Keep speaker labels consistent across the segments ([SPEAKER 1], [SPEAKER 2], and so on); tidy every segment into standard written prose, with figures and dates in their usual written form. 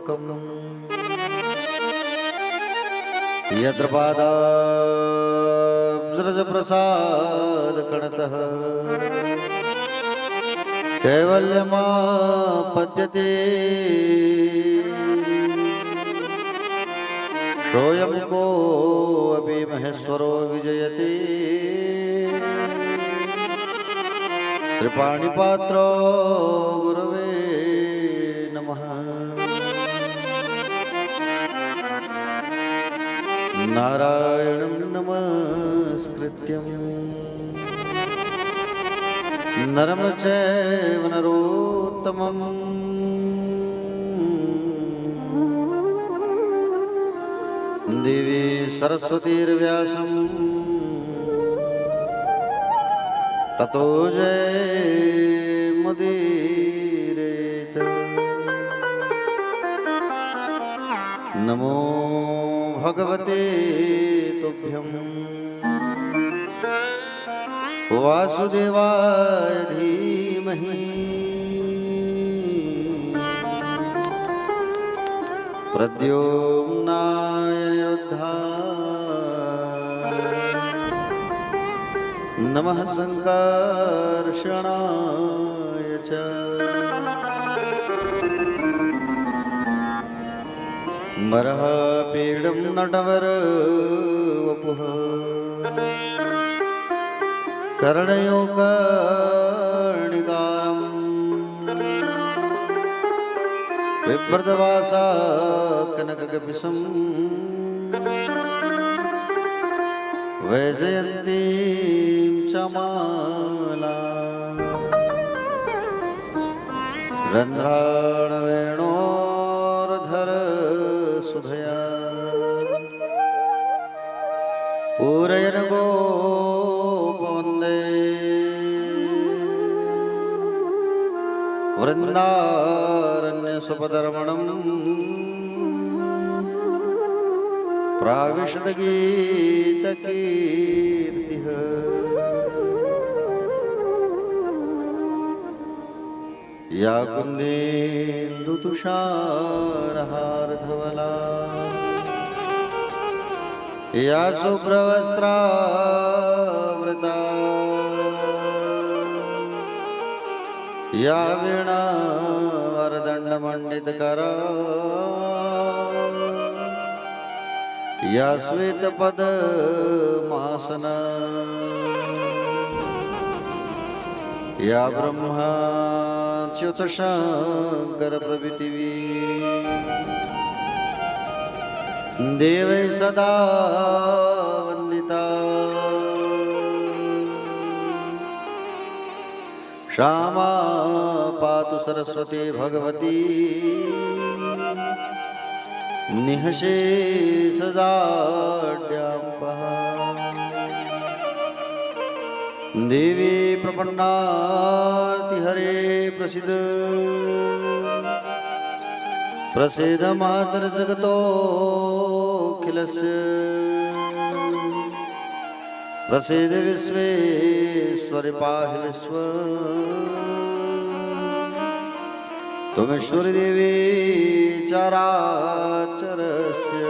[SPEAKER 1] लोकम् यत्र पादाब्जप्रसादकणतः कैवल्यमापद्यते सोऽयं कोऽपि महेश्वरो विजयते श्रीपाणिपात्रो गुरवे नमः। नारायणं नमस्कृत्यं नरं चैव नरोत्तमं देवी सरस्वतीर्व्यासं ततो जयमुदीरयेत्। नमो भगवते तुभ्यं वासुदेवाय धीमहि प्रद्युम्नाय निरुद्धाय नमः संकर्षणाय च। बरहपीडं नटवरवपुः कर्णयो कर्णिकारं बिभ्रतवासा कनकगपिशं वैजयन्तीं च मालां रन्ध्राणवेणोर्धरसुधया पूरयन् गोपवन्दे वृन्दारण्यसुपधर्मणं प्राविशद्गीतकीर्तिः या कुन्देन्दुतुषारहारधवला या शुभ्रवस्त्रावृता या वीणावरदण्डमण्डितकरा या श्वेतपद्मासना या ब्रह्माच्युतशङ्करप्रभृतिवी देवै सदा वन्दिता क्षमा पातु सरस्वती भगवती निःशेषजाड्याम्पः देवी प्रपन्नार्तिहरे प्रसीद प्रसीद मातर्जगतोऽखिलस्य प्रसीद विश्वेश्वरि पाहि विश्वम् त्वमेश्वरी देवी चराचरस्य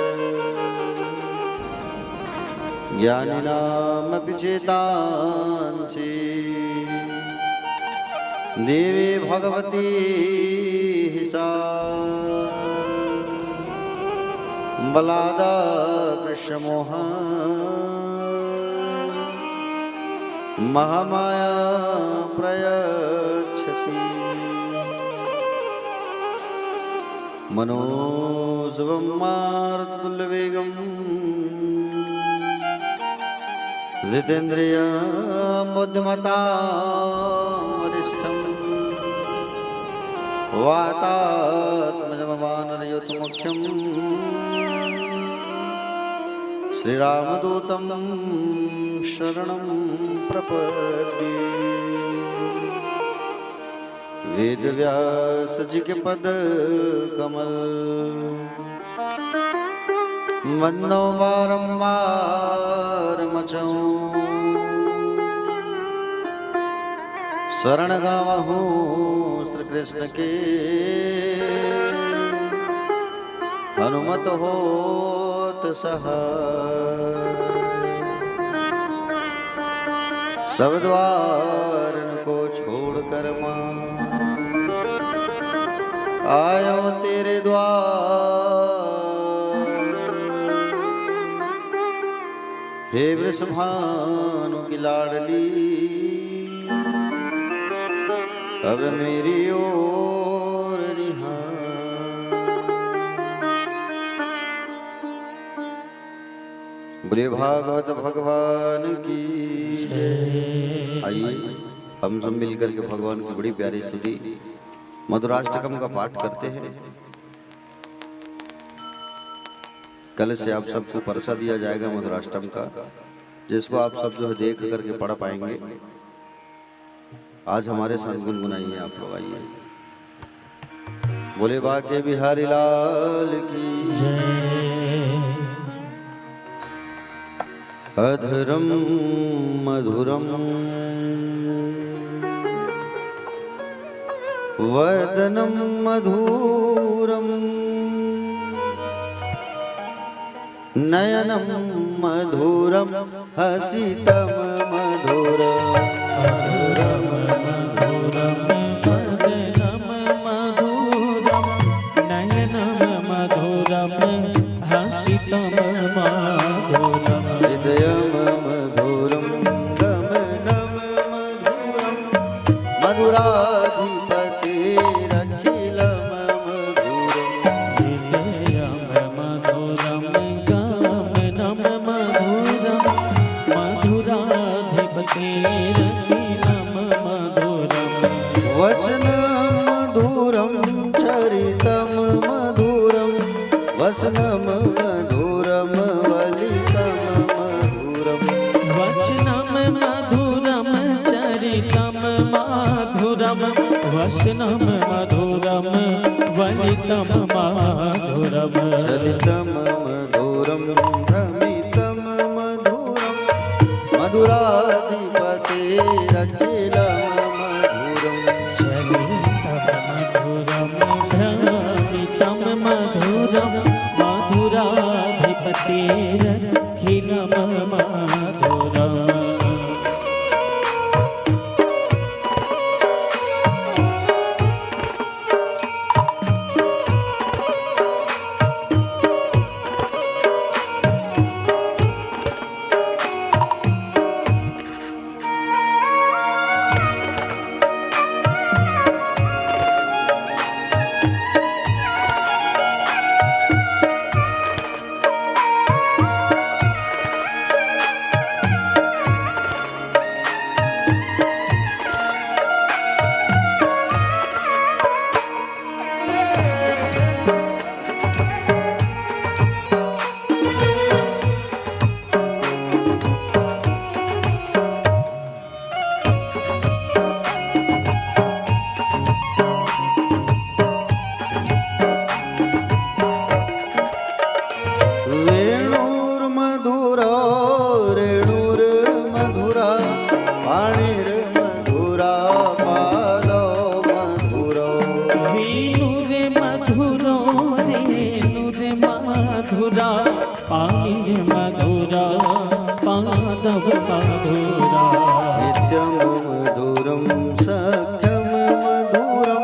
[SPEAKER 1] ज्ञानिनामपि चेतांसि देवी भगवती सा बलादा कृष्णमोह महामाया प्रयच्छति मनोजवं मारुततुल्यवेगं जितेन्द्रियं बुद्धिमतां वरिष्ठं वातात्मजमवानरयुतमुख्यं श्रीरामदूतं शरणं प्रपद्ये। वेदव्यासजी के पद कमल वंदो बारंबार मचऊं शरण गावहूँ श्री कृष्ण के हनुमत होत सहाय। सब द्वारन को छोड़कर मां आयो तेरे द्वार। हे वृषभानु की लाडली अब मेरी ओर निहार। बोले भागवत भगवान की। आइए हम सब मिलकर के भगवान की बड़ी प्यारी स्तुति मधुराष्टकम का पाठ करते हैं। कल से आप सबको परसा दिया जाएगा मधुराष्टम का, जिसको आप सब जो है देख करके पढ़ पाएंगे। आज हमारे साथ गुनगुनाइए आप लोग। आइए बोले बाके बिहारी लाल की जय। अधरम मधुरम वदनम मधुरम नयनम मधुरम हसितम मधुरम।
[SPEAKER 2] वदनम मधुरम नयनम मधुरम हसितम मधुरम।
[SPEAKER 1] हृदयम मधुरम गमनम मधुरम मधुराधिपतिरखिलम मधुरम।
[SPEAKER 2] हृदयम मधुरम गमनम मधुरम मधुराधिपतिरखिलम मधुरम।
[SPEAKER 1] वचनम मधुरम चरितम मधुरम वसनम मधुरम वलितम मधुरम।
[SPEAKER 2] वचनम मधुरम चरितम मधुरम वचनम मधुरम वलितम मधुरम।
[SPEAKER 1] चलितम मधुरम भ्रमितम मधुरम मधुराधिपतिरखिलम मधुरम।
[SPEAKER 2] चलितम मधुरम भ्रमितम मधुरम मधुराधिपतिरखिलम मधुरम।
[SPEAKER 1] वेणुर्मधुरा रेणुर्मधुरा पाणिर्मधुरा पादो मधुरो।
[SPEAKER 2] वेणुर्मधुरो रेणुर्मधुरा पाणिर्मधुरा पादव मधुरा।
[SPEAKER 1] नित्यं मधुरं सख्यं मधुरं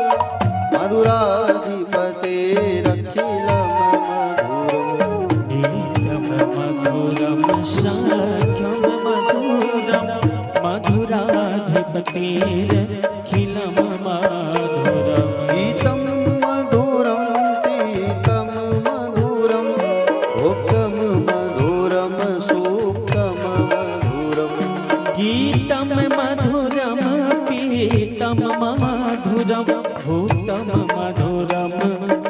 [SPEAKER 1] मधुराधिपतिरखिलम मधुरम्।
[SPEAKER 2] नित्यं मधुरं सख्यं मधुरं मधुराधिपतिरखिलं मधुरम्।
[SPEAKER 1] गीतं मधुरं पीतं मधुरं भोक्तं मधुरं सूक्तं मधुरम्।
[SPEAKER 2] गीतं मधुरं पीतं मधुरं भूतं मधुरं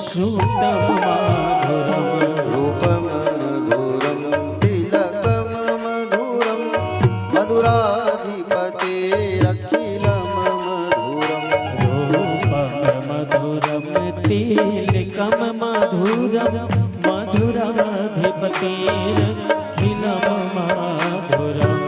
[SPEAKER 2] श्रुतं मधुरम्।
[SPEAKER 1] रूपं मधुरं तिलकं मधुरं मधुराधिपतिरखिलम मधुरम्।
[SPEAKER 2] रूपं मधुरं तिलकं मधुरं मधुराधिपतिरखिलं मधुरम्।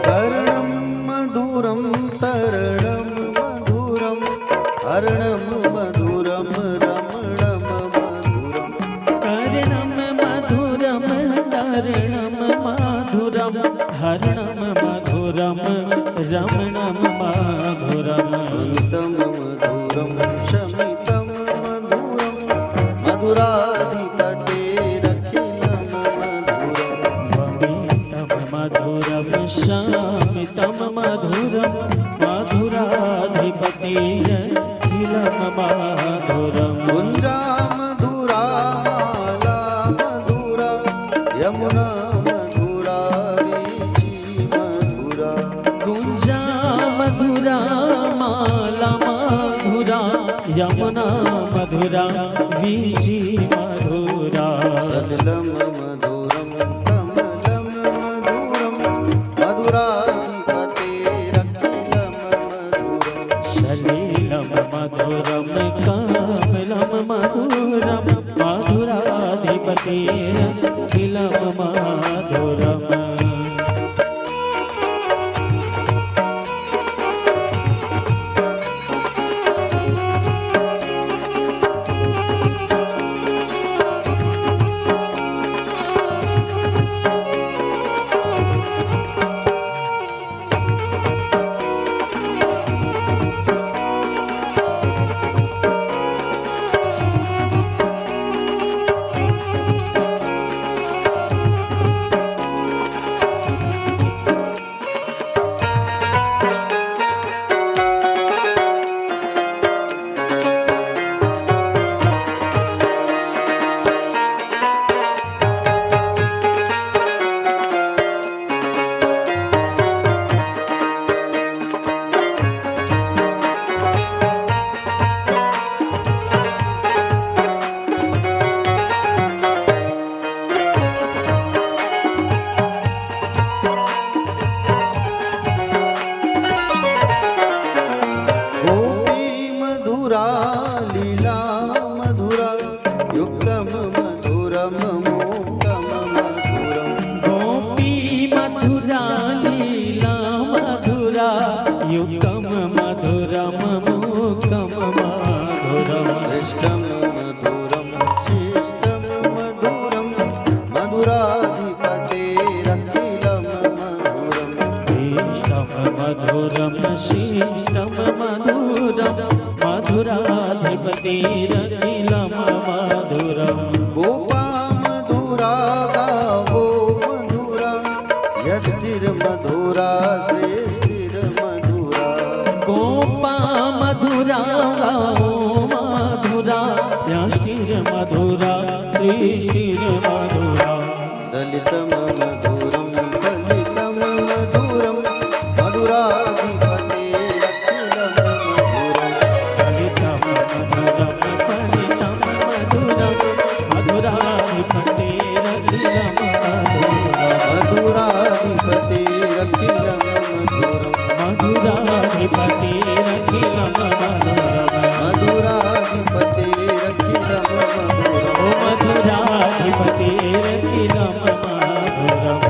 [SPEAKER 1] कर्णं मधुरं तरणं मधुरं हरणं मधुरं रमणं मधुरं
[SPEAKER 2] कर्णं मधुरं तरणं मधुरं हरणं मधुरं रमणं मधुरम्
[SPEAKER 1] अन्तं मधुरं शमितं मधुरं मधुराधिपतेरखिलं मधुरं
[SPEAKER 2] वमितं मधुरं शमितं मधुरं मधुराधिपतिरखिलं मधुरम्
[SPEAKER 1] कुञ्जा मधुरा माला मधुरा यमुना मधुरा वीची मधुरा
[SPEAKER 2] कुञ्जा मधुरा माला मधुरा यमुना मधुरा वीची मधुरा
[SPEAKER 1] सलिलं मधुरं कमलं मधुरं मधुराधिपतेरखिलं मधुरं
[SPEAKER 2] सलिलं मधुरं कमलं मधुरं मधुराधिपतिरखिलं मधुरम्
[SPEAKER 1] गोपी मधुरा लीला मधुरा युक्तं मधुरं मूकं मधुरं
[SPEAKER 2] गोपी मधुरा लीला मधुरा युक्तं मधुरं मूकं मधुरम्
[SPEAKER 1] इष्टं मधुरं शिष्टं मधुरं मधुराधिपतेरखिलं मधुरम्
[SPEAKER 2] इष्टं मधुरं शिष्टं मधुरं मधुराधिपतिरखिलं मधुरम्
[SPEAKER 1] गोपा मधुरा गावो मधुरा यष्टिर्मधुरा श्रेष्ठिर्मधुरा
[SPEAKER 2] गोपा मधुरा गावो मधुरा यष्टिर्मधुरा सृष्टिर्मधुरा
[SPEAKER 1] दलितं मधुरं फलितं मधुरं मधुराधिपतेरखिलं मधुरम्
[SPEAKER 2] फलितं मधुरं फलितं मधुरं मधुराधिपतिरखिलं मधुरम्
[SPEAKER 1] मधुराधिपतेरखिलं मधुरम्
[SPEAKER 2] मधुराधिपतिरखिलं मधुरम्
[SPEAKER 1] मधुराधिपतेरखिलं मधुरम्
[SPEAKER 2] ओ मधुराधिपतिरखिलं मधुरम्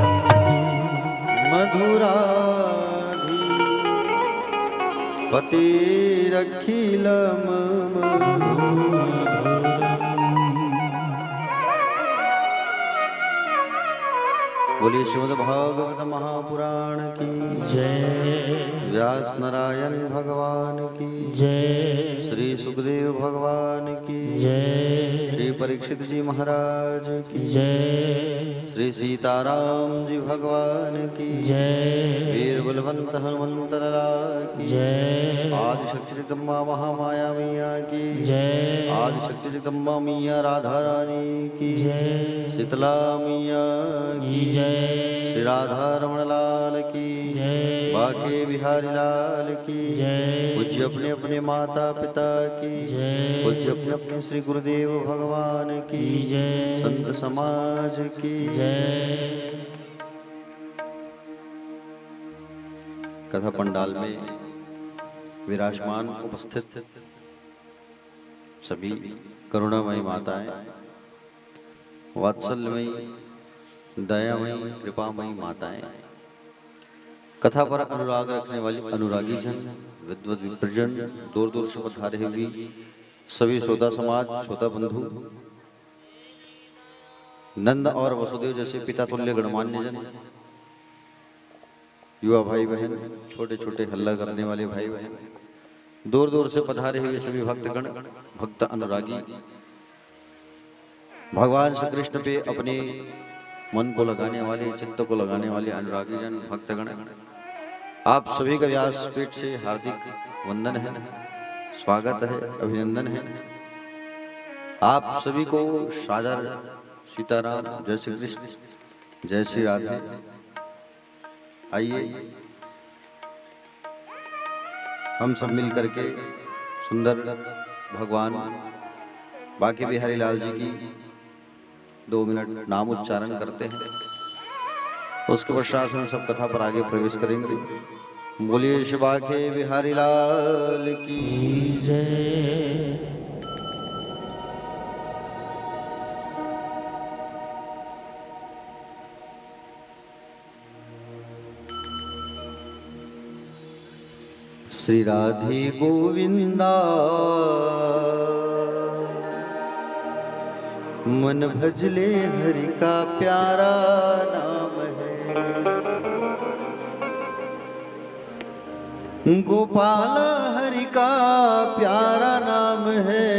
[SPEAKER 1] मधुराधिपतेरखिलं मधुरम् बोलिए श्रीमद् भागवत महापुराण की
[SPEAKER 2] जय
[SPEAKER 1] व्यास नारायण भगवान की
[SPEAKER 2] जय
[SPEAKER 1] श्री सुखदेव भगवान की
[SPEAKER 2] जय
[SPEAKER 1] श्री परीक्षित जी महाराज की
[SPEAKER 2] जय
[SPEAKER 1] श्री सीताराम जी भगवान की
[SPEAKER 2] जय
[SPEAKER 1] वीर बलवंत हनुमंत लाल की
[SPEAKER 2] जय
[SPEAKER 1] आदि शक्ति जगदम्बा महामाया मैया की
[SPEAKER 2] जय
[SPEAKER 1] आदि शक्ति जगदम्बा मैया राधा रानी की
[SPEAKER 2] जय
[SPEAKER 1] शीतला मैया की
[SPEAKER 2] जय
[SPEAKER 1] श्री राधा रमण लाल की
[SPEAKER 2] जय
[SPEAKER 1] बाके बिहारी लाल की
[SPEAKER 2] जय
[SPEAKER 1] पूज्य अपने अपने माता पिता की
[SPEAKER 2] जय
[SPEAKER 1] पूज्य अपने अपने श्री गुरुदेव भगवान की
[SPEAKER 2] जय
[SPEAKER 1] संत समाज की
[SPEAKER 2] जय
[SPEAKER 1] कथा पंडाल में विराजमान उपस्थित सभी करुणामयी माताएं, वात्सल्यमयी दयामयी कृपामयी माताएं, कथा पर अनुराग रखने वाली अनुरागी जन, विद्वत विप्रजन, दूर दूर से पधारे हुए सभी श्रोता समाज, श्रोता बंधु, नंद और वसुदेव जैसे पिता तुल्य गणमान्य जन, युवा भाई बहन, छोटे छोटे हल्ला करने वाले भाई बहन, दूर दूर से पधारे हुए सभी भक्तगण, भक्त अनुरागी, भगवान श्री कृष्ण पे अपने मन को लगाने वाले, चित्त को लगाने वाले अनुरागी जन, भक्तगण, आप सभी का व्यासपीठ से हार्दिक वंदन है, स्वागत है, अभिनंदन है। आप सभी को सादर सीताराम, जय श्री कृष्ण, जय श्री राधे। आइए हम सब मिल करके सुंदर भगवान बाके बिहारी लाल जी की 2 मिनट नाम उच्चारण करते हैं। उसके पश्चात हम सब कथा पर आगे प्रवेश करेंगे। बोलिए श्री बाके बिहारी लाल की
[SPEAKER 2] जय
[SPEAKER 1] श्री राधे गोविंदा मन भजले हरि का प्यारा नाम है, गोपाल हरि का प्यारा नाम है,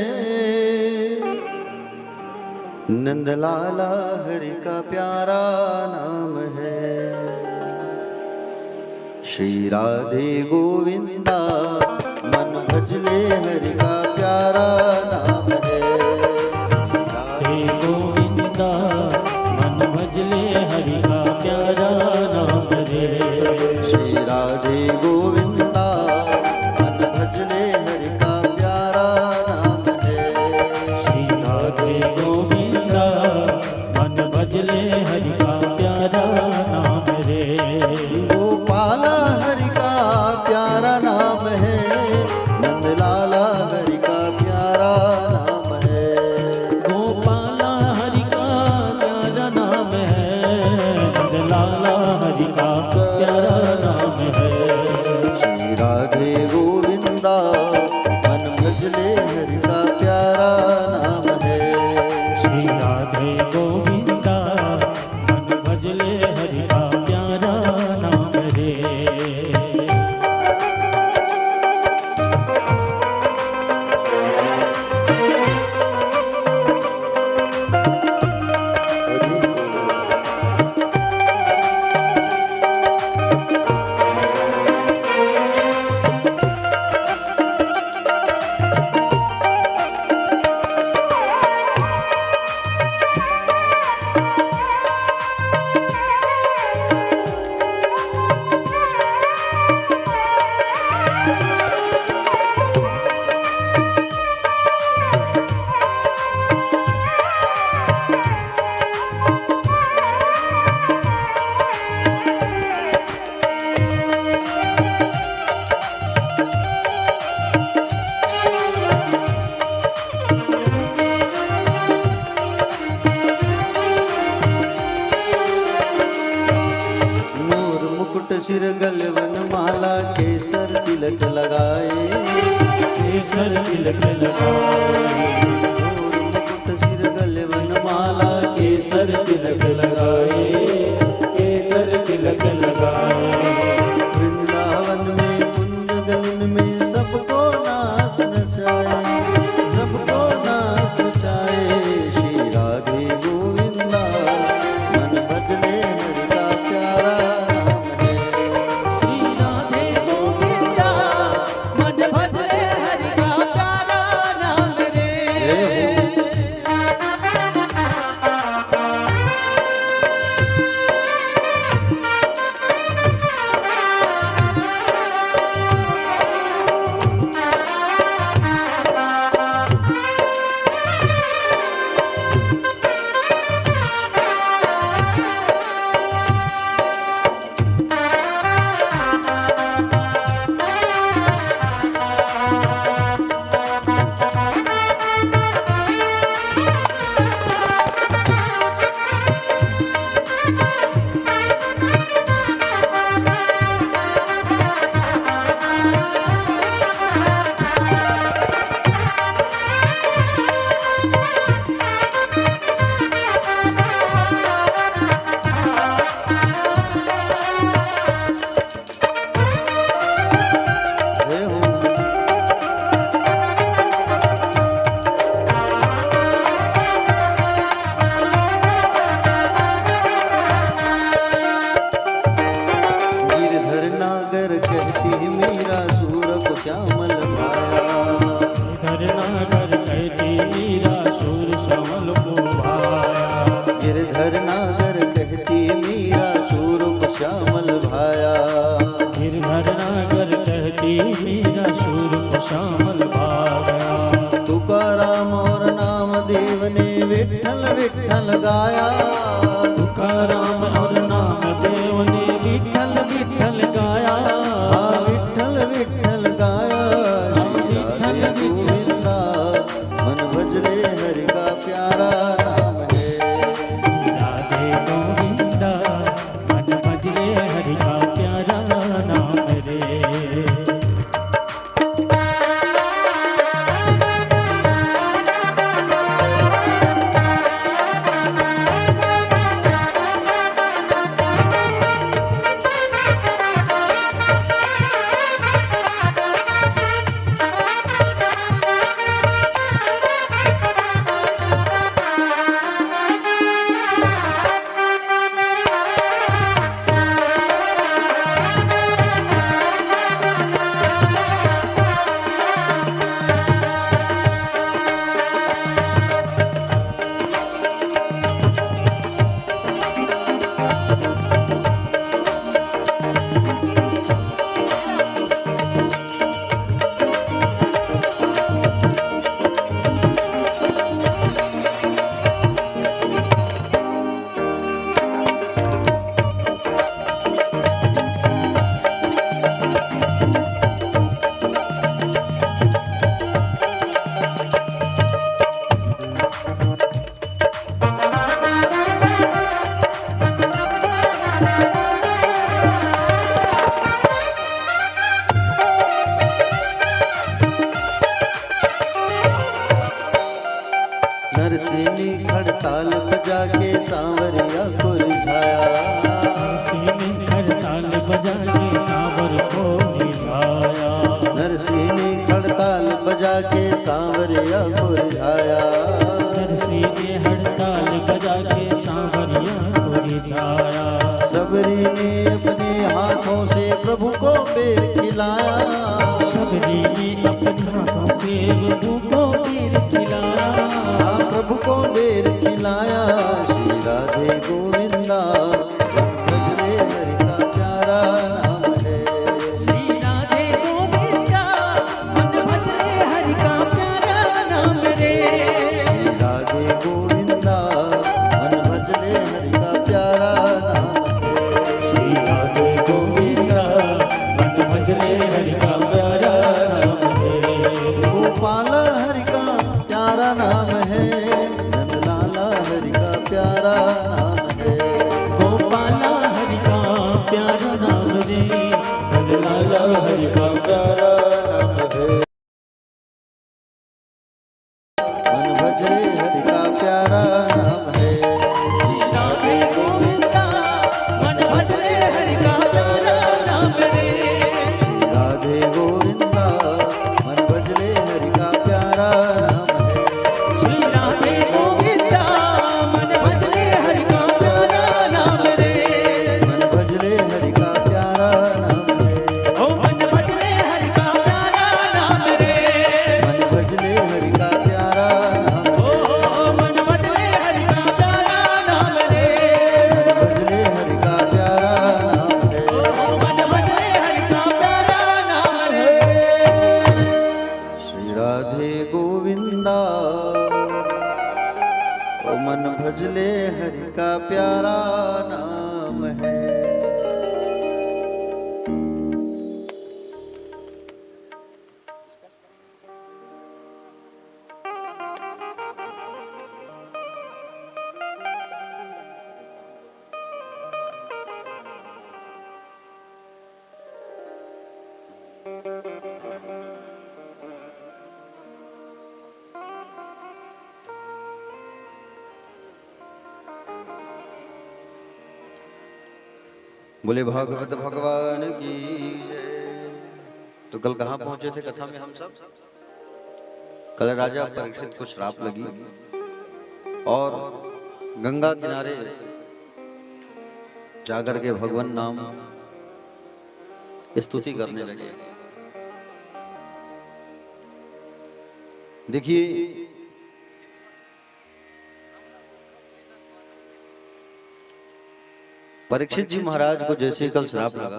[SPEAKER 1] नंदलाला हरि का प्यारा नाम है। श्री राधे गोविंदा मन भजले हरि का प्यारा नाम है,
[SPEAKER 2] हे गोविंदा मन भजले हरि का प्यारा नाम रे।
[SPEAKER 1] श्री राधे गोविंदा मन भजले हरि का प्यारा नाम है,
[SPEAKER 2] श्री राधे गोविंदा मन भजले हरि का प्यारा नाम रे।
[SPEAKER 1] गोपाल हरि का प्यारा नाम है, नंदलाला हरि का प्यारा नाम है,
[SPEAKER 2] गोपाला हरि का प्यारा नाम है, नंदलाला हरि का प्यारा नाम है।
[SPEAKER 1] श्री राधे गोविंदा मन भजले हरि का प्यारा नाम है,
[SPEAKER 2] श्री राधे गोविंदा मन भजले हरि का प्यारा नाम रे।
[SPEAKER 1] सिर गलवन माला केसर तिलक लगाए,
[SPEAKER 2] केसर तिलक लगाए,
[SPEAKER 1] मुकुट सिर गलवन माला
[SPEAKER 2] केसर तिलक लगाए,
[SPEAKER 1] मन भजले हरि का प्यारा नाम है।
[SPEAKER 2] श्री राधे गोविंदा मन भजले हरि का प्यारा नाम रे।
[SPEAKER 1] गिरधर नागर कहती मीरा सूर को श्यामल भाया।
[SPEAKER 2] घर नागर कहती मीरा सुर श्यामल को भाया।
[SPEAKER 1] गिरधर नागर कहती मीरा सूर को श्यामल भाया।
[SPEAKER 2] गिरधर नागर कहती मीरा सुर को श्यामल भाया।
[SPEAKER 1] तुकाराम और नामदेव ने विठ्ठल विठ्ठल गाया।
[SPEAKER 2] तुकाराम और नामदेव ने विठ्ठल विठ्ठल गाया।
[SPEAKER 1] विठ्ठल विठ्ठल गाया। श्री राधे गोविंदा मन भजले हरि का प्यारा नाम है।
[SPEAKER 2] राधे गोविंदा मन भजले हरि का प्यारा नाम रे।
[SPEAKER 1] नरसिंह खड़ताल बजा के सांवरिया को रिझाया।
[SPEAKER 2] सीने खड़ताल बजा के सांवर को निभाया।
[SPEAKER 1] नरसिंह खड़ताल बजा के सांवरिया को रिझाया।
[SPEAKER 2] सीने हड़ताल बजा के सांवरिया को रिझाया।
[SPEAKER 1] सबरी ने अपने हाथों से प्रभु को बेर खिलाया।
[SPEAKER 2] सबरी ने अपने हाथों से प्रभु को बेर खिलाया।
[SPEAKER 1] प्रभु को बेर खिलाया। श्री राधे गोविंदा भजले हरि का प्यारा नाम है।
[SPEAKER 2] श्री राधे गोविंदा मन भजले हरि का प्यारा नाम रे।
[SPEAKER 1] श्री राधे गोविंदा मन भजले हरि का प्यारा नाम है।
[SPEAKER 2] श्री राधे गोविंदा मन भजले हरि का प्यारा नाम रे।
[SPEAKER 1] गोपाल हरि का बोले भागवत भगवान की जय। तो कल कहाँ पहुंचे थे कथा में हम सब? कल राजा परीक्षित को श्राप लगी और गंगा किनारे जाकर के भगवान नाम स्तुति करने लगे। देखिए, परीक्षित जी महाराज को जैसे कल श्राप लगा,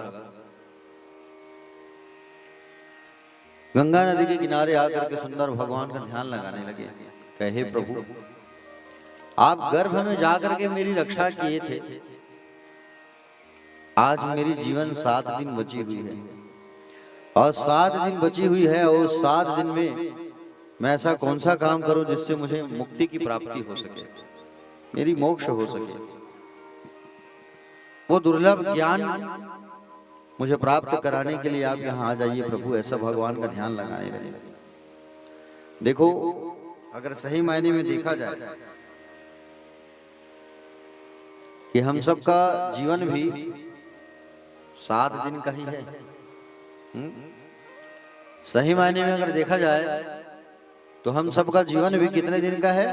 [SPEAKER 1] गंगा नदी के किनारे आकर के सुंदर भगवान का ध्यान लगाने लगे। कहे प्रभु, आप गर्भ में जाकर के मेरी रक्षा किए थे, आज मेरी जीवन 7 दिन बची हुई है और 7 दिन बची हुई है और 7 दिन में मैं ऐसा कौन सा काम करूं जिससे मुझे मुक्ति की प्राप्ति हो सके, मेरी मोक्ष हो सके। वो दुर्लभ ज्ञान मुझे प्राप्त कराने के लिए आप यहाँ आ जाइए प्रभु, ऐसा भगवान का ध्यान लगाने लगे। देखो, अगर सही मायने में देखा जाए कि हम सबका जीवन भी 7 दिन का ही है। सही मायने में अगर देखा जाए तो हम सबका जीवन भी कितने दिन का है?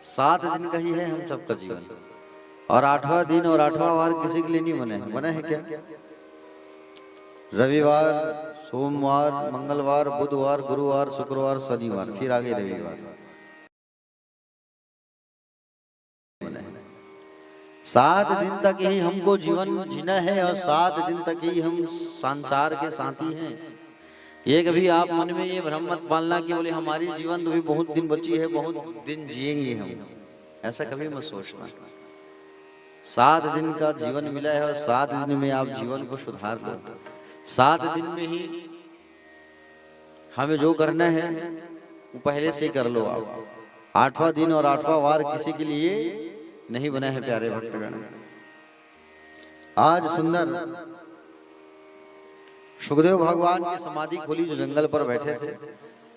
[SPEAKER 1] 7 दिन का ही है हम सबका जीवन। और 8वां दिन और 8वां वार किसी के लिए नहीं बने हैं। बने हैं क्या? रविवार, सोमवार, मंगलवार, बुधवार, गुरुवार, शुक्रवार, शनिवार, फिर आगे रविवार। 7 दिन तक ही हमको जीवन जीना है और 7 दिन तक ही हम संसार के साथी हैं। ये कभी आप मन में ये भ्रम मत पालना कि बोले हमारी जीवन तो भी बहुत दिन बची है, बहुत दिन जिएंगे हम, ऐसा कभी मत सोचना। 7 दिन का जीवन मिला है और 7 दिन में आप जीवन को सुधार लो। 7 दिन में ही हमें जो करना है वो पहले से कर लो आप। 8वां दिन और 8वां वार किसी के लिए नहीं बना है प्यारे भक्तगण। आज सुंदर सुखदेव भगवान की समाधि खुली, जो जंगल पर बैठे थे,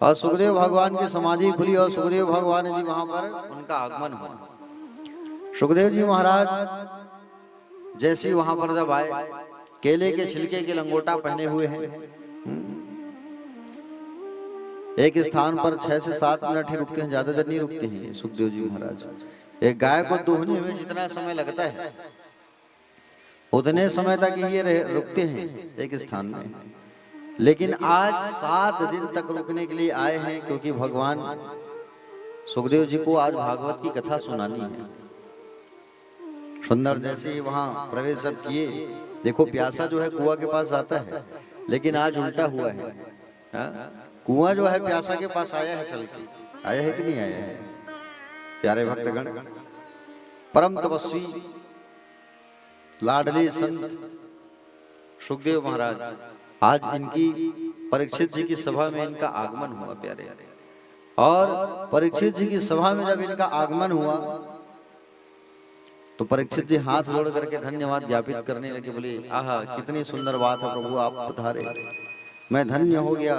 [SPEAKER 1] और सुखदेव भगवान की समाधि खुली और सुखदेव भगवान जी वहां पर उनका आगमन हुआ। सुखदेव जी महाराज जैसे वहां पर जब आए, केले के छिलके के लंगोटा पहने हुए हैं, एक स्थान पर 6 से 7 मिनट ही रुकते हैं, ज्यादा देर नहीं रुकते हैं सुखदेव जी महाराज। एक गाय को दूहने में जितना समय लगता है उतने समय तक ये रुकते हैं एक स्थान में, लेकिन आज 7 दिन तक रुकने के लिए आए हैं, क्योंकि भगवान सुखदेव जी को आज भागवत की कथा सुनानी है। सुंदर जैसे ही वहां प्रवेश सब किए, देखो प्यासा जो है कुआं के पास आता है, लेकिन आज उल्टा हुआ है। कुआं जो है प्यासा के पास आया है, चल के आया है कि नहीं आया है? प्यारे भक्तगण, परम तपस्वी लाडले संत सुखदेव महाराज, आज इनकी परीक्षित जी की सभा में इनका आगमन हुआ प्यारे। और परीक्षित जी की सभा में जब इनका आगमन हुआ तो परीक्षित जी हाथ जोड़ करके धन्यवाद ज्ञापित करने लगे। बोले, आहा, कितनी सुंदर बात है प्रभु, आप पधारे, मैं धन्य हो गया।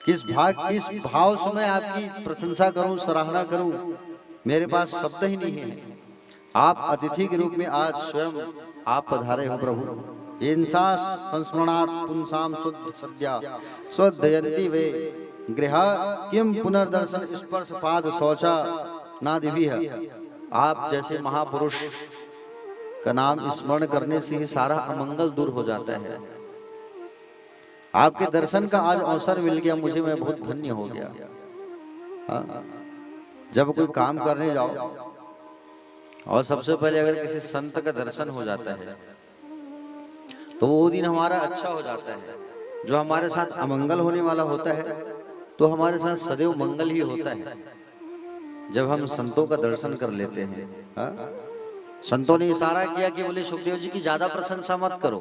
[SPEAKER 1] किस भाव से मैं आपकी प्रशंसा करूं, सराहना करूं, मेरे पास शब्द ही नहीं है। आप अतिथि के रूप में आज स्वयं आप पधारे हो प्रभु। इंसा संस्मरणात् पुंसाम शुद्ध सद्या स्वदयन्ति वे गृह किम पुनर्दर्शन स्पर्श पाद शौचा नादिभिः। आप जैसे महापुरुष का नाम स्मरण करने से ही सारा अमंगल दूर हो जाता है। आपके दर्शन का आज अवसर मिल गया मुझे, मैं बहुत धन्य हो गया। जब कोई काम करने जाओ और सबसे पहले अगर किसी संत का दर्शन हो जाता है तो वो दिन हमारा अच्छा हो जाता है। जो हमारे साथ अमंगल होने वाला होता है तो हमारे साथ सदैव मंगल ही होता है जब हम संतों का दर्शन कर लेते हैं। संतों ने इशारा किया कि बोले सुखदेव जी की ज्यादा प्रशंसा मत करो,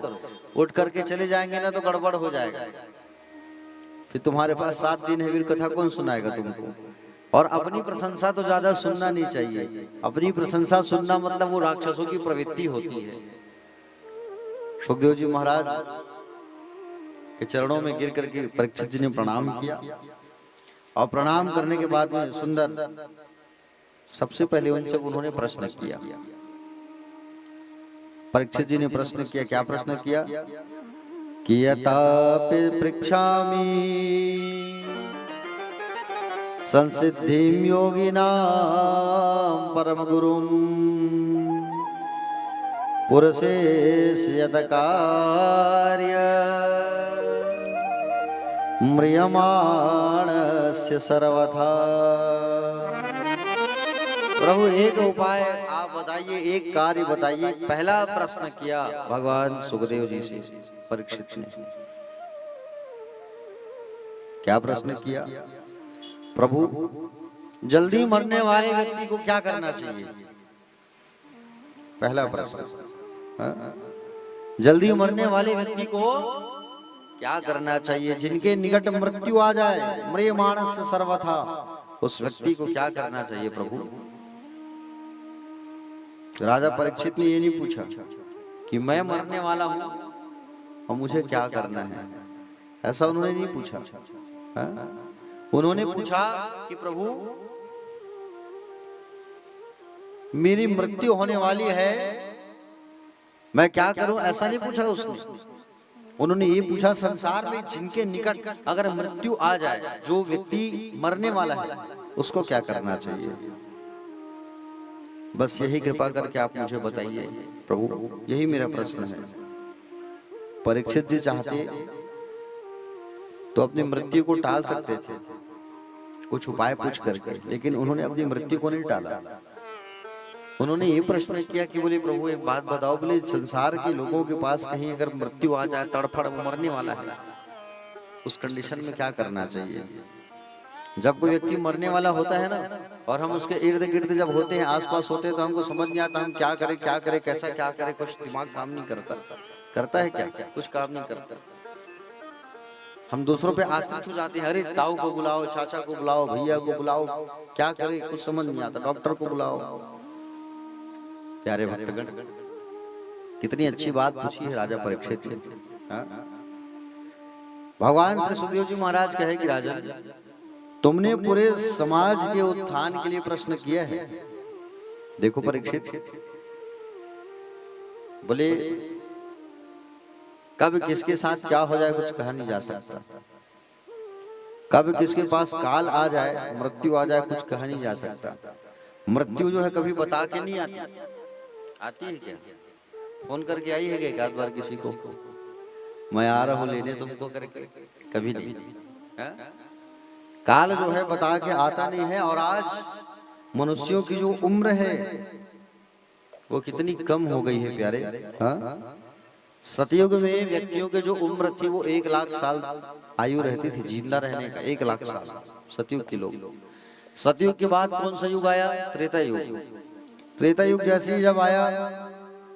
[SPEAKER 1] उठ करके चले जाएंगे ना तो गड़बड़ हो जाएगा, फिर तुम्हारे पास 7 दिन है, वीर कथा कौन सुनाएगा तुमको। और अपनी प्रशंसा तो ज्यादा सुनना नहीं चाहिए। अपनी प्रशंसा सुनना मतलब वो राक्षसों की प्रवृत्ति होती है। सुखदेव जी महाराज के चरणों में गिर करके परीक्षित जी ने प्रणाम किया और प्रणाम करने के बाद में सुंदर सबसे पहले उनसे उन्होंने प्रश्न किया परीक्षित जी ने प्रश्न किया। क्या प्रश्न किया? कि यतापि पृच्छामि संसिद्धिं योगिनां परम गुरुं पुरुषेश यत कार्य म्रियमाणस्य सर्वथा। प्रभु एक उपाय आप बताइए, एक कार्य बताइए। पहला प्रश्न किया भगवान सुखदेव जी से परीक्षित ने। क्या प्रश्न किया? प्रभु जल्दी मरने वाले व्यक्ति को क्या करना चाहिए? पहला प्रश्न। जल्दी मरने वाले व्यक्ति को क्या करना चाहिए? जिनके निकट मृत्यु आ जाए, म्रियमाणस्य सर्वथा, उस व्यक्ति को क्या करना चाहिए प्रभु? राजा परीक्षित ने ये नहीं पूछा कि मैं मरने वाला हूं और मुझे क्या करना है, ऐसा उन्होंने नहीं पूछा। उन्होंने पूछा कि प्रभु मेरी मृत्यु होने वाली है, मैं क्या करूं, ऐसा नहीं पूछा उसने। उन्होंने ये पूछा संसार में जिनके निकट अगर मृत्यु आ जाए, जो व्यक्ति मरने वाला है, उसको क्या करना चाहिए? बस यही कृपा करके आप मुझे बताइए प्रभु, यही मेरा प्रश्न है। परीक्षित जी चाहते तो अपनी मृत्यु को टाल सकते थे कुछ उपाय पूछ करके, लेकिन उन्होंने अपनी मृत्यु को नहीं टाला। उन्होंने ये प्रश्न किया कि बोले प्रभु एक बात बताओ, बोले संसार के लोगों के पास कहीं अगर मृत्यु आ जाए, तड़फड़ मरने वाला है, उस कंडीशन में क्या करना चाहिए? जब कोई व्यक्ति मरने वाला होता है ना, और हम उसके इर्द गिर्द जब होते हैं, आसपास होते हैं, तो हमको समझ नहीं आता हम क्या करें, कैसा क्या करें, कुछ दिमाग काम नहीं करता। करता है क्या? कुछ काम नहीं करता। हम दूसरों पे आश्रित हो जाते हैं। अरे ताऊ को बुलाओ, चाचा को बुलाओ, भैया को बुलाओ, क्या करें कुछ समझ नहीं आता, डॉक्टर को बुलाओ। प्यारे भक्तगण, कितनी अच्छी बात पूछी है राजा परीक्षित ने। भगवान श्री सुखदेव जी महाराज कहे कि राजा, तुमने पूरे समाज के उत्थान के लिए प्रश्न किया है। देखो परीक्षित, बोले कब किसके साथ क्या हो जाए कुछ कहा नहीं जा सकता। कब किसके पास काल आ जाए, मृत्यु आ जाए, कुछ कहा नहीं जा सकता। मृत्यु जो है कभी बता के नहीं आती। आती है क्या? फोन करके आई है क्या एक आध बार किसी को, मैं आ रहा हूं लेने तुमको करके? कभी नहीं। काल जो है बता के आता नहीं है। और आज मनुष्यों की जो उम्र है वो कितनी कम हो गई है प्यारे। सतयुग में व्यक्तियों के जो उम्र थी वो 1 लाख साल आयु रहती थी, जिंदा रहने का 1 लाख साल सतयुग के लोग। सतयुग के बाद कौन सा युग आया? त्रेता युग। त्रेता युग जैसे ही जब आया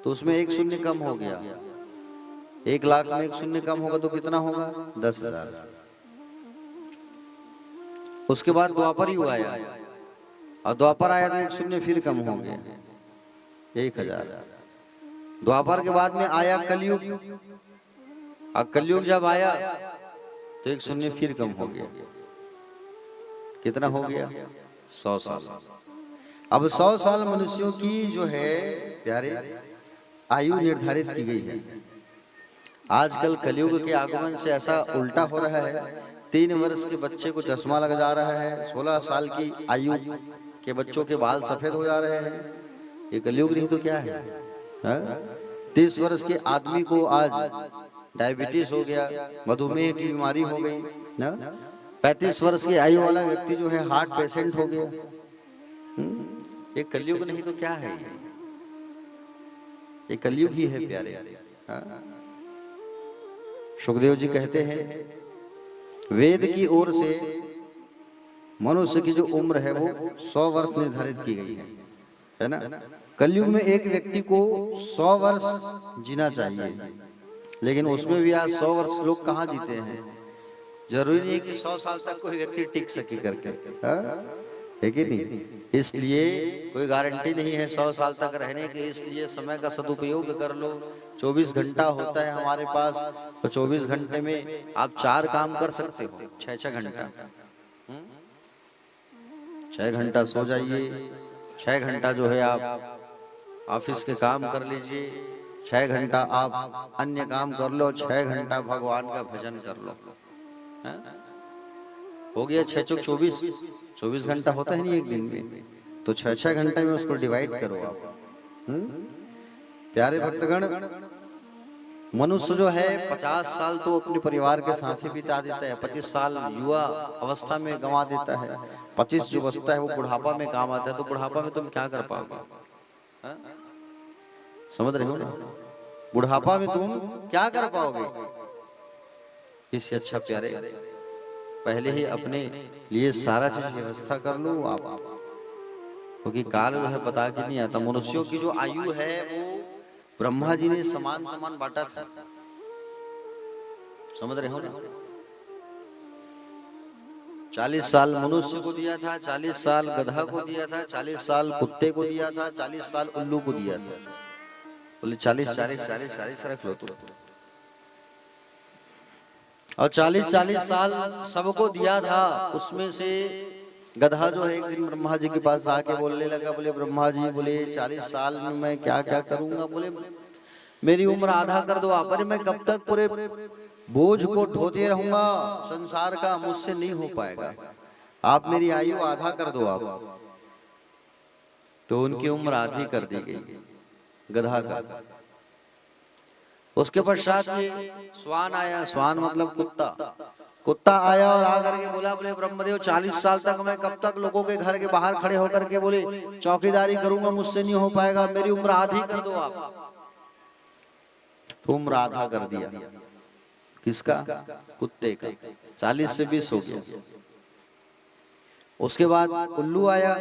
[SPEAKER 1] तो उसमें 1 शून्य कम हो गया। 1 लाख में 1 शून्य कम होगा तो कितना होगा? 10,000। उसके बाद द्वापर युग आया, और द्वापर आया तो 1 शून्य फिर कम हो गया, 1000। द्वापर के बाद में आया कलयुग, और कलयुग जब आया तो 1 शून्य फिर कम हो गया। कितना हो गया? 100 साल। अब 100 साल मनुष्यों की जो है प्यारे आयु निर्धारित की गई है। आजकल कलयुग के आगमन से ऐसा उल्टा हो रहा है, 3 वर्ष के बच्चे को चश्मा लग जा रहा है, 16 साल की आयु के बच्चों के बाल सफेद हो जा रहे हैं। ये कलयुग नहीं तो क्या है? 30 वर्ष के आदमी को आज डायबिटीज हो गया, मधुमेह की बीमारी हो गई ना। 35 वर्ष की आयु वाला व्यक्ति जो है हार्ट पेशेंट हो गया। ये कलयुग नहीं तो क्या है? ये कलयुग ही है प्यारे। सुखदेव जी कहते हैं वेद की ओर से मनुष्य की जो उम्र है वो 100 वर्ष निर्धारित की गई है ना। कलयुग में एक व्यक्ति को 100 वर्ष जीना चाहिए, लेकिन उसमें भी आज 100 वर्ष लोग कहाँ जीते हैं। जरूरी नहीं है कि 100 साल तक कोई व्यक्ति टिक सके करके, है कि नहीं? इसलिए कोई गारंटी नहीं है 100 साल तक रहने की। इसलिए समय का सदुपयोग कर लो। 24 घंटा होता है हमारे पास, तो 24 घंटे में आप 4 काम कर सकते हो। 6-6 घंटा, 6 घंटा सो जाइए, 6 घंटा जो है आप ऑफिस के काम कर लीजिए, 6 घंटा आप अन्य काम कर लो, 6 घंटा भगवान का भजन कर लो। हैं? हो गया 6 चौक 24, 24 घंटा होता है नहीं एक दिन में, तो 6 घंटे में उसको डिवाइड करो आप। प्यारे भक्तगण, मनुष्य जो है 50 साल तो अपने परिवार के साथ ही बिता देता है, 25 साल युवा अवस्था में गंवा देता है, 25 जो बचता है वो बुढ़ापा में काम आता है। तो बुढ़ापा में तुम क्या कर पाओगे? समझ रहे हो ना? बुढ़ापा में तुम क्या कर पाओगे? इससे अच्छा प्यारे पहले ही अपने लिए सारा चीज व्यवस्था कर लो आप, क्योंकि काल जो है बता के नहीं आता। मनुष्यों की जो आयु है वो ब्रह्मा जी ने समान समान बांटा था। समझ रहे हो ना? 40 साल मनुष्य को दिया था, 40 साल गधा को दिया था, 40 साल कुत्ते को दिया था, 40 साल उल्लू को दिया था। बोले 40 40 40 40 रख लो तुम, और 40 40 साल सबको दिया था। उसमें से गधा जो है एक दिन ब्रह्मा जी के पास आके बोलने लगा, बोले ब्रह्मा जी, बोले 40 साल में मैं क्या क्या करूंगा? बोले मेरी उम्र आधा कर दो आप। अरे मैं कब तक पूरे बोझ को ढोते रहूंगा संसार का, मुझसे नहीं हो पाएगा, आप मेरी आयु आधा कर दो आप। तो उनकी उम्र आधी कर दी गई गधा का। उसके पश्चात ये स्वान आया, स्वान मतलब कुत्ता। कुत्ता आया और आकर के बोला, बोले ब्रह्मदेव 40 साल तक मैं कब तक लोगों के घर के बाहर खड़े होकर के बोले चौकीदारी करूंगा, मुझसे नहीं हो पाएगा, मेरी उम्र आधी कर दो आप। तो उम्र आधा कर दिया किसका? कुत्ते का। 40 से 20 हो गया। उसके बाद उल्लू आया।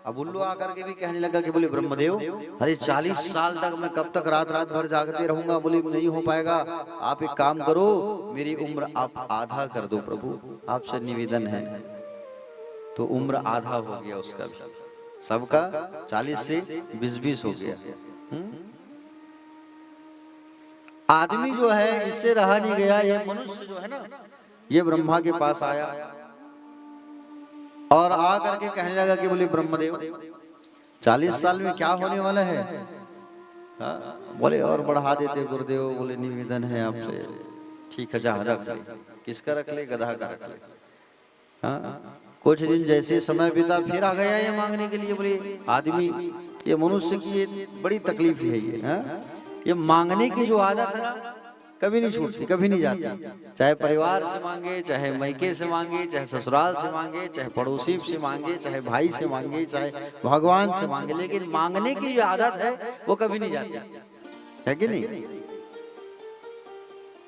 [SPEAKER 1] अब उल्लू आकर के भी कहने लगा कि बोले ब्रह्मदेव, अरे 40 साल तक मैं कब तक रात रात भर जागते रहूंगा, बोले नहीं हो पाएगा, आप एक काम करो, मेरी उम्र आप आधा कर दो प्रभु, आपसे निवेदन है। तो उम्र आधा हो गया उसका भी, सबका 40 से 20 हो गया। आदमी जो है इससे रहा नहीं गया, ये मनुष्य जो है ना, ये ब्रह्मा के पास आया और आ करके कहने लगा कि बोले ब्रह्मदेव 40 साल में क्या होने वाला है? बोले और बढ़ा देते गुरुदेव, बोले निवेदन है आपसे। ठीक है, जहाँ रख ले। किसका रख ले? गधा का रख ले। कुछ दिन जैसे समय बीता, फिर आ गया ये मांगने के लिए। बोले आदमी, ये मनुष्य की ये बड़ी तकलीफ है ये मांगने की जो आदत है ना, कभी नहीं छूटती, कभी नहीं जाती। चाहे परिवार से मांगे, चाहे मैके से मांगे, चाहे ससुराल से मांगे, चाहे पड़ोसी से मांगे, चाहे भाई से मांगे, चाहे भगवान से मांगे, लेकिन मांगने की जो आदत है वो कभी नहीं जाती, है कि नहीं?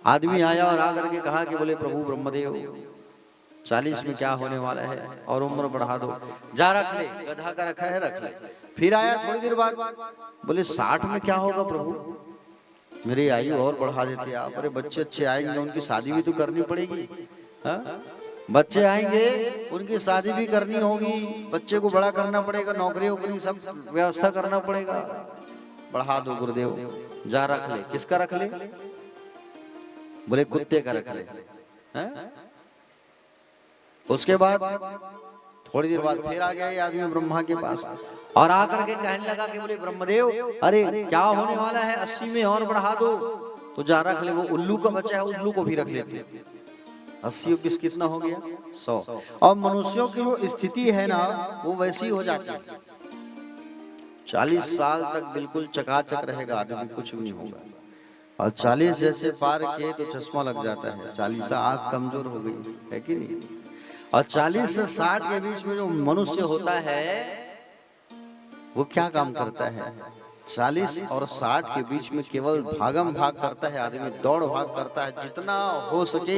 [SPEAKER 1] आदमी आया और आकर के कहा कि बोले प्रभु ब्रह्मदेव 40 में क्या होने वाला है और उम्र बढ़ा दो। जा रख ले, गधा का रखा है, रख ले। फिर आया थोड़ी देर बाद, बोले 60 में क्या होगा प्रभु, मेरी आयु और बढ़ा देते आप। अरे बच्चे अच्छे आएंगे, उनकी शादी भी तो करनी पड़ेगी। बच्चे आएंगे, उनकी शादी भी करनी होगी, बच्चे को बड़ा करना पड़ेगा, नौकरी वोकरी सब व्यवस्था करना पड़ेगा। बढ़ा दो गुरुदेव, जा रख ले। किसका रख ले? बोले कुत्ते का रख ले। उसके बाद थोड़ी देर बाद फिर आ गया ये आदमी ब्रह्मा के पास और आकर के कहने लगा कि बोले ब्रह्मदेव, अरे क्या होने वाला है, 80 में और बढ़ा दो। तो जा रख ले। वो उल्लू का बच्चा है, उल्लू को भी रख लेते। 80 और 20 कितना हो गया? 100। और मनुष्यों की जो स्थिति है ना, वो वैसी हो जाती है। 40 साल तक बिल्कुल चकाचक रहेगा आदमी, कुछ भी नहीं होगा। और 40 जैसे पार किए तो चश्मा लग जाता है, 40 से आंख कमजोर हो गई, है कि नहीं? और 40 से 60 के बीच में जो मनुष्य होता है वो क्या काम करता है? 40 और 60 के बीच में केवल भागम भाग करता है आदमी, दौड़ भाग करता है। जितना हो सके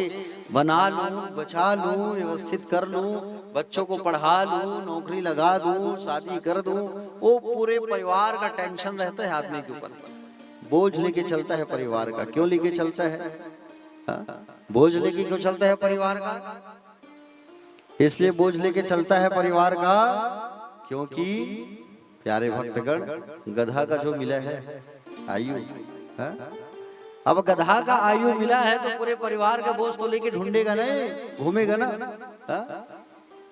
[SPEAKER 1] बना लूं, बचा लूं, व्यवस्थित कर लूं, बच्चों को पढ़ा लूं, नौकरी लगा दूं, शादी कर दूं। वो पूरे परिवार का टेंशन रहता है आदमी के ऊपर, बोझ लेके चलता है परिवार का। क्यों लेके चलता है? बोझ लेके क्यों चलता है परिवार का? इसलिए बोझ लेके चलता है परिवार का क्योंकि प्यारे भक्तगण, गधा का जो मिला है आयु, अब गधा का आयु मिला है तो पूरे परिवार का बोझ तो लेके ढूंढेगा नहीं, घूमेगा ना,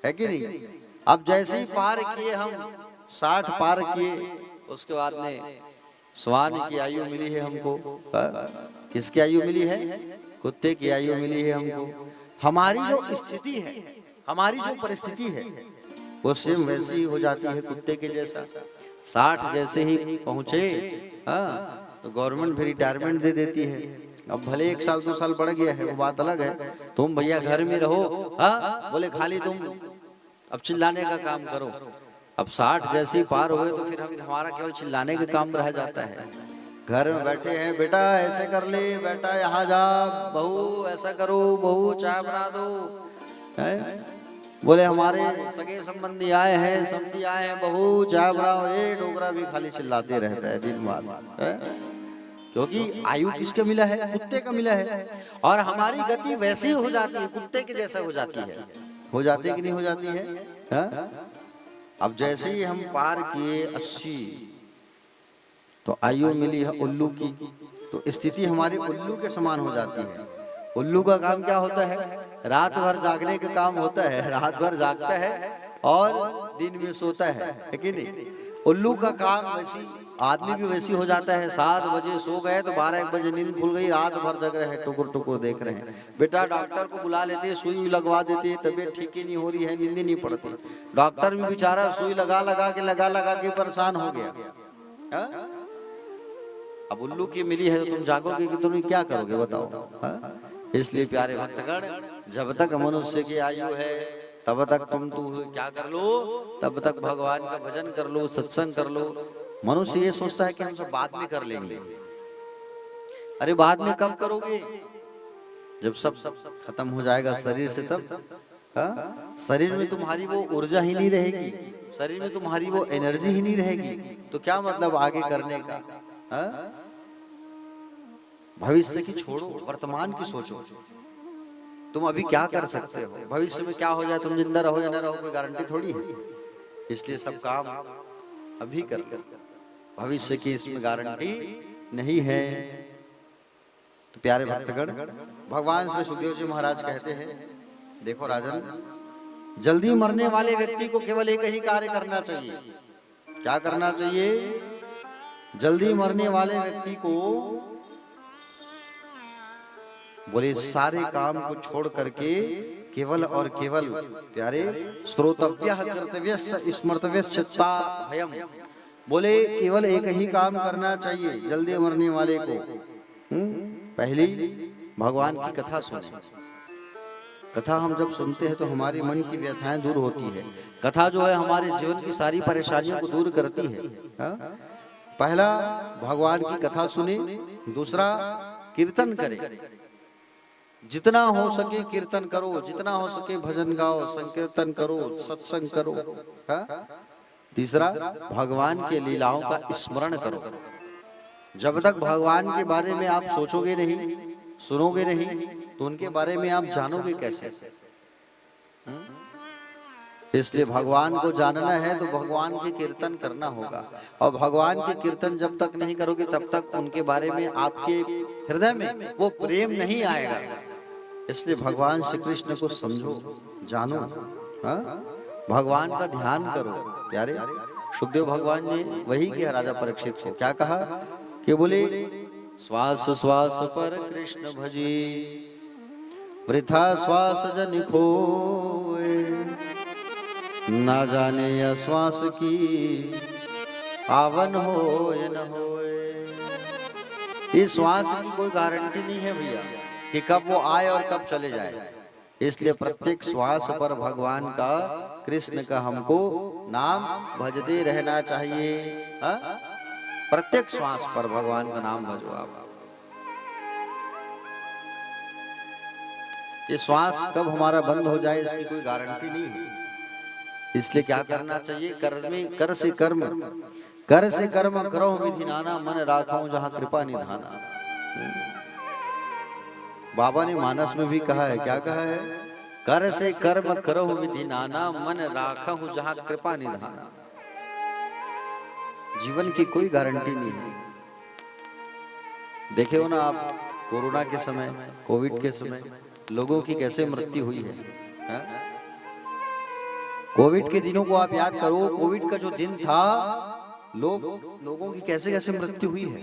[SPEAKER 1] है कि नहीं? अब जैसे ही पार किए हम 60 पार किए, उसके बाद में श्वान की आयु मिली है हमको। किसकी आयु मिली है? कुत्ते की आयु मिली है हमको। हमारी जो स्थिति है, हमारी जो परिस्थिति है, वो सेम वैसी ही हो जाती है कुत्ते के जैसा। 60 जैसे ही पहुंचे तो गवर्नमेंट भी रिटायरमेंट दे देती है। अब भले 1 साल 2 साल बढ़ गया है, वो बात अलग है। तुम भैया घर में रहो, बोले खाली तुम अब चिल्लाने का काम करो। अब 60 जैसे ही पार हुए तो फिर हमारा केवल चिल्लाने का काम रह जाता है। घर में बैठे हैं, बेटा ऐसे कर ले, बेटा यहाँ जा, बहू ऐसा करो, बहू चाय बना दो, बोले हमारे सगे संबंधी आए हैं, समधी आए हैं, बहू चाय बनाओ, ये डोगरा भी खाली चिल्लाते रहता है दिन भर। क्योंकि आयु किसका मिला है? कुत्ते का मिला है। और हमारी गति वैसी हो जाती है, कुत्ते के जैसा हो जाती है। हो जाती है कि नहीं हो जाती है? अब जैसे ही हम पार किए 80 तो आयु मिली है उल्लू की, तो स्थिति हमारी उल्लू के समान हो जाती है। उल्लू का काम क्या होता है? रात भर जागने का काम होता है, रात भर जागता है और दिन में सोता है कि नहीं? उल्लू का काम वैसी, आदमी भी वैसी हो जाता है। 7 बजे सो गए तो 12-1 बजे नींद खुल गई, रात भर जग रहे हैं, टुकुर टुकुर देख रहे हैं। बेटा डॉक्टर को बुला लेते हैं, सुई लगवा देते हैं, तबीयत ठीक ही नहीं हो रही है, नींद नहीं पड़ती। डॉक्टर भी बेचारा सुई लगा लगा के परेशान हो गया। अब उल्लू की मिली है तो तुम जागोगे कि तुम क्या करोगे बताओ? इसलिए प्यारे भक्तगण, जब तक मनुष्य की आयु है तब तक तुम क्या कर लो? तब तक भगवान का भजन कर लो, सत्संग कर लो। मनुष्य ये सोचता है कि हम सब बाद में कर लेंगे। अरे बाद में कब करोगे? जब सब खत्म हो जाएगा शरीर से, तब शरीर में तुम्हारी वो ऊर्जा ही नहीं रहेगी, शरीर में तुम्हारी वो एनर्जी ही नहीं रहेगी, तो क्या मतलब आगे करने का? भविष्य की छोड़ो, वर्तमान की सोचो। तुम अभी क्या कर सकते हो? भविष्य में क्या हो जाए, तुम जिंदा रहो या न रहो, कोई गारंटी थोड़ी है। इसलिए सब काम अभी कर लो, भविष्य की इसमें गारंटी नहीं है। तो प्यारे भक्तगण, भगवान श्री सुखदेव जी महाराज कहते हैं, देखो राजन, जल्दी मरने वाले व्यक्ति को केवल एक ही कार्य करना चाहिए। क्या करना चाहिए? जल्दी मरने वाले व्यक्ति को बोले सारे काम को छोड़ करके केवल और केवल प्यारे श्रोतव्य कर्तव्य स्मर्तव्य चित्ता भयम, बोले केवल एक ही काम करना चाहिए जल्दी मरने वाले को। पहली भगवान की कथा सुने। कथा हम जब सुनते हैं तो हमारे मन की व्यथाएं दूर होती है। कथा जो है हमारे जीवन की सारी परेशानियों को दूर करती है। पहला भगवान की कथा सुने, दूसरा कीर्तन करे, जितना हो सके कीर्तन करो, जितना हो सके भजन गाओ, संकीर्तन करो, सत्संग करो। तीसरा भगवान के लीलाओं का स्मरण करो। जब तक भगवान के बारे में आप सोचोगे नहीं, सुनोगे नहीं, तो उनके बारे में आप जानोगे कैसे? इसलिए भगवान को जानना है तो भगवान के कीर्तन करना होगा। और भगवान के कीर्तन जब तक नहीं करोगे तब तक उनके बारे में आपके हृदय में वो प्रेम नहीं आएगा। इसलिए भगवान श्री कृष्ण को समझो, जानो, भगवान का ध्यान करो। प्यारे सुखदेव भगवान ने वही किया राजा परीक्षित को। क्या कहा कि बोले श्वास श्वास पर कृष्ण भजी, वृथा श्वास जन खोए, ना जाने या श्वास की आवन हो या न होए। इस श्वास की कोई गारंटी नहीं है भैया कि कब वो आए और कब चले जाए। इसलिए प्रत्येक श्वास पर भगवान का, कृष्ण का हमको नाम भजते रहना चाहिए। प्रत्येक श्वास पर भगवान का नाम भजो आप। ये श्वास कब हमारा बंद हो जाए इसकी कोई गारंटी नहीं है। इसलिए क्या करना चाहिए? कर से कर्म करो विधि नाना, मन राखो जहाँ कृपा निधाना। बाबा ने मानस में भी कहा है, क्या कहा है? कर से कर्म करो विधि नाना, मन राखो जहाँ कृपा निधाना। जीवन की कोई गारंटी नहीं है। देखे हो ना आप, कोरोना के समय, कोविड के समय लोगों की कैसे मृत्यु हुई है। कोविड के दिनों को आप याद करो। कोविड का जो दिन था लोगों की कैसे कैसे मृत्यु हुई है,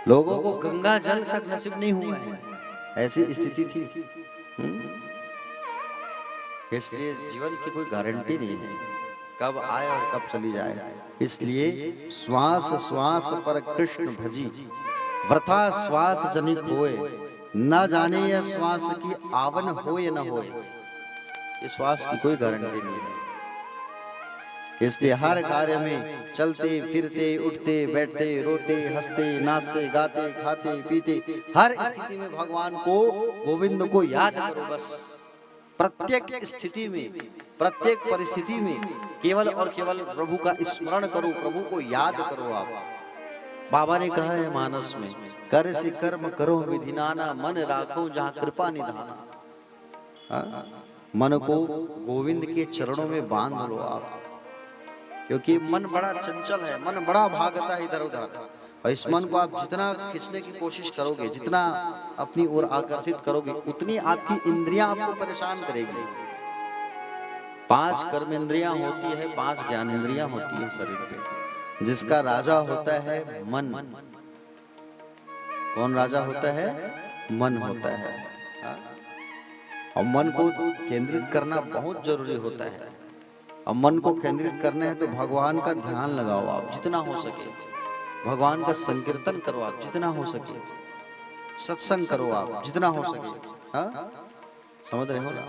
[SPEAKER 1] लोगों को गंगा जल तक नसीब नहीं हुआ है, ऐसी स्थिति थी। इसलिए जीवन की कोई गारंटी नहीं है कब आए और कब चली जाए। इसलिए श्वास श्वास पर कृष्ण भजी, वृथा श्वास जनिक होए, न जाने यह श्वास की आवन हो या न होए। इस श्वास की कोई गारंटी नहीं है। इसलिए हर कार्य में चलते फिरते उठते बैठते रोते हंसते नाचते गाते खाते पीते हर स्थिति में भगवान को गोविंद को याद करो। बस प्रत्येक स्थिति में प्रत्येक परिस्थिति में केवल और केवल प्रभु का स्मरण करो, प्रभु को याद करो। आप बाबा ने कहा है मानस में, कर से कर्म करो विधि नाना, मन राखो जहाँ कृपा निधाना। मन को गोविंद के चरणों में बांध लो आप, क्योंकि मन बड़ा चंचल है, मन बड़ा भागता है इधर उधर। और इस मन को आप जितना खींचने की कोशिश करोगे, जितना अपनी ओर आकर्षित करोगे, उतनी आपकी इंद्रियां आपको परेशान करेगी। 5 कर्म इंद्रियां होती है, 5 ज्ञान इंद्रियां होती है शरीर पे, जिसका राजा होता है मन। कौन राजा होता है? मन होता है। और मन को केंद्रित करना बहुत जरूरी होता है। अब मन को केंद्रित करना है तो भगवान का ध्यान लगाओ आप जितना हो सके, भगवान का संकीर्तन करो आप जितना हो सके, सत्संग करो आप जितना हो सके। हाँ, समझ रहे हो ना?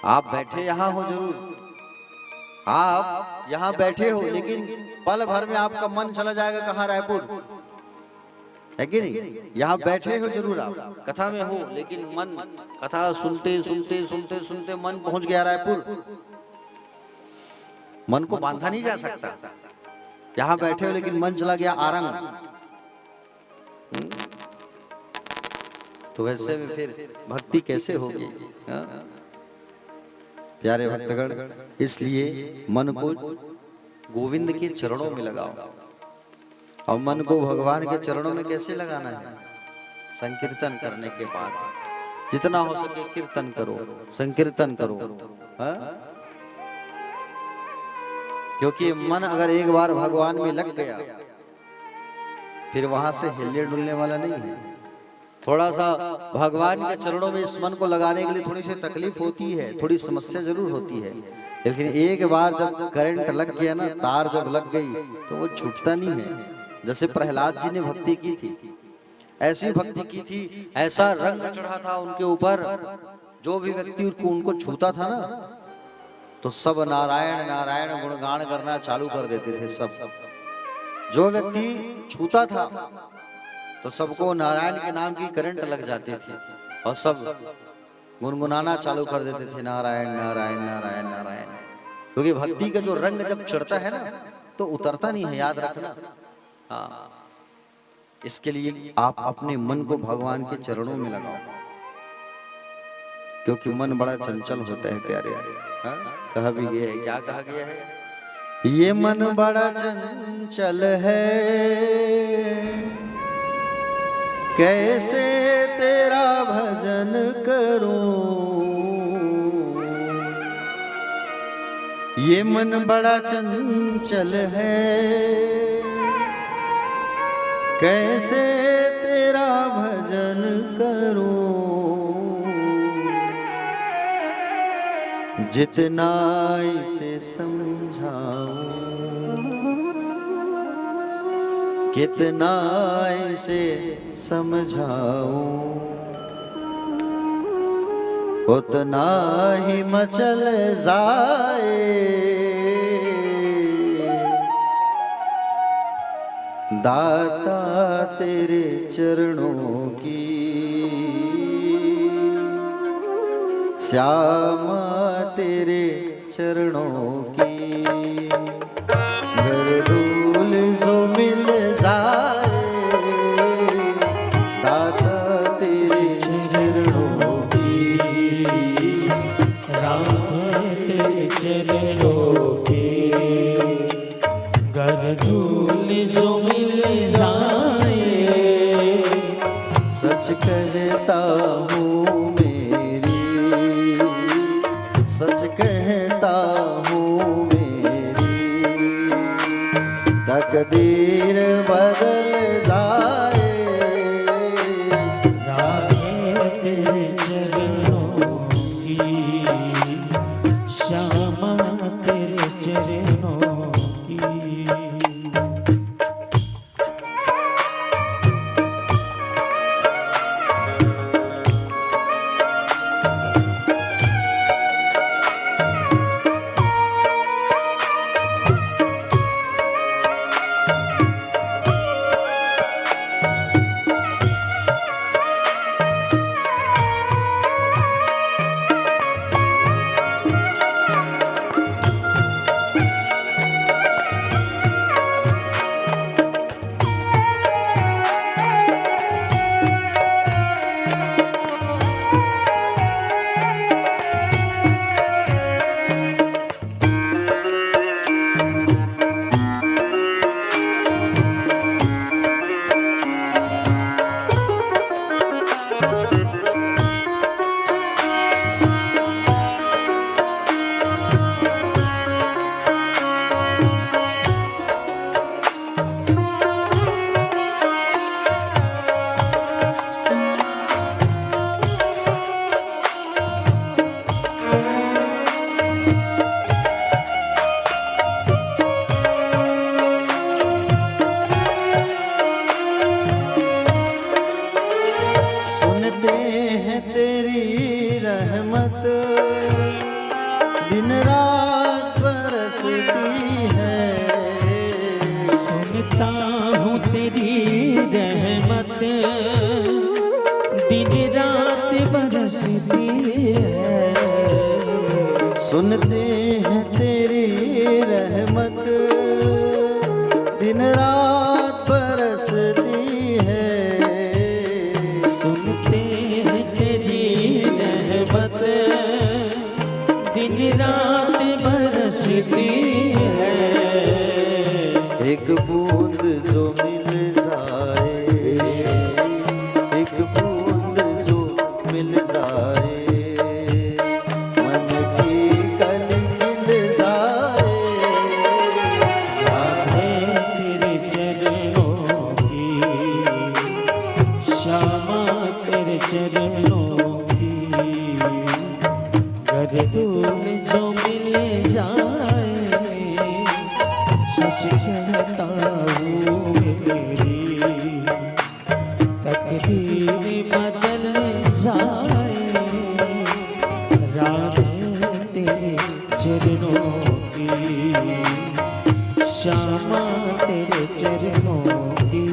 [SPEAKER 1] आप बैठे यहाँ हो जरूर, आप यहाँ बैठे हो, लेकिन पल भर में आपका मन चला जाएगा कहाँ? रायपुर, है कि नहीं? यहाँ बैठे हो जरूर, आप कथा में हो, लेकिन मन कथा सुनते सुनते सुनते सुनते मन पहुंच गया रायपुर। मन को बांधा नहीं जा सकता। यहाँ बैठे हो लेकिन मन चला गया आरंग, तो वैसे में फिर भक्ति कैसे होगी? प्यारे भक्तगण, इसलिए मन को गोविंद के चरणों में लगाओ। और मन को भगवान के चरणों में कैसे लगाना है? संकीर्तन करने के बाद जितना हो सके कीर्तन करो, संकीर्तन करो। हाँ? क्योंकि मन अगर एक बार भगवान में लग गया फिर वहां से हिलने डुलने वाला नहीं है। थोड़ा सा भगवान के चरणों में इस मन को लगाने के लिए थोड़ी सी तकलीफ होती है, थोड़ी समस्या जरूर होती है, लेकिन एक बार जब करंट लग गया ना, तार जब लग गई तो वो छूटता नहीं है। जैसे प्रहलाद जी ने भक्ति की थी, ऐसी भक्ति की थी, ऐसा रंग चढ़ा था उनके ऊपर, जो भी व्यक्ति उनको छूता था ना तो सब नारायण नारायण गुणगान करना चालू कर देते थे। सब जो व्यक्ति छूता था तो सबको नारायण के नाम की करंट लग जाती थी और सब गुनगुनाना चालू कर देते थे, नारायण नारायण नारायण नारायण। क्योंकि भक्ति का जो रंग जब चढ़ता है ना तो उतरता नहीं है, याद रखना। हाँ, इसके लिए आप अपने मन को भगवान के चरणों में लगाओ, क्योंकि मन बड़ा चंचल होता है प्यारे। हाँ? कहा भी गया है, क्या कहा गया है? ये मन बड़ा चंचल है, कैसे तेरा भजन करूं। ये मन बड़ा चंचल है, कैसे तेरा भजन करूं। जितना इसे समझाऊं, कितना इसे समझाऊं, उतना ही मचल जाए दाता तेरे चरणों की। श्यामा तेरे चरणों की, घर धूल जो मिल जाए दाता तेरे चरणों की।
[SPEAKER 3] राम तेरे चरणों की, घर धूल जो मिल जाए।
[SPEAKER 1] सच कहता हूँ सच कहता हूँ मेरी, तकदीर बदल जाए।
[SPEAKER 3] राधे तेरे चरणों की, श्यामा तेरे चरणों की।
[SPEAKER 1] सुनते हैं तेरी रहमत दिन रात बरसती है।
[SPEAKER 3] सुनता हूँ तेरी रहमत दिन रात बरसती है।
[SPEAKER 1] सुनते हैं तेरी रहमत दिन रात बरसती है।
[SPEAKER 3] सुनते हैं तेरी रहमत दिन रात बरसती है।
[SPEAKER 1] एक बूंद जो मिल जाए, एक बूंद जो मिल जाए, मन की कली खिल जाए।
[SPEAKER 3] राधे तेरे चरणों की, श्यामा तेरे चरणों की। गरदूल जो मिल जाए, सच कहता हूँ मेरी तकदीर बदल जाए। राधे तेरे चरणों की, श्यामा तेरे चरणों की।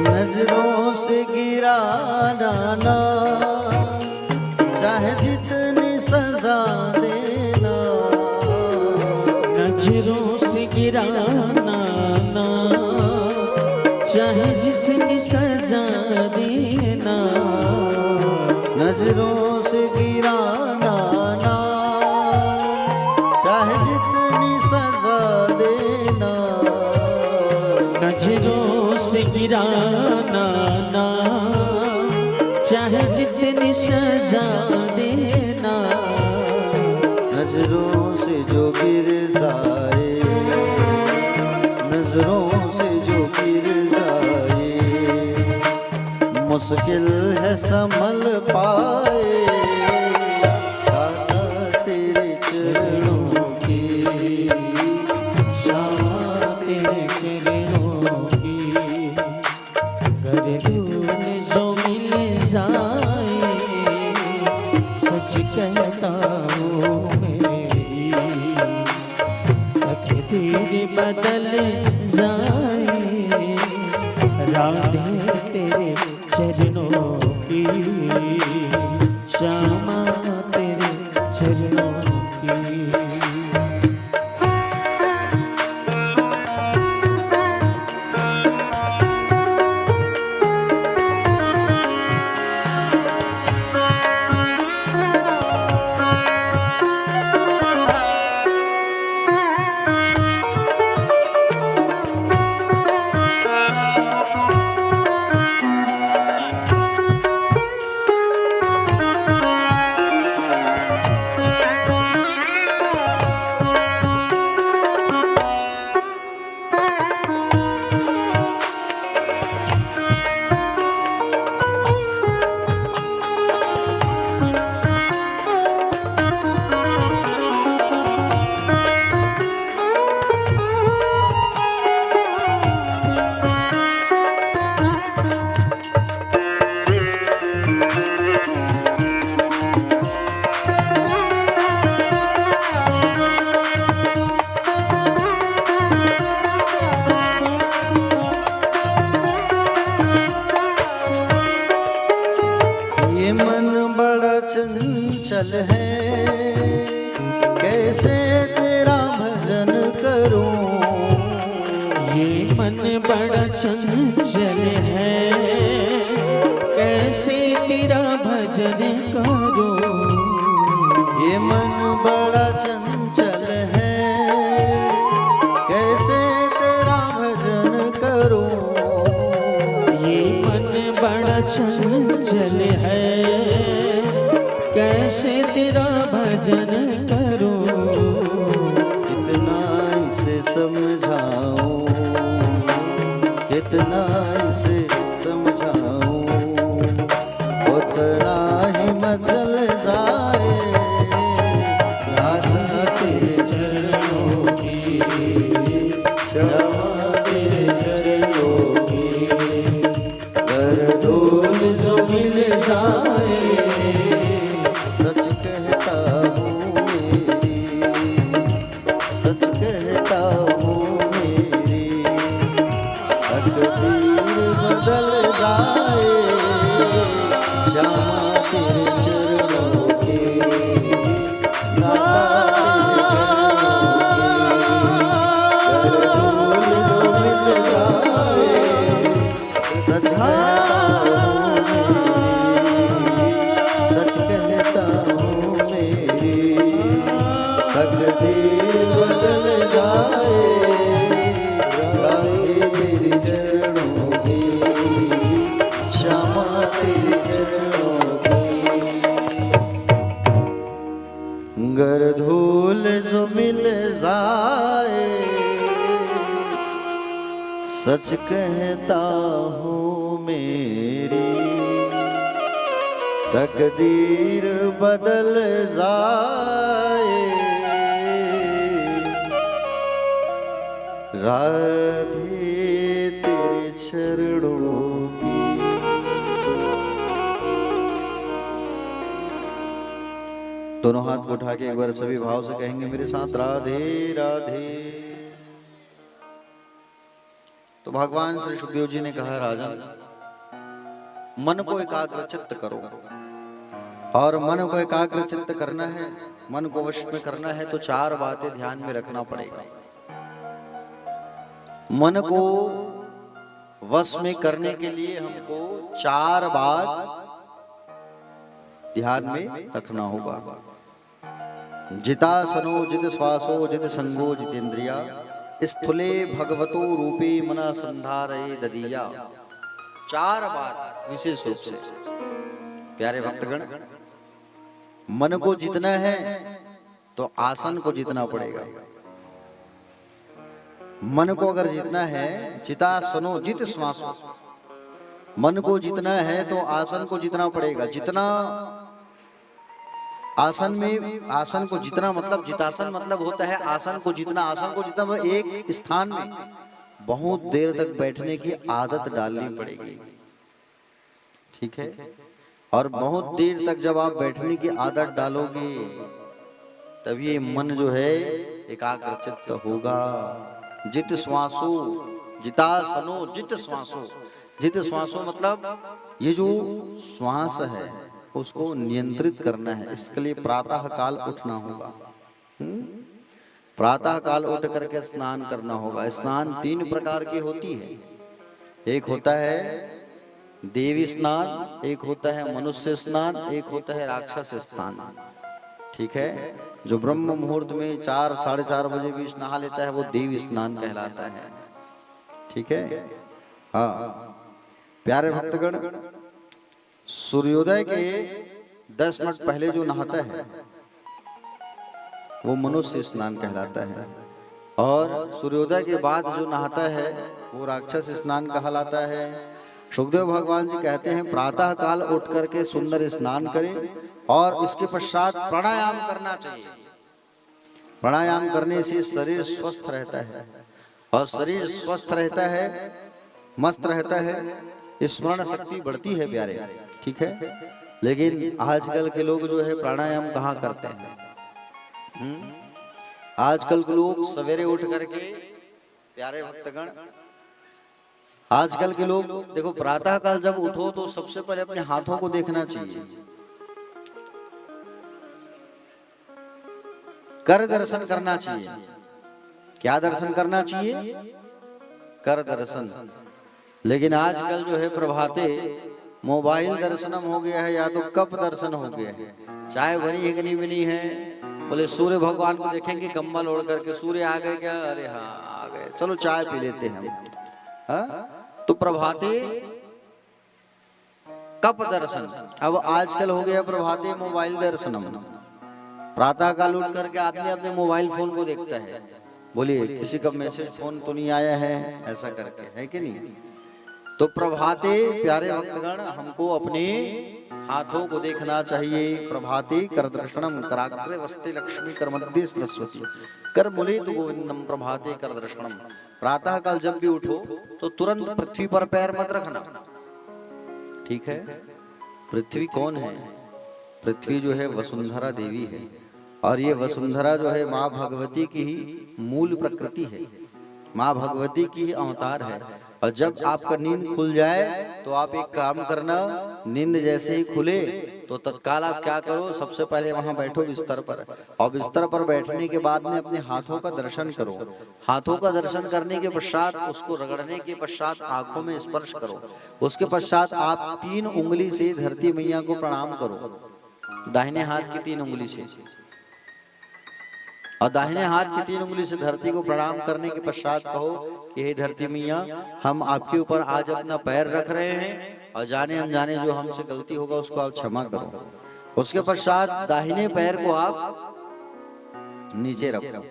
[SPEAKER 1] नजरों से गिरा डाना चाहे जितनी सजा देना।
[SPEAKER 3] नजरों से गिराना ना, चाहे जिसने सजा देना।
[SPEAKER 1] नजरों से गिराना ना, चाहे जितनी
[SPEAKER 3] नजरों से गिराना ना, चाहे जितनी सजा देना।
[SPEAKER 1] नजरों से जो गिर जाए, नजरों से जो गिर जाए, मुश्किल है संभल पाए। दादा तेरे चरणों की,
[SPEAKER 3] क्षमा तेरे चरणों की, कर धूल जो मिल जाए, सच कहता हूँ मेरी तकदीर बदल जाए। राधे तेरे चरणों की, श्यामा तेरे चरणों की।
[SPEAKER 1] चंचल है, कैसे तेरा भजन करूं।
[SPEAKER 3] ये मन बड़ा चंचल है, कैसे तेरा भजन करूं।
[SPEAKER 1] ये मन बड़ा चंचल है, कैसे तेरा भजन करूं।
[SPEAKER 3] ये मन बड़ा चंचल है, कैसे तेरा भजन करूं।
[SPEAKER 1] कितना इसे समझाऊं, कितना इसे समझाऊं, उतना ही मचल जाए। राधा तेरे चरणों की, श्यामा तेरे चरणों की, कर धूल जो मिल जाए। सच कहता हूँ मेरी, सच कहता हूँ मेरी, तकदीर बदल जाए। श्यामा तेरे चरणों की, दाता तेरे चरणों की, कर धूल जो मिल जाए। सच कहता हूँ मेरी, सच कहता हूँ मेरी, तकदीर बदल जाए। राधे तेरे चरणों की, श्यामा तेरे चरणों की, गर धूल जो मिल जाए। सच कहता हूँ मेरी, तकदीर बदल जाए। राधे तेरे चरणों की। दोनों हाथ को उठा के एक बार सभी भाव से कहेंगे मेरे साथ, राधे राधे। तो भगवान श्री सुखदेव जी ने कहा, राजन मन को एकाग्र चित्त करो, और मन को एकाग्र चित्त करना है, मन को वश में करना है तो चार बातें ध्यान में रखना पड़ेगा। मन को वश में करने के लिए हमको चार बात ध्यान में रखना होगा। जितासनो, जित श्वासो, जित संगो, जितेंद्रिया, स्थूले भगवतो रूपे मना संधारये ददिया। 4 बात विशेष रूप से प्यारे भक्तगण, मन को जीतना है तो आसन को जीतना पड़ेगा। मन को अगर जीतना है, चितासनो जित श्वासो, मन को जीतना है तो आसन को जीतना पड़ेगा। जितना आसन में, आसन को जीतना मतलब जितासन मतलब होता है आसन को जीतना। आसन को जीतना मतलब एक स्थान में बहुत देर तक बैठने की आदत डालनी पड़ेगी, ठीक है। और बहुत देर तक जब आप बैठने की आदत डालोगे तब ये मन जो है एकाग्रचित्त होगा। जित श्वासो जितासनो जित श्वासो। जित श्वासो मतलब ये जो श्वास है उसको नियंत्रित करना है। इसके लिए प्रातः काल उठना होगा। प्रातः काल उठ करके स्नान करना होगा। स्नान 3 प्रकार की होती है। एक होता है देवी स्नान, एक होता है मनुष्य स्नान, एक होता है राक्षस स्नान, ठीक है। जो ब्रह्म मुहूर्त में 4 साढ़े 4 बजे बीच नहा लेता है वो देवी स्नान कहलाता है, ठीक है। हाँ प्यारे भक्तगण, सूर्योदय के 10 मिनट पहले जो नहाता है वो मनुष्य स्नान कहलाता है, और सूर्योदय के बाद जो नहाता है वो राक्षस स्नान कहलाता है। सुखदेव भगवान जी कहते हैं प्रातः काल उठ करके सुंदर स्नान करें और इसके पश्चात प्राणायाम करना चाहिए। प्राणायाम करने से शरीर स्वस्थ रहता है, और शरीर स्वस्थ रहता है, मस्त रहता है, स्मरण शक्ति बढ़ती है प्यारे, ठीक है। लेकिन आजकल के लोग जो है प्राणायाम कहाँ करते हैं? आजकल के लोग सवेरे उठ करके, प्यारे भक्तगण, आजकल के लोग देखो प्रातः काल जब उठो तो सबसे पहले अपने हाथों को देखना चाहिए। कर दर्शन करना चाहिए। क्या दर्शन करना चाहिए? कर दर्शन। लेकिन आजकल जो है प्रभाते मोबाइल दर्शनम हो गया है या तो कप दर्शन हो गया है। चाय बनी है कि नहीं बनी है, बोले सूर्य भगवान को देखेंगे कंबल ओढ़ करके, सूर्य आ गए क्या? अरे हाँ आ गए, चलो चाय पी लेते हैं हम। हाँ? तो प्रभाते कप दर्शन, अब आजकल हो गया प्रभाते मोबाइल दर्शनम। प्रातः काल उठ करके आदमी अपने मोबाइल फोन को देखता है, बोलिए किसी का मैसेज फोन तो नहीं आया है, ऐसा करके, है कि नहीं? तो प्रभाते प्यारे भक्तगण हमको अपने हाथों को देखना चाहिए। प्रभाते कर दर्शनम, कराग्रे वस्ते लक्ष्मी, कर मध्य सरस्वती, कर मूले तो गोविंदम, प्रभाते कर दर्शनम। प्रातः काल जब भी उठो तो तुरंत पृथ्वी पर पैर मत रखना, ठीक है। पृथ्वी कौन है? पृथ्वी जो है वसुंधरा देवी है, और ये वसुंधरा जो है माँ भगवती की ही मूल प्रकृति है, माँ भगवती की ही अवतार है। और जब आपका नींद खुल जाए तो आप एक काम करना, नींद जैसे ही खुले तो तत्काल आप क्या करो, सबसे पहले वहां बैठो बिस्तर पर, और बिस्तर पर बैठने के बाद में अपने हाथों का दर्शन करो। हाथों का दर्शन करने के पश्चात उसको रगड़ने के पश्चात आंखों में स्पर्श करो। उसके पश्चात आप 3 उंगली से धरती मैया को प्रणाम करो, दाहिने हाथ की 3 उंगली से, और दाहिने हाथ की 3 उंगली से धरती को प्रणाम करने के पश्चात कहो कि हे धरती मैया, हम आपके ऊपर आज अपना पैर रख रहे हैं, और जाने अनजाने जो हमसे गलती होगा उसको आप क्षमा करो। उसके पश्चात दाहिने पैर को आप नीचे रखो,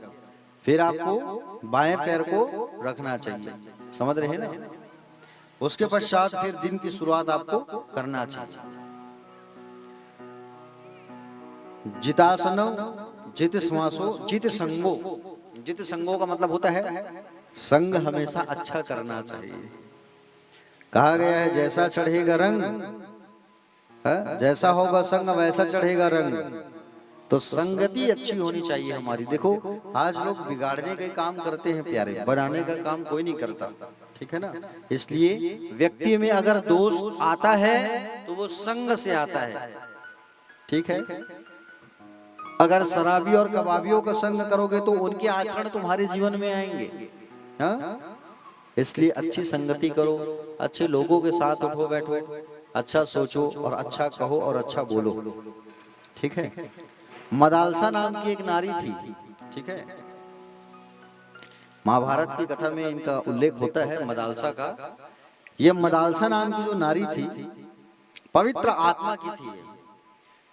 [SPEAKER 1] फिर आपको बाएं पैर को रखना चाहिए, समझ रहे हैं ना? उसके पश्चात फिर दिन की शुरुआत आपको करना चाहिए। जितासन, जित श्वासो, जित संगो। जित संगो का मतलब होता है संग हमेशा अच्छा करना चाहिए। कहा गया है जैसा चढ़ेगा रंग, जैसा होगा संग वैसा चढ़ेगा रंग। तो संगति अच्छी होनी चाहिए हमारी। देखो आज लोग बिगाड़ने का काम करते हैं प्यारे, बनाने का काम कोई नहीं करता, ठीक है ना? इसलिए व्यक्ति में अगर दोष आता है तो वो संग से आता है, ठीक है। अगर शराबी और कबाबियों का संग करोगे तो उनके आचरण तुम्हारे जीवन में आएंगे, हाँ? इसलिए अच्छी संगति करो, अच्छे लोगों के साथ उठो बैठो, अच्छा सोचो और अच्छा कहो और अच्छा बोलो, ठीक है। मदालसा नाम की एक नारी थी, ठीक है। महाभारत की कथा में इनका उल्लेख होता है मदालसा का। ये मदालसा नाम की जो नारी थी पवित्र आत्मा की थी।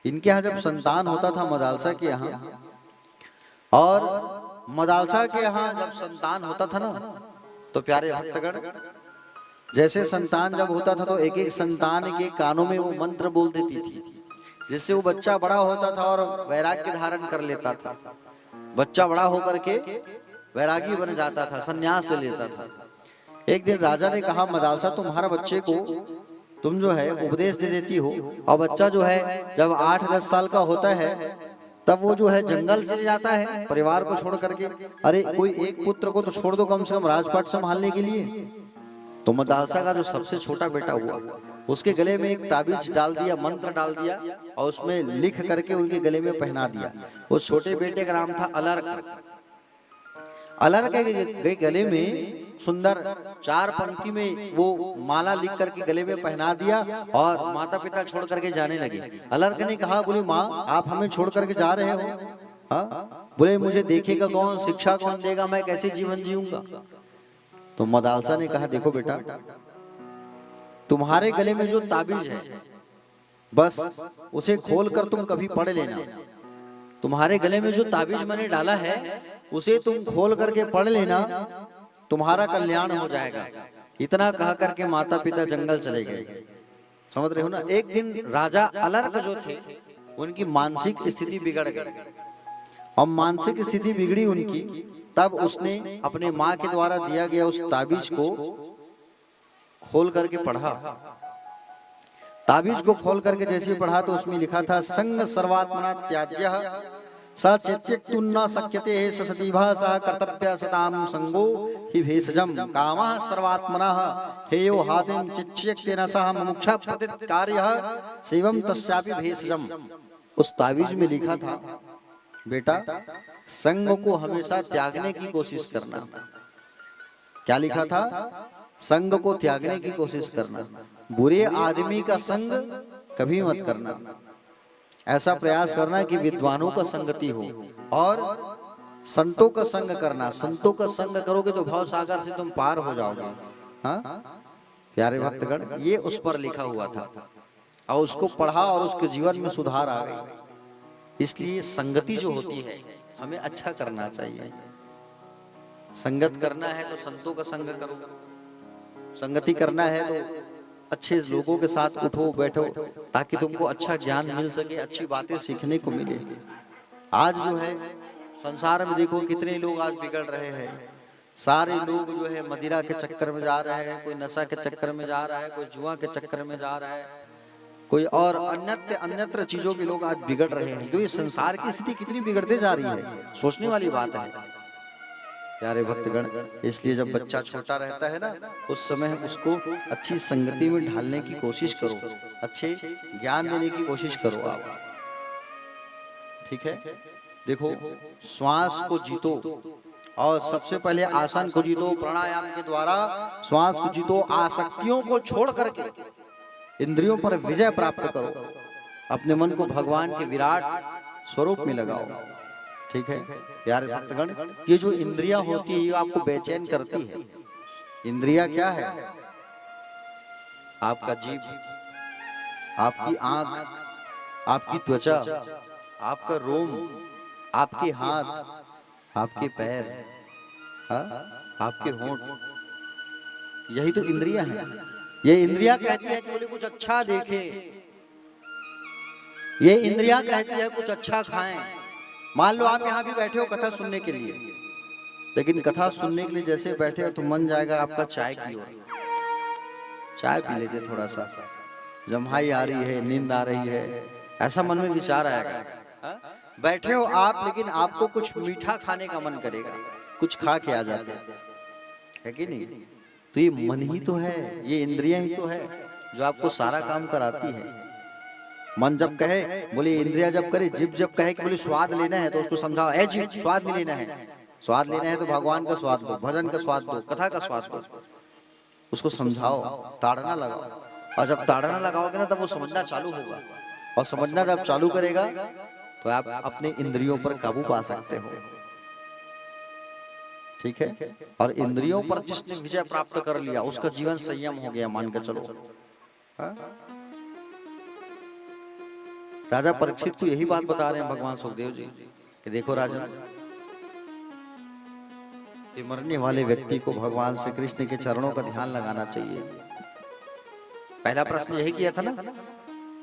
[SPEAKER 1] इनके यहाँ जब संतान होता था मदालसा के यहाँ, और मदालसा के यहाँ जब संतान होता था ना, तो प्यारे भक्तगण जैसे संतान जब होता था तो एक एक संतान के कानों में वो मंत्र बोल देती थी, जिससे वो बच्चा बड़ा होता था और वैराग्य धारण कर लेता था। बच्चा बड़ा होकर के वैरागी बन जाता था, संन्यास ले लेता था। एक दिन राजा ने कहा मदालसा तुम्हारा बच्चे को तुम जो है उपदेश दे देती हो, और बच्चा जो है जब 8-10 साल का होता है तब वो जो है जंगल चले जाता है परिवार को छोड़ करके। अरे कोई एक पुत्र को तो छोड़ दो कम से कम राजपाट संभालने के लिए। तो मदालसा का जो सबसे छोटा बेटा हुआ उसके गले में एक ताबीज डाल दिया, मंत्र डाल दिया, और उसमें लिख करके उनके गले में पहना दिया। उस छोटे बेटे का नाम था अलर्क। अलर्क के गले में सुंदर 4 पंक्ति में वो माला लिख करके गले में पहना दिया, और माता पिता छोड़ करके जाने लगे। अलर्क ने कहा बोले माँ आप हमें छोड़ करके जा रहे हो? हाँ बोले मुझे देखेगा कौन, शिक्षा कौन देगा, मैं कैसे जीवन जीऊंगा? तो मदालसा ने कहा देखो बेटा, तुम्हारे गले में जो ताबीज है बस उसे खोल कर तुम कभी पढ़ लेना। तुम्हारे गले में जो ताबीज मैंने डाला है उसे तुम खोल करके पढ़ लेना, तुम्हारा कल्याण हो जाएगा। इतना कह करके माता पिता जंगल चले गए। समझ रहे हो ना? एक दिन राजा अलर्क जो थे उनकी मानसिक स्थिति बिगड़ गई, और मानसिक स्थिति बिगड़ी उनकी, तब उसने अपने माँ के द्वारा दिया गया उस ताबीज को खोल करके पढ़ा। ताबीज को खोल करके जैसे पढ़ा तो उसमें लिखा था संग सर्वात्मना त्याज्यः सचेत्यक्तुन्न शक्यते ससतीभा सह कर्तव्य सताम संगो हि भेषजम कामः सर्वात्मनः हेयो हातिम चिच्यक्तेन सह मुमुक्षा प्रतिकार्यः शिवम तस्यापि भेषजम। उस ताबीज में लिखा था बेटा संग को हमेशा त्यागने की कोशिश करना। क्या लिखा था? संग को त्यागने की कोशिश करना, बुरे आदमी का संग कभी मत करना। ऐसा प्रयास करना कि विद्वानों का संगति हो, और संतों का संग करना। संतों का संग करोगे तो भव सागर से तुम पार हो जाओगे। हाँ प्यारे भक्तगण, ये उस पर लिखा हुआ था, और उसको पढ़ा और उसके जीवन में सुधार आ गई। इसलिए संगति जो होती है हमें अच्छा करना चाहिए। संगत करना है तो संतों का संग करो, संगति करना है तो अच्छे लोगों के साथ उठो बैठो, ताकि तुमको अच्छा ज्ञान मिल सके, अच्छी बातें सीखने को मिले। आज जो है संसार में देखो कितने लोग आज बिगड़ रहे हैं। सारे लोग जो है मदिरा के चक्कर में जा रहे हैं, कोई नशा के चक्कर में जा रहा है, कोई जुआ के चक्कर में जा रहा है, कोई और अन्यत्र चीजों के लोग आज बिगड़ रहे हैं। जो ये संसार की स्थिति कितनी बिगड़ते जा रही है, सोचने वाली बात है प्यारे भक्तगण। इसलिए जब बच्चा छोटा रहता है ना, उस समय उसको अच्छी संगति में ढालने की कोशिश करो, अच्छे ज्ञान देने की कोशिश करो आप। ठीक है? देखो श्वास को जीतो, और सबसे पहले आसन को जीतो, प्राणायाम के द्वारा श्वास को जीतो, आसक्तियों को छोड़ करके इंद्रियों पर विजय प्राप्त करो, अपने मन को भगवान के विराट स्वरूप में लगाओ। ठीक है प्यारे भक्तगण, ये जो इंद्रियां होती है ये आपको बेचैन करती है। इंद्रियां क्या है? आपका जीभ, आपकी आंख, आपकी त्वचा, आपका रोम, आपके हाथ, आपके पैर, आपके होंठ, यही तो इंद्रियां हैं। ये इंद्रियां कहती है कि बोले कुछ अच्छा देखे, ये इंद्रियां कहती है कुछ अच्छा खाएं। मान लो आप यहाँ भी बैठे हो कथा सुनने के लिए, लेकिन कथा सुनने के लिए जैसे बैठे हो तो मन जाएगा आपका चाय की ओर। चाय पी लेते थोड़ा सा, जम्हाई आ रही है, नींद आ रही है, ऐसा मन में विचार आएगा। बैठे हो आप, लेकिन आपको कुछ मीठा खाने का मन करेगा, कुछ खा के आ जाते है कि नहीं? तो ये मन ही तो है, ये इंद्रियां ही तो है जो आपको सारा काम कराती है। मन जब कहे, बोले इंद्रिया जब करे, जीभ जब कहे कि बोले स्वाद लेना है तो उसको समझाओ, ए जीभ स्वाद नहीं लेना है, स्वाद लेना है तो भगवान का स्वाद दो, भजन का स्वाद दो, कथा का स्वाद दो। उसको समझाओ, ताड़ना लगाओ, और जब ताड़ना लगाओगे ना तब वो समझना चालू होगा, और समझना जब चालू करेगा तो आप अपने इंद्रियों पर काबू पा सकते हो। ठीक है। और इंद्रियों पर जिसने विजय प्राप्त कर लिया उसका जीवन संयम हो गया, मान के चलो। हाँ? राजा परीक्षित को यही बात बता रहे हैं भगवान सुखदेव जी कि देखो राजन, कि मरने वाले व्यक्ति को भगवान श्री कृष्ण के चरणों का ध्यान लगाना चाहिए। पहला प्रश्न यही किया था ना,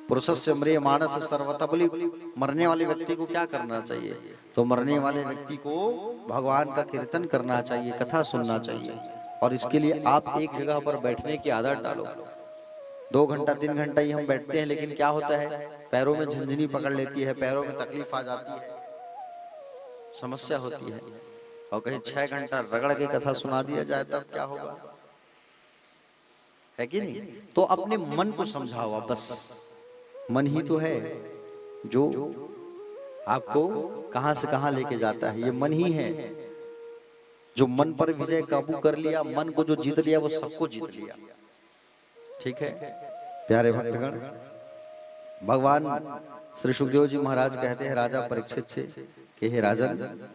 [SPEAKER 1] पुरुषस्य म्रियमाणस्य सर्वतः बलि, मरने वाले व्यक्ति को क्या करना चाहिए? तो मरने वाले व्यक्ति को भगवान का कीर्तन करना चाहिए, कथा सुनना चाहिए। और इसके लिए आप एक जगह पर बैठने की आदत डालो। 2 घंटा 3 घंटा ही हम बैठते हैं, लेकिन क्या होता है, पैरों में झंझनी पकड़ लेती है, पैरों में तकलीफ आ जाती है, समस्या होती है। और कहीं 6 घंटा रगड़ के कथा सुना दिया जाए तब क्या होगा, है कि नहीं? तो अपने मन को समझाओ, बस मन ही तो है जो आपको कहां से कहां लेके जाता है। ये मन ही है जो मन पर विजय काबू कर लिया, मन को जो जीत लिया वो सबको जीत लिया। ठीक है प्यारे भक्तगण, भगवान श्री सुखदेव जी महाराज कहते हैं राजा परीक्षित से कि हे राजन,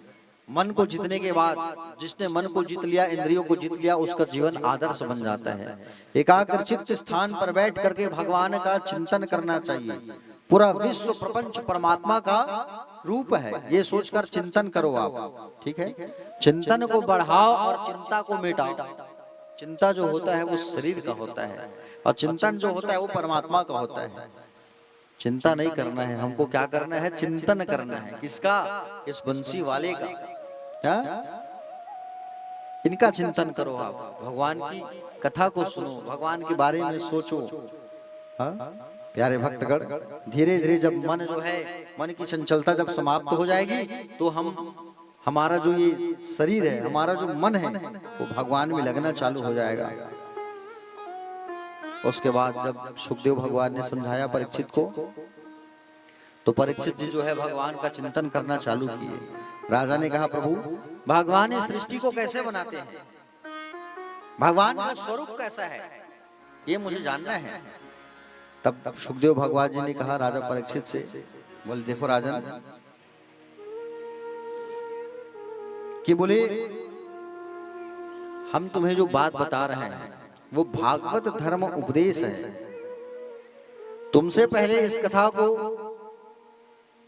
[SPEAKER 1] मन को जीतने के बाद जिसने मन को जीत लिया, इंद्रियों को जीत लिया, उसका जीवन आदर्श बन जाता है। एकाग्रचित्त स्थान पर बैठ करके भगवान का चिंतन करना चाहिए। पूरा विश्व प्रपंच परमात्मा का रूप है, ये सोचकर चिंतन करो आप। ठीक है, चिंतन को बढ़ाओ और चिंता को मिटाओ। चिंता जो होता है वो शरीर का होता है, और चिंतन जो होता है वो परमात्मा का होता है। चिंता नहीं करना है, हमको क्या करना है, चिंतन करना है। किसका? इस बंसी वाले का। क्या? इनका चिंतन करो आप, भगवान की कथा को सुनो, भगवान के बारे में सोचो। हाँ? प्यारे भक्तगण, धीरे धीरे जब मन जो है, मन की चंचलता जब समाप्त हो जाएगी तो हमारा जो ये शरीर है, हमारा जो मन है, वो भगवान में लगना चालू हो जाएगा। उसके बाद जब सुखदेव भगवान ने समझाया परीक्षित को, तो परीक्षित जी जो है भगवान का चिंतन करना चालू किए। राजा ने कहा, प्रभु भगवान इस सृष्टि को कैसे बनाते हैं, भगवान का स्वरूप कैसा है, ये मुझे जानना है। तब सुखदेव भगवान जी ने कहा राजा परीक्षित से, बोले देखो राजन, कि बोले हम तुम्हें जो बात बता रहे हैं वो भागवत धर्म उपदेश है। तुमसे पहले इस कथा को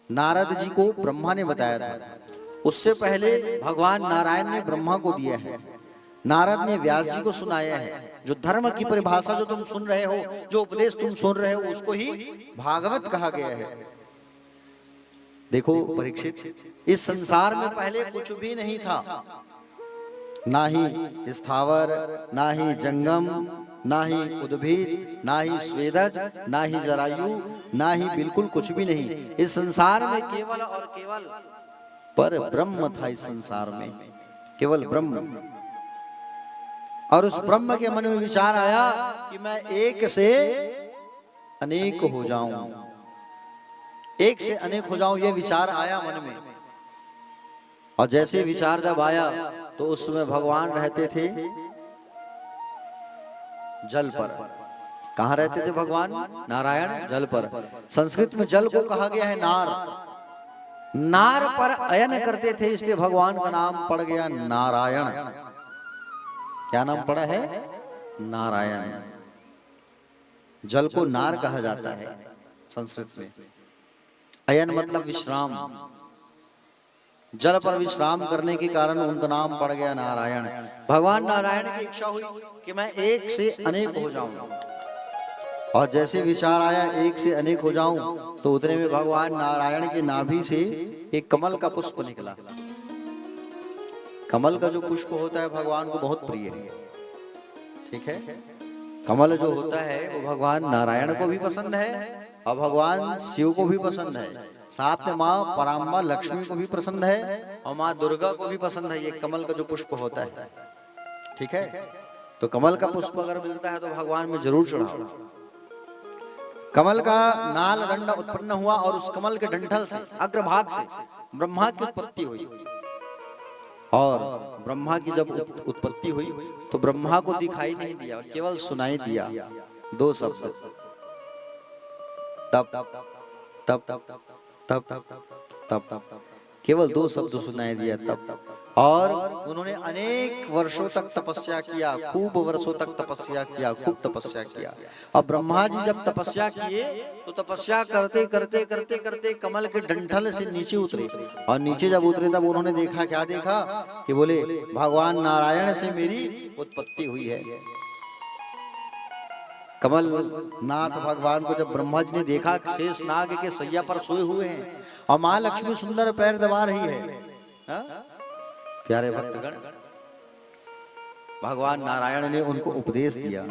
[SPEAKER 1] नारद जी को ब्रह्मा ने बताया था, उससे पहले भगवान नारायण ने ब्रह्मा को दिया है, नारद ने व्यास जी को सुनाया है। जो धर्म की परिभाषा जो तुम सुन रहे हो, जो उपदेश तुम सुन रहे हो, उसको ही भागवत कहा गया है। देखो परीक्षित, इस संसार में पहले कुछ भी नहीं था, ना ही स्थावर, ना ही जंगम, ना ही उद्भिज, ना ही स्वेदज, ना ही जरायु, ना ही बिल्कुल कुछ भी नहीं। इस संसार में केवल और केवल पर ब्रह्म था। इस संसार में केवल ब्रह्म। और उस ब्रह्म के मन में विचार आया कि मैं एक से अनेक हो जाऊं, एक से अनेक हो जाऊं, ये विचार आया मन में। और जैसे विचार जब आया तो उस समय भगवान रहते थे जल पर। कहां रहते थे भगवान? नारायण जल पर। संस्कृत में जल को कहा गया है नार। नार पर अयन करते थे, इसलिए भगवान का नाम पड़ गया नारायण। क्या नाम पड़ा है? नारायण। जल को नार कहा जाता है संस्कृत में। अयन मतलब विश्राम, जल पर विश्राम करने के कारण उनका नाम पड़ गया नारायण। भगवान नारायण की इच्छा हुई कि मैं एक से अनेक हो जाऊं, और जैसे विचार आया एक से अनेक हो जाऊं, तो उतने में भगवान नारायण के नाभि से एक कमल का पुष्प निकला। कमल का जो पुष्प होता है भगवान को बहुत प्रिय है। ठीक है, कमल जो होता है वो भगवान नारायण को भी पसंद है और भगवान शिव को भी पसंद है, साथ में माँ पराम्बा लक्ष्मी को भी पसंद है और माँ दुर्गा को भी पसंद है ये कमल का जो पुष्प होता है। ठीक है, तो कमल का पुष्प अगर मिलता है तो भगवान में जरूर चढ़ाओ। कमल का नाल दंड उत्पन्न हुआ और उस कमल के डंठल से, अग्रभाग से ब्रह्मा की उत्पत्ति हुई। और ब्रह्मा की जब उत्पत्ति हुई तो ब्रह्मा को दिखाई नहीं दिया, केवल सुनाई दिया 2 शब्द, तप तप तप तप तप तप केवल 2 शब्द सुनाई दिया तब। और उन्होंने अनेक वर्षों तक तपस्या किया, खूब वर्षों तक तपस्या किया, खूब तपस्या किया। अब ब्रह्मा जी जब तपस्या किए तो तपस्या करते करते करते करते कमल के डंठल से नीचे उतरे, और नीचे जब उतरे तब उन्होंने देखा, क्या देखा कि बोले भगवान नारायण से मेरी उत्पत्ति हुई है। कमल नाथ भगवान को जब ब्रह्मा जी ने देखा, शेष नाग के सैया पर सोए हुए हैं और मां लक्ष्मी सुंदर पैर दबा रही है, प्यारे भक्तगण, भगवान नारायण ने उनको उपदेश दिया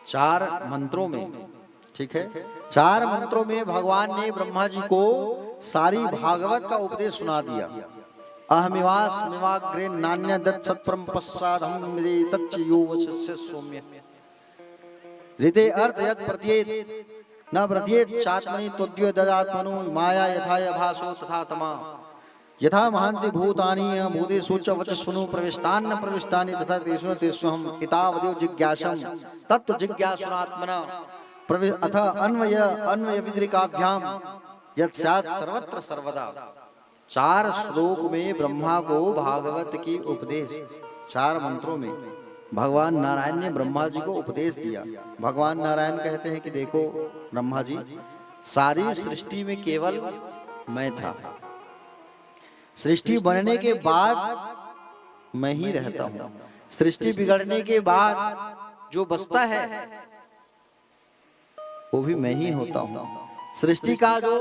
[SPEAKER 1] 4 मंत्रों में, ठीक है। 4 मंत्रों में भगवान ने ब्रह्मा जी को सारी भागवत का उपदेश सुना दिया। अहमिवास मिवाग्रे नान्य दत्त सत्प्रम पश्चादहं मिदे तच्च यो वचस्य सौम्य ऋते अर्थ यत् प्रत्येत न प्रत्येत चात्मनि त्वद्यो ददात्मनु माया यथा भासो तथा तमा यथा महान्ति भूतानि भूतेषु च वचस्वनु प्रविष्टान्न प्रविष्टानि तथा तेषु तेष्वहम् एतावदेव जिज्ञासं तत्व जिज्ञासुनात्मना अथ अन्वय विद्रिकाभ्याम यत् स्यात् सर्वत्र सर्वदा। 4 श्लोक में ब्रह्मा को भागवत की उपदेश, 4 मंत्रों में भगवान नारायण ने ब्रह्मा जी को उपदेश दिया। भगवान नारायण कहते हैं कि देखो ब्रह्मा जी, सारी सृष्टि में केवल मैं था, सृष्टि बनने के बाद मैं ही रहता हूं, सृष्टि बिगड़ने के बाद जो बचता है वो भी मैं ही होता हूं, सृष्टि का जो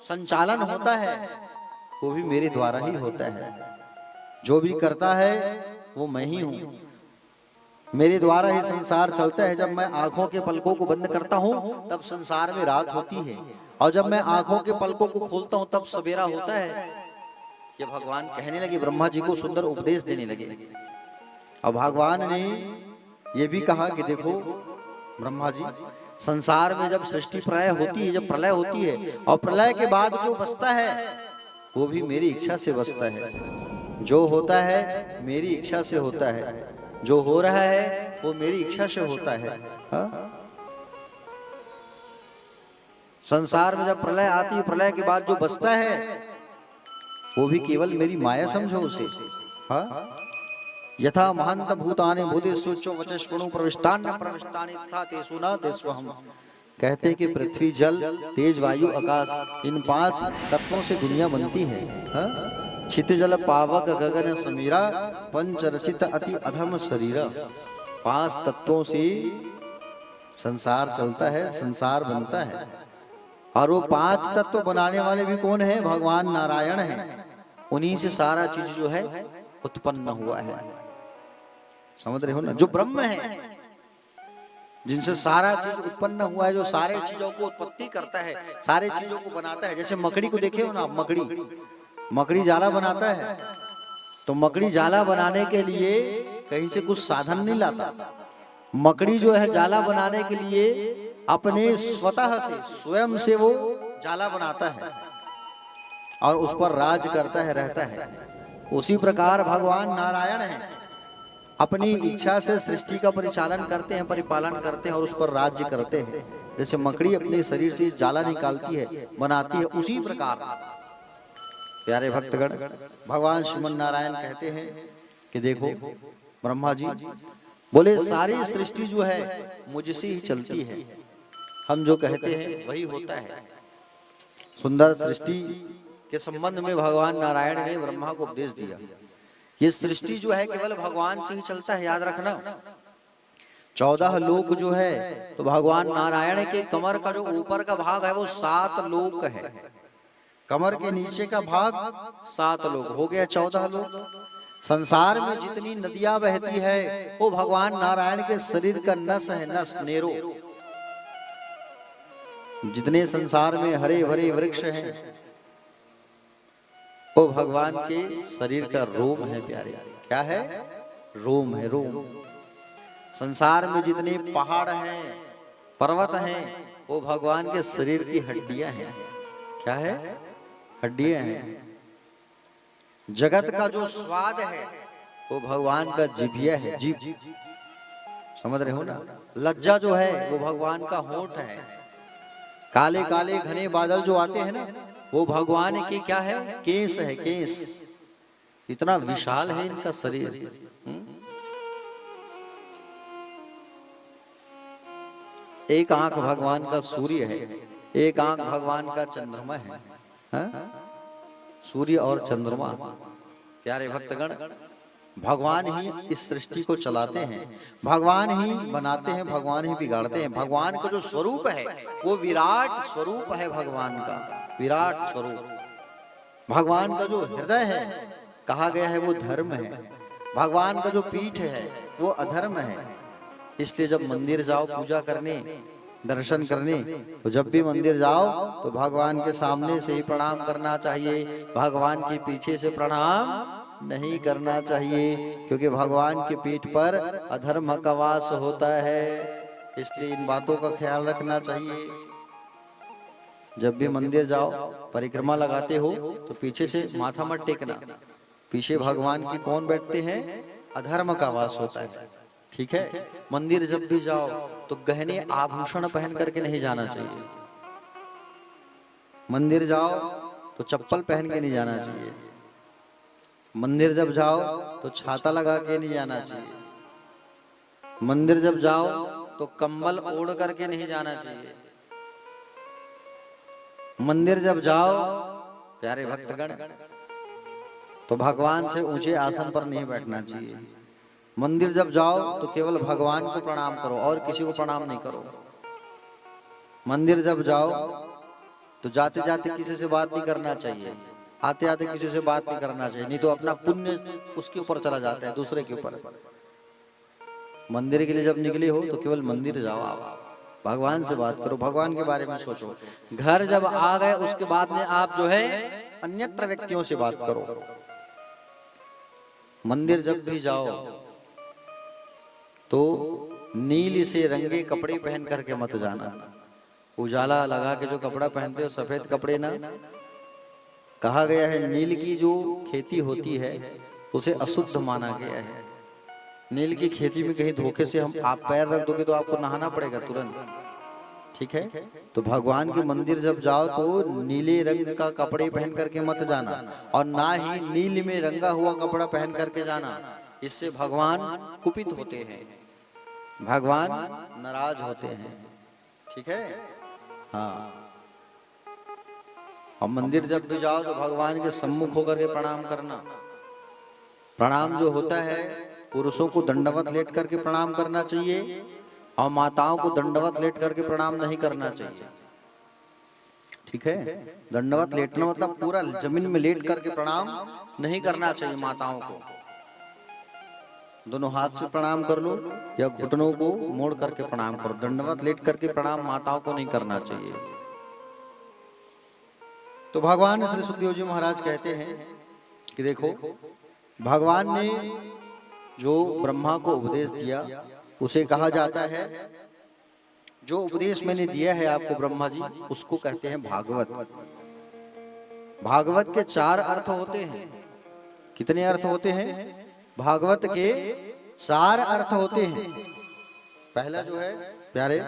[SPEAKER 1] संचालन होता है वो भी मेरे द्वारा ही होता है, जो भी करता है वो मैं ही हूं, मेरे द्वारा ही संसार चलता है। जब मैं आंखों के पलकों को बंद करता हूं तब संसार में रात होती है, और जब मैं आंखों के पलकों को खोलता हूं तब सवेरा होता है। ये भगवान कहने लगे, ब्रह्मा जी को सुंदर उपदेश देने लगे। और भगवान ने ये भी कहा कि देखो ब्रह्मा जी, संसार में जब सृष्टि प्रलय होती है, जब प्रलय होती है और प्रलय के बाद जो बचता है वो भी मेरी इच्छा से बचता है, जो होता है मेरी इच्छा से होता है, जो हो रहा है वो मेरी इच्छा से होता है। संसार में जब प्रलय आती है, प्रलय के बाद जो बचता है वो भी केवल मेरी माया समझो उसे। यथा महंत भूतानि भूतेषु च वचस्वनु प्रविष्टान्न प्रविष्टानि तथा तेषु न तेष्वहम्। कहते कि पृथ्वी, जल, तेज, वायु, आकाश, इन 5 तत्वों से दुनिया बनती है। छित जल पावक गगन समीरा पंच रचित अति अधम शरीरा। 5 तत्वों से संसार चलता है, संसार बनता है। और वो 5 तत्व बनाने वाले भी कौन है? भगवान नारायण है। उन्हीं से सारा चीज जो है उत्पन्न हुआ है। समझ रहे हो ना? जो ब्रह्म है, जिनसे सारा चीज उत्पन्न हुआ है, जो सारे चीजों को उत्पत्ति करता है, सारे चीजों को बनाता है। जैसे मकड़ी को देखे हो ना, मकड़ी जाला बनाता है, तो मकड़ी जाला बनाने के लिए कहीं से कुछ साधन नहीं लाता। मकड़ी जो है जाला बनाने के लिए अपने स्वतः से, स्वयं से वो जाला बनाता है और उस पर राज करता है, रहता है। उसी प्रकार भगवान नारायण है, अपनी इच्छा से सृष्टि का परिचालन करते हैं, परिपालन करते हैं और उस पर राज्य करते हैं। जैसे मकड़ी अपने शरीर से जाला निकालती है, बनाती है, उसी प्रकार प्यारे भक्तगण भगवान श्रीमन नारायण कहते हैं कि देखो ब्रह्मा जी बोले, सारी सृष्टि जो है मुझसे ही चलती है, हम जो कहते हैं वही होता है। सुंदर सृष्टि के संबंध में भगवान नारायण ने ब्रह्मा को उपदेश दिया। ये सृष्टि जो है केवल भगवान से ही चलता है, याद रखना। 14 लोक जो है तो भगवान नारायण के कमर का जो ऊपर का भाग है वो 7 लोक है, कमर के नीचे का भाग 7 लोक हो गया, 14 लोक। संसार में जितनी नदियां बहती है वो भगवान नारायण के शरीर का नस है, नस, नेरो। जितने संसार में हरे भरे वृक्ष हैं वो भगवान के शरीर का रोम है प्यारे। क्या है? रोम है, रोम। संसार में जितने पहाड़ हैं, पर्वत हैं, वो भगवान के शरीर की हड्डियां हैं। क्या है? हड्डियां हैं। जगत का जो स्वाद है वो भगवान का जिभिया है, जीभ। समझ रहे हो ना? लज्जा जो है वो भगवान का होंठ है। काले काले घने बादल जो आते हैं ना, वो भगवान के क्या है, केस है, केस। इतना विशाल है इनका शरीर। एक आंख भगवान का सूर्य है, एक आंख भगवान का चंद्रमा है, हाँ? सूर्य और चंद्रमा। प्यारे भक्तगण, भगवान ही इस सृष्टि को चलाते हैं, भगवान ही बनाते हैं, भगवान ही बिगाड़ते हैं। भगवान का जो स्वरूप है वो विराट स्वरूप है, भगवान का विराट स्वरूप। भगवान का जो हृदय है कहा गया है वो धर्म है, भगवान का जो पीठ है वो अधर्म है। इसलिए जब मंदिर जाओ पूजा करने, दर्शन करने, तो जब भी मंदिर जाओ तो भगवान के सामने से ही प्रणाम करना चाहिए, भगवान के पीछे से प्रणाम नहीं करना चाहिए, क्योंकि भगवान के पीठ पर अधर्म का वास होता है। इसलिए इन बातों का ख्याल रखना चाहिए। जब भी मंदिर जाओ, परिक्रमा लगाते हो तो पीछे से माथा मत टेकना। पीछे भगवान की कौन बैठते हैं, अधर्म का वास होता है, ठीक है। मंदिर जब भी जाओ तो गहने आभूषण पहन करके नहीं जाना चाहिए। मंदिर जाओ तो चप्पल पहन के नहीं जाना चाहिए। मंदिर जब जाओ तो छाता लगा के नहीं जाना चाहिए। मंदिर जब जाओ तो कंबल ओढ़ करके नहीं जाना चाहिए। मंदिर जब जाओ प्यारे भक्तगण तो भगवान से ऊंचे आसन पर नहीं बैठना चाहिए। मंदिर जब जाओ तो केवल भगवान को प्रणाम करो और किसी को प्रणाम नहीं करो। मंदिर जब जाओ तो जाते जाते किसी से बात नहीं करना चाहिए, आते आते किसी से बात नहीं करना चाहिए, नहीं तो अपना पुण्य उसके ऊपर चला जाता है, दूसरे के ऊपर। मंदिर के लिए जब निकले हो तो केवल मंदिर जाओ, आप भगवान से बात करो, भगवान के बारे में सोचो। घर जब आ गए उसके बाद में आप जो है अन्यत्र व्यक्तियों से बात करो। मंदिर जब भी जाओ तो नील से रंगे कपड़े पहन करके मत जाना। उजाला लगा के जो कपड़ा पहनते हो सफेद कपड़े ना, कहा गया है नील की जो खेती होती है उसे अशुद्ध माना गया है। नील की खेती में कहीं धोखे से आप पैर रख दोगे तो आपको नहाना पड़ेगा तुरंत, ठीक है। तो भगवान के मंदिर जब जाओ तो नीले रंग का कपड़े पहन करके मत जाना, और ना ही नील में रंगा हुआ कपड़ा पहन करके जाना। इससे भगवान कुपित होते हैं, भगवान नाराज होते हैं, ठीक है। हाँ, और मंदिर जब भी जाओ तो भगवान के सम्मुख होकर के प्रणाम करना। प्रणाम जो होता है पुरुषों को दंडवत लेट करके प्रणाम करना चाहिए, और माताओं को दंडवत लेट करके प्रणाम नहीं करना चाहिए, ठीक है। दंडवत लेटना मतलब पूरा जमीन में लेट करके प्रणाम नहीं करना चाहिए माताओं को। दोनों हाथ से प्रणाम कर लो या घुटनों को मोड़ करके प्रणाम करो। दंडवत लेट करके प्रणाम माताओं को नहीं करना चाहिए। तो भगवान श्री सुखदेव जी महाराज कहते हैं कि देखो, भगवान ने जो ब्रह्मा को उपदेश दिया उसे कहा जाता है, जो उपदेश मैंने दिया है आपको ब्रह्मा जी, उसको कहते हैं भागवत। भागवत के 4 अर्थ होते हैं। कितने अर्थ होते हैं? भागवत के 4 अर्थ होते हैं। पहला जो है प्यारे,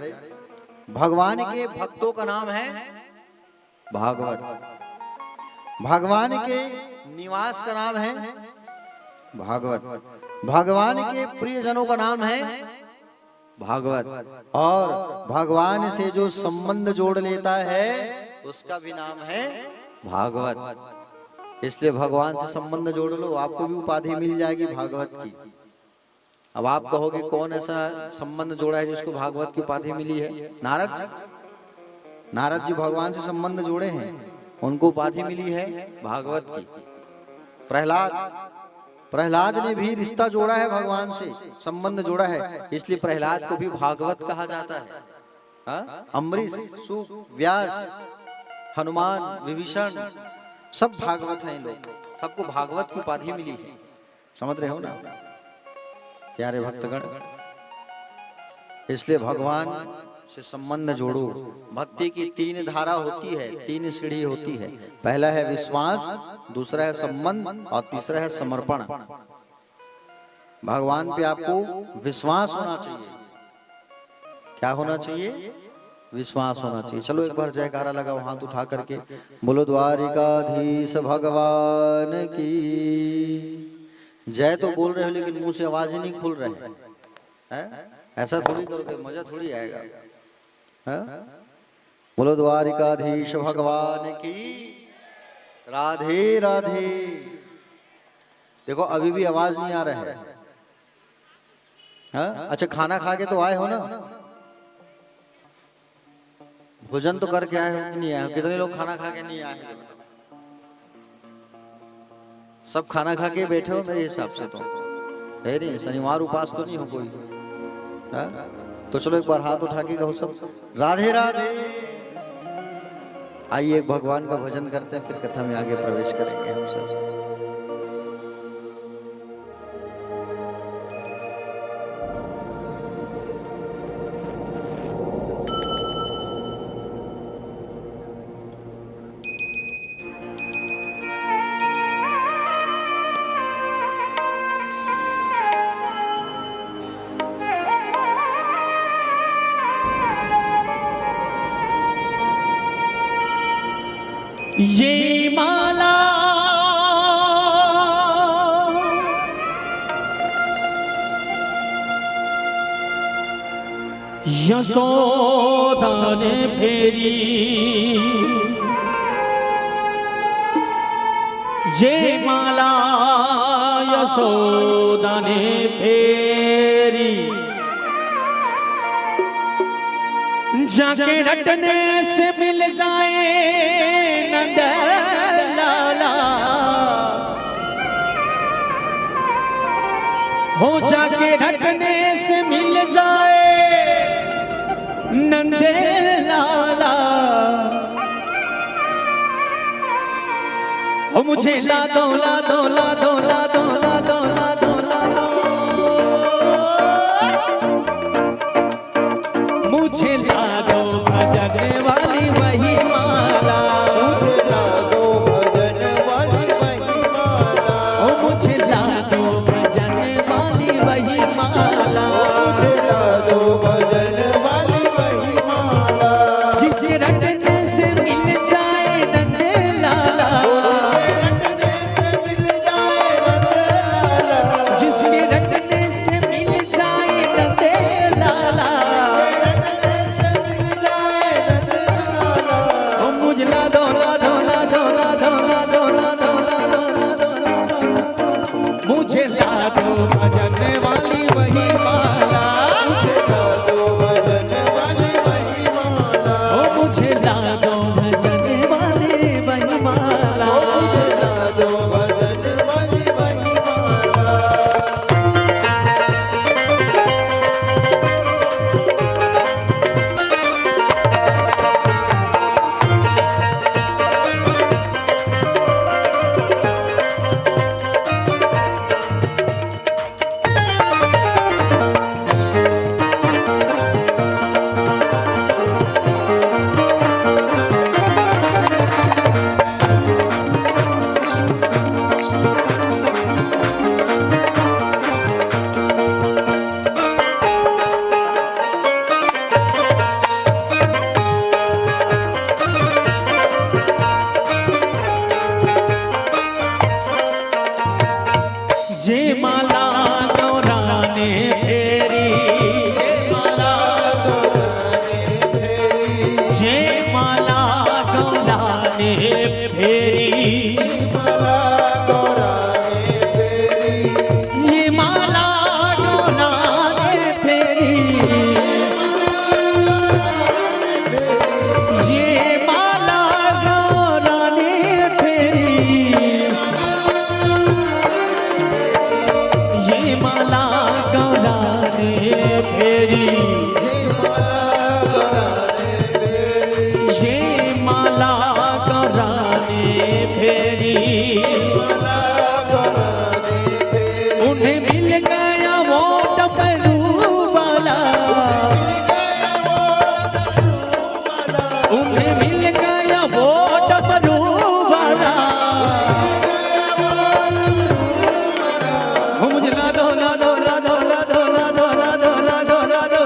[SPEAKER 1] भगवान के भक्तों का नाम है भागवत। भगवान के निवास का नाम है भागवत। भगवान के प्रियजनों का नाम है भागवत। और भगवान से जो संबंध जोड़ लेता है उसका भी नाम है भागवत। इसलिए भगवान से संबंध जोड़ लो, आपको भी उपाधि मिल जाएगी भागवत की। अब आप कहोगे कौन ऐसा संबंध जोड़ा है जिसको भागवत की उपाधि मिली है? नारद जी। नारद जी भगवान से संबंध जोड़े हैं, उनको उपाधि मिली है भागवत की। प्रहलाद ने भी रिश्ता जोड़ा है भगवान से, संबंध जोड़ा है, इसलिए प्रहलाद को भी भागवत कहा जाता है। अम्बरीश, सूत, व्यास, हनुमान, विभीषण सब भागवत हैं। लोग सबको भागवत की उपाधि मिली है, समझ रहे हो ना प्यारे भक्तगण। इसलिए भगवान से संबंध जोड़ो। भक्ति की 3 धारा होती है, 3 सीढ़ी होती है। पहला है विश्वास, दूसरा है संबंध, और तीसरा है समर्पण। भगवान पे आपको विश्वास होना चाहिए। क्या होना चाहिए? विश्वास होना चाहिए। चलो एक बार जयकारा लगाओ हाथ उठा करके, बोलो द्वारिकाधीश भगवान की जय। तो बोल रहे हो लेकिन मुंह से आवाज ही नहीं खुल रहे हैं। ऐसा थोड़ी करोगे, मजा थोड़ी आएगा। है? बोलो द्वारिकाधीश भगवान की राधे राधे। देखो अभी भी आवाज नहीं आ रहा है। अच्छा खाना खा के तो आए हो ना, भोजन तो करके आए हो कि नहीं आए हो? कितने लोग खाना खा के नहीं आए हैं? सब खाना खा के बैठे हो मेरे हिसाब से तो है नहीं। शनिवार उपास तो नहीं हो कोई? तो चलो एक बार हाथ उठा के कहो सब राधे राधे। आइए एक भगवान का भजन करते हैं, फिर कथा में आगे प्रवेश करेंगे हम सब।
[SPEAKER 3] ये माला यशोदा ने फेरी, ये माला यशोदा ने फेरी, जाके रटने से मिल जाए नंद लाला, हो जाके रटने से मिल जाए नंद लाला। हो मुझे ला दो ला दो ला दो ला दो ला दो ला दो ला दो, मुझे ला दो भजन वाली वही माला, मुझे ला दो भजन वाली वही माला, ओ मुझे ला दो भजन वाली वही माला, मुझे ला दो भजन वाली वही माला, जिसके रटने से मिल जाए नंद लाला, जिसके रटने से मिल जाए नंद लाला, मुझे ला दो भजन वाली वही माला, मुझे ला दो भजन वाली वही माला, ओ मुझे ला दो भजन वाली वही माला, मुझे ला दो भजन वाली वही माला। जे माला गौरा ने फेरी, जे माला गौरा ने फेरी, ये माला गौरा ने फेरी, ये माला गौरा ने फेरी, ये माला गौरा ने फेरी, ये माला गौरा ने फेरी, उन्हें मिल गया वो डमरू वाला, उन्हें मिल गया वो डमरू वाला, मुझे ला दो ला दो ला दो ला दो ला दो ला दो ला दो ला दो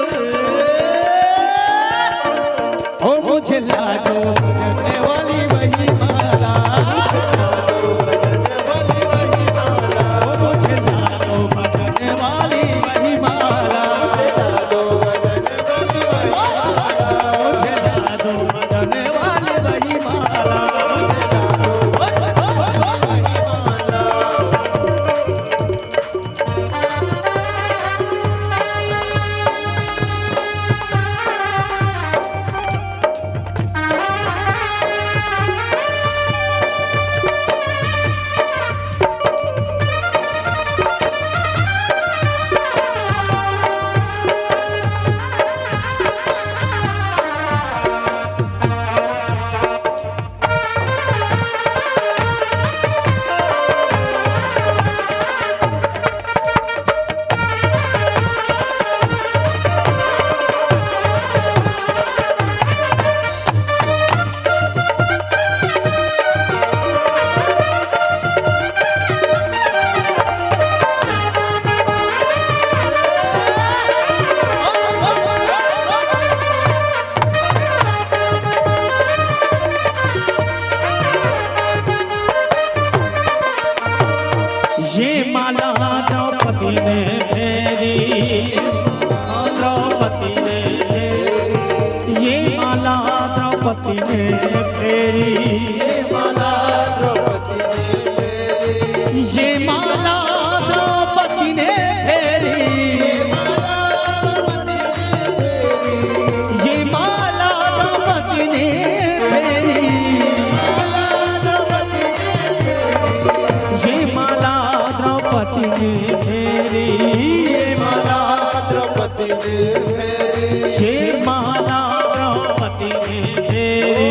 [SPEAKER 3] ये माला द्रौपदी ने फेरी,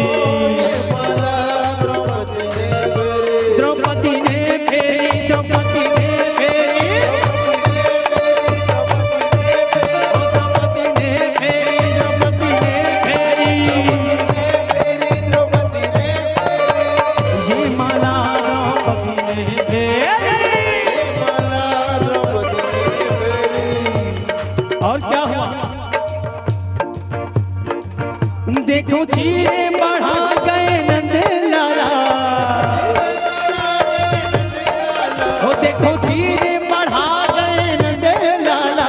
[SPEAKER 3] द्रौपदी ने फेरी, द्रौपदी ने फेरी, द्रौपदी ने फेरी, द्रौपदी ने फेरी, ये माला द्रौपदी ने फेरी। और क्या हुआ? देखो चीरे बढ़ा गए नंद लाला, ओ देखो चीरे बढ़ा गए नंद लाला,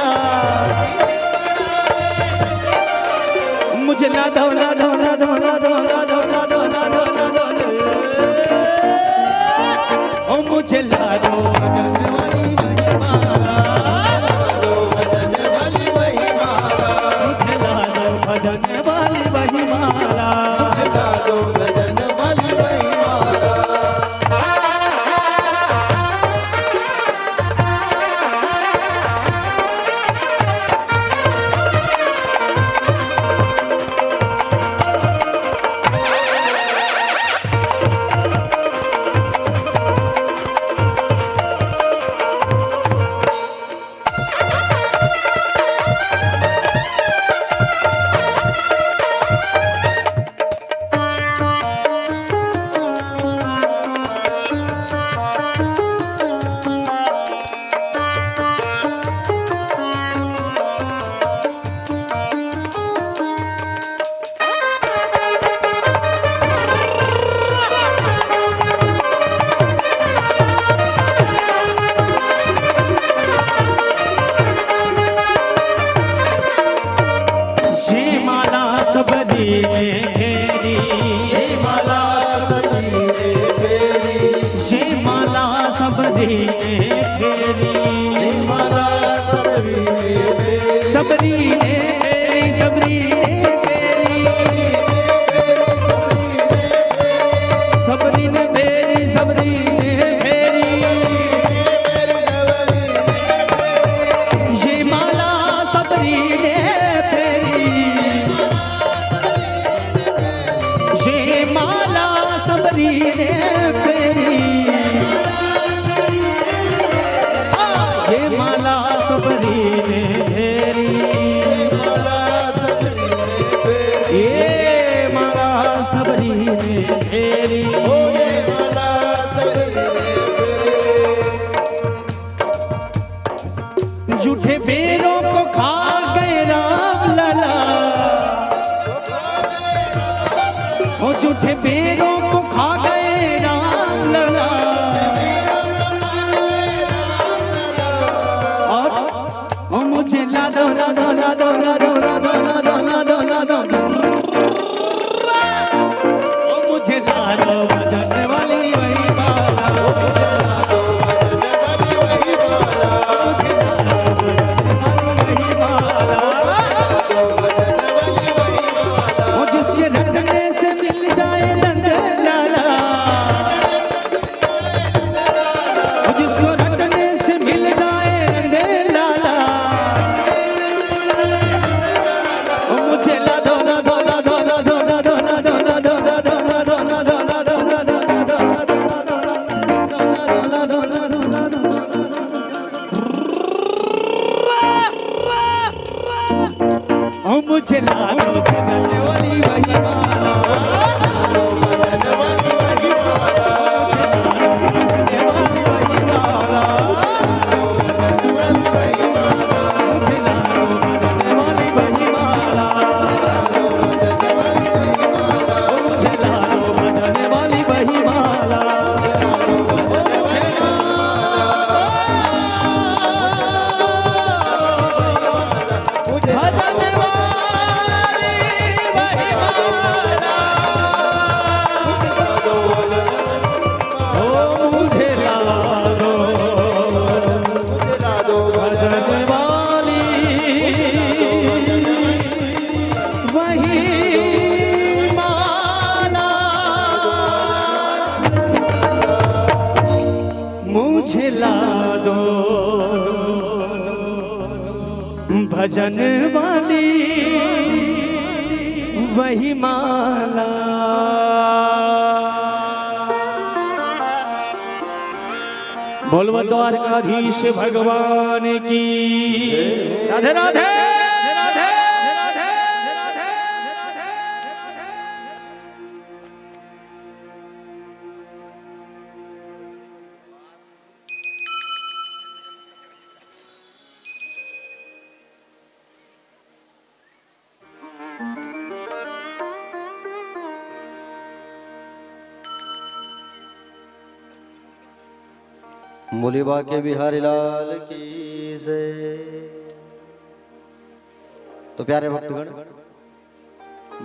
[SPEAKER 3] मुझे ला दो ला दो ला दो ला दो ला दो ला दो ला दो ला दो, ओ मुझे ला दो भजन वाली महिमा, मुझे ला दो भजन वाली महिमाला। सबरी ने फेरी, ये माला सबरी ने फेरी, ये माला सबरी ने फेरी, ये माला सबरी ने फेरी, सबरी ने फेरी, सबरी ने फेरी, सबरी ने फेरी, सबरी ने फेरी, ये माला सबरी ने फेरी, ये माला सबरी ने फेरी, ये माला सबरी ने फेरी, ये माला सबरी ने फेरी, झूठे बेरों को खा गए राम लला, ओ झूठे बेरों को खा गए राम लला, और ओ मुझे ला दो ला दो ला दो ला दो ला दो ला दो ला दो ला दो, ओ मुझे ला दो भजन वाली वही माला, मुझे ला दो भजन वाली वही माला, ओ जिसके रटने से मिल जाए नंद लाला, ओ जिसको रटने से मिल जाए नंद लाला, ओ मुझे ला दो ला दो ला दो ला दो ला दो ला दो ला दो ला दो ला दो ला दो ला दो ला दो ला दो ला दो, ओ मुझे ला दो भजन वाली वही माला, भजन वाली वही माला, मुझे ला दो भजन वाली वही माला, मुझे ला दो भजन वाली वही माला, मुझे ला दो भजन वाली वही माला, भजन वाली वही माला। बोलबो द्वारकाधीश भगवान की। राधे राधे।
[SPEAKER 1] मुलिबा के बिहारी लाल की जय। तो प्यारे भक्तगण,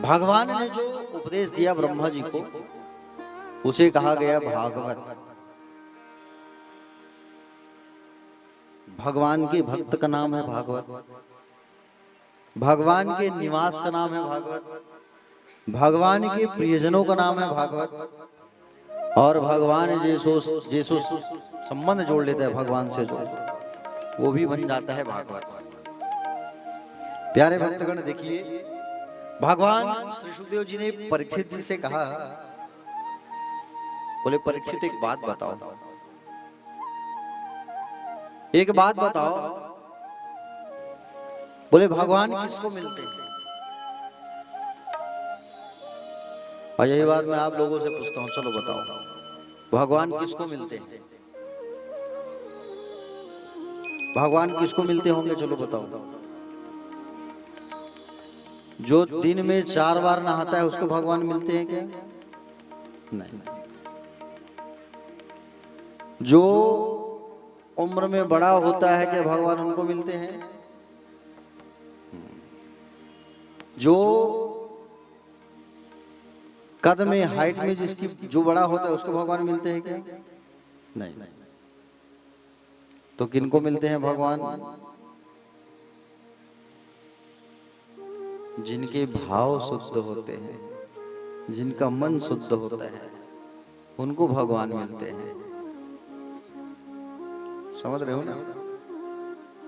[SPEAKER 1] भगवान ने जो उपदेश दिया ब्रह्मा जी को, उसे कहा गया भागवत। भगवान के भक्त का नाम है भागवत, भगवान के निवास का नाम है भागवत, भगवान के प्रियजनों का नाम है भागवत, और भगवान जैसो संबंध जोड़ लेता है भगवान से, जो वो भी बन जाता है भागवत। प्यारे भक्तगण देखिए, भगवान श्री सुखदेव जी ने परीक्षित जी से कहा, बोले परीक्षित एक बात बताओ, एक बात बताओ। बोले भगवान किसको मिलते हैं? और यही बात मैं आप लोगों से पूछता हूं, चलो बताओ भगवान किसको मिलते हैं? भगवान किसको मिलते होंगे? चलो बताओ। जो दिन में 4 बार नहाता है उसको भगवान मिलते हैं क्या? नहीं। जो उम्र में बड़ा होता है क्या भगवान उनको मिलते हैं? जो कद में, हाइट में जिसकी जो बड़ा होता है उसको भगवान मिलते हैं क्या? नहीं। तो किनको मिलते हैं भगवान? जिनके भाव शुद्ध होते हैं, जिनका मन शुद्ध होता है, उनको भगवान मिलते हैं। समझ रहे हो ना?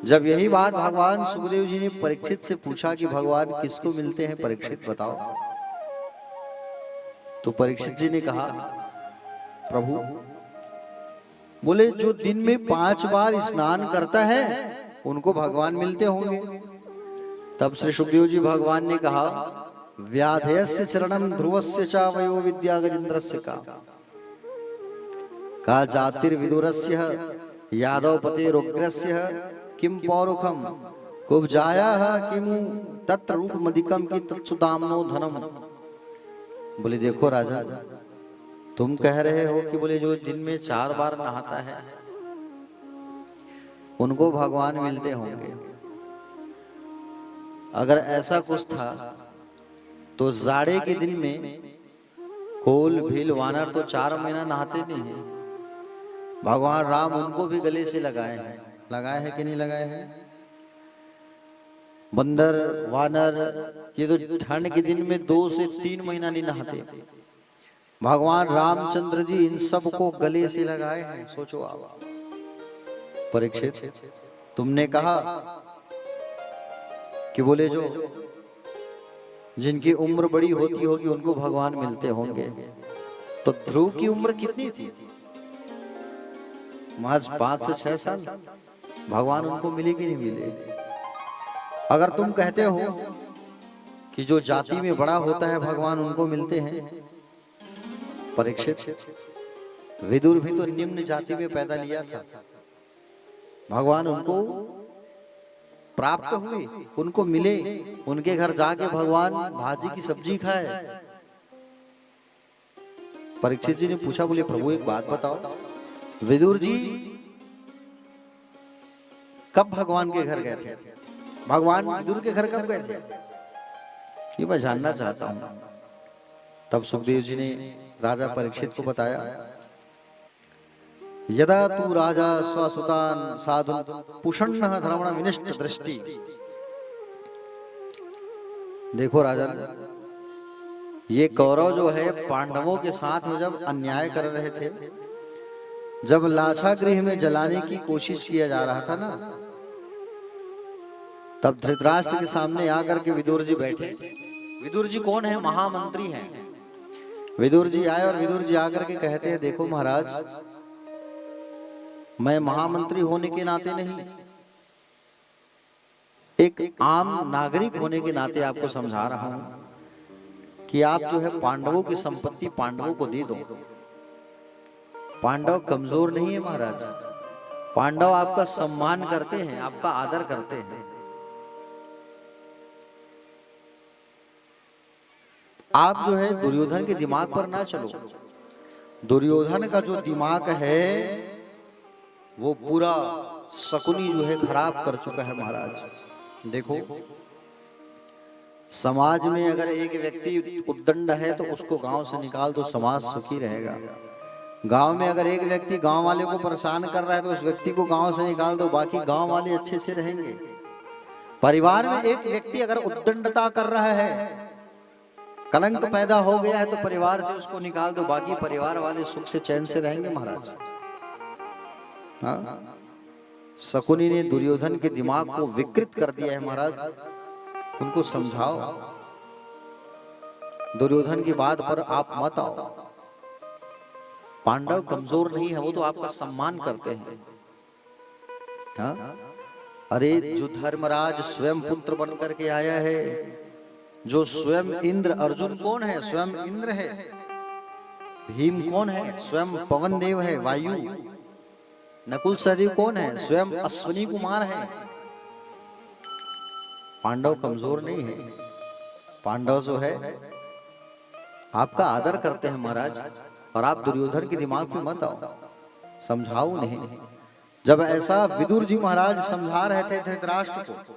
[SPEAKER 1] जब यही बात भगवान सुखदेव जी ने परीक्षित से पूछा कि भगवान किसको मिलते हैं, परीक्षित बताओ, तो परीक्षित जी ने कहा, प्रभु बोले जो दिन में 5 बार स्नान करता है उनको भगवान मिलते होंगे। तब श्री सुखदेव जी भगवान ने कहा, व्याधयस्य चरणम ध्रुवस्य च वयो विद्या गजेन्द्रस्य का जातिर्विदुरस्य यादवपते रुग्रस्य किम पौरुखम कुब्जायाः किमु तत्र रूपमधिकम की तत्सुदाम्नो धनम। बोले देखो राजा, तुम कह रहे हो कि बोले जो दिन में 4 बार नहाता है उनको भगवान मिलते होंगे। अगर ऐसा कुछ था तो जाड़े के दिन में कोल भील वानर तो 4 महीना नहाते नहीं है। भगवान राम उनको भी गले से लगाए हैं कि नहीं लगाए हैं? बंदर वानर ये तो ठंड के दिन में 2 से 3 महीना नहीं नहाते। भगवान रामचंद्र जी इन सब को गले से लगाए हैं। सोचो आप। परीक्षित, तुमने कहा कि बोले जो जिनकी उम्र बड़ी होती होगी उनको भगवान मिलते होंगे, तो ध्रुव की उम्र कितनी थी? महज 5 से 6 साल। भगवान उनको मिले कि नहीं मिले? अगर तुम कहते हो कि जो जाति में बड़ा होता है भगवान उनको मिलते हैं, परीक्षित विदुर भी तो निम्न जाति में पैदा लिया था, भगवान उनको प्राप्त हुए, उनको मिले, उनके घर जाके भगवान भाजी की सब्जी खाए। परीक्षित जी ने पूछा, बोले प्रभु एक बात बताओ, विदुर जी कब भगवान के घर गए थे? भगवान विदुर के घर कब गए थे? ये मैं जानना चाहता हूं। तब सुखदेव जी ने राजा परीक्षित को बताया, यदा तू राजा स्वसुतान साधु पुषण्णः धर्मण विनिष्ट दृष्टि। देखो राजा, ये कौरव जो है पांडवों के साथ में जब अन्याय कर रहे थे, जब लाछा गृह में जलाने की कोशिश किया जा रहा था ना, तब धृतराष्ट्र के सामने आकर के विदुर जी बैठे। विदुर जी कौन है? महामंत्री हैं। विदुर जी आए और विदुर जी आकर के कहते हैं, देखो महाराज, मैं महामंत्री होने के नाते नहीं, एक आम नागरिक होने के नाते आपको समझा रहा हूं कि आप जो है पांडवों की संपत्ति पांडवों को दे दो। पांडव कमजोर नहीं है महाराज, पांडव आपका सम्मान करते हैं, आपका आदर करते हैं। आप जो है दुर्योधन के दिमाग पर ना चलो। दुर्योधन का जो दिमाग है वो पूरा शकुनी जो है खराब कर चुका है महाराज। देखो, समाज में अगर एक व्यक्ति उद्दंड है तो उसको गांव से निकाल दो, समाज सुखी रहेगा। गांव में अगर एक व्यक्ति गांव वाले को परेशान कर रहा है तो उस व्यक्ति को गांव से निकाल दो, बाकी गांव वाले अच्छे से रहेंगे। परिवार में एक व्यक्ति अगर उद्दंडता कर रहा है, कलंक पैदा हो गया है, तो परिवार से उसको निकाल दो, बाकी परिवार वाले सुख से चैन से रहेंगे महाराज। हाँ, शकुनी ने दुर्योधन के दिमाग को विकृत कर दिया है महाराज, उनको समझाओ। दुर्योधन की बात पर आप मत आओ। पांडव कमजोर नहीं है, वो तो आपका सम्मान करते हैं। हाँ? अरे जो धर्मराज स्वयं पुत्र बनकर के आया है, जो स्वयं इंद्र, अर्जुन कौन है? स्वयं इंद्र है। भीम कौन है? स्वयं पवन देव है, वायु। नकुल सहदेव कौन है? स्वयं अश्विनी कुमार है। पांडव कमजोर नहीं है। पांडव जो है आपका आदर करते हैं महाराज, और आप दुर्योधन के दिमाग में मत आओ, समझाओ नहीं। जब ऐसा विदुर जी महाराज समझा रहे थे धृतराष्ट्र को,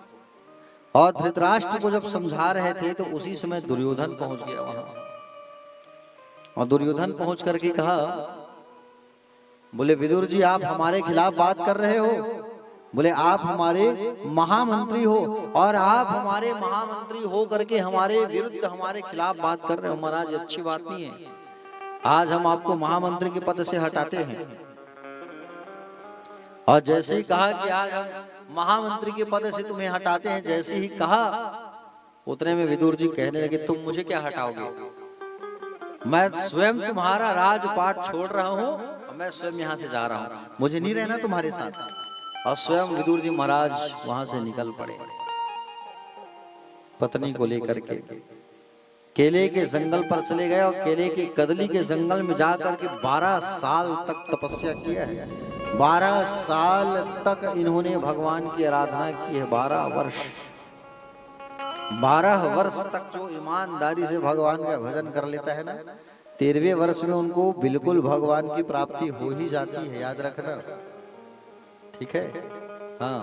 [SPEAKER 1] और धृतराष्ट्र को जब समझा रहे थे तो उसी समय दुर्योधन पहुंच गया वहां। और दुर्योधन पहुंच करके कहा, बोले विदुर जी आप हमारे खिलाफ बात कर रहे हो? बोले आप हमारे महामंत्री हो, और आप हमारे महामंत्री हो करके हमारे विरुद्ध, हमारे खिलाफ बात कर रहे हो। महाराज अच्छी बात नहीं है, आज हम आपको महामंत्री के पद से हटाते हैं। और जैसे ही कहा कि आज हम महामंत्री के पद से तुम्हें हटाते हैं, जैसे ही कहा उतने में विदुर जी कहने लगे, तुम मुझे क्या हटाओगे? मैं स्वयं तुम्हारा राजपाट छोड़ रहा हूं, और मैं स्वयं यहां से जा रहा हूं, मुझे नहीं रहना तुम्हारे साथ। और स्वयं विदुर जी महाराज वहां से निकल पड़े, पत्नी को लेकर के केले के जंगल पर चले गए। और केले के कदली के जंगल में जाकर के 12 साल तक तपस्या किया है। 12 साल तक इन्होंने भगवान की आराधना की है। 12 वर्ष, 12 वर्ष तक जो ईमानदारी से भगवान का भजन कर लेता है ना, 13वें वर्ष में उनको बिल्कुल भगवान की प्राप्ति हो ही जाती है, याद रखना, ठीक है। हाँ,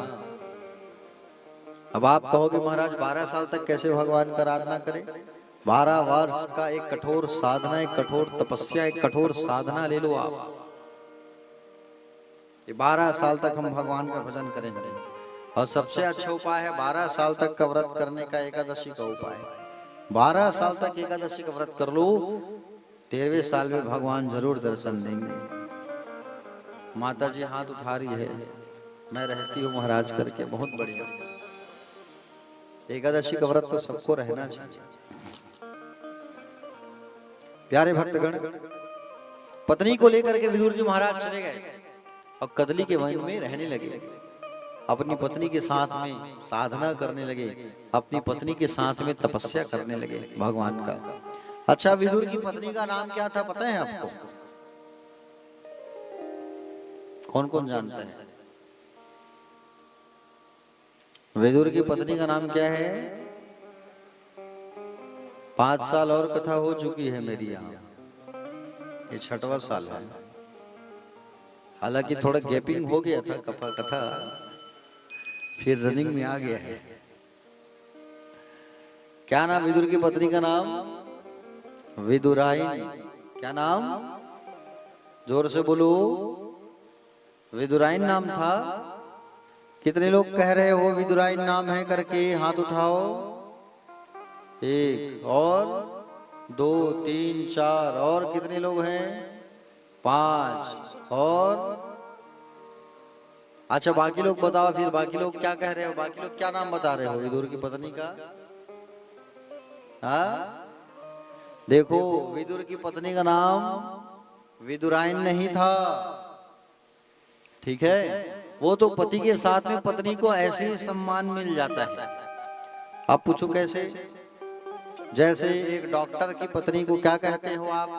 [SPEAKER 1] अब आप कहोगे महाराज 12 साल तक कैसे भगवान का आराधना करें? 12 वर्ष का एक कठोर साधना, एक कठोर तपस्या, एक कठोर साधना ले लो आप। ये 12 साल तक हम भगवान का भजन करेंगे। और सबसे अच्छा उपाय है 12 साल तक का व्रत करने का, एकादशी का उपाय। 12 साल तक एकादशी का व्रत कर लो, 13वें साल में भगवान जरूर दर्शन देंगे। माता जी हाथ उठा रही है, मैं रहती हूँ महाराज करके, बहुत बढ़िया। एकादशी का व्रत तो सबको रहना चाहिए। प्यारे भक्तगण, पत्नी को लेकर के विदुर जी महाराज चले गए और कदली के वन में रहने लगे। अपनी पत्नी के साथ में साधना करने लगे, अपनी पत्नी के साथ में तपस्या करने लगे भगवान का। अच्छा, विदुर की पत्नी का नाम क्या था पता है आपको? कौन कौन जानता है? विदुर की पत्नी का नाम क्या है? 5 साल और कथा हो चुकी है मेरी यहाँ, ये 6वां साल है। हालांकि थोड़ा गैपिंग हो गया था कथा, फिर रनिंग में आ गया है। क्या नाम विदुर की पत्नी का? नाम विदुराइन। क्या नाम? जोर से बोलो। विदुराइन नाम था। कितने लोग कह रहे हो विदुराइन नाम है करके? हाथ उठाओ। 1 और 2 3 4 और कितने लोग हैं? 5 और अच्छा बाकी लोग बताओ फिर, बाकी लोग क्या कह रहे हो, बाकी लोग क्या नाम बता रहे हो विदुर की पत्नी का? हाँ देखो, विदुर की पत्नी का नाम विदुराइन नहीं था, ठीक है। वो तो पति के साथ में पत्नी को ऐसे ही सम्मान मिल जाता है। आप पूछो कैसे? जैसे एक डॉक्टर की पत्नी को क्या कहते हो आप?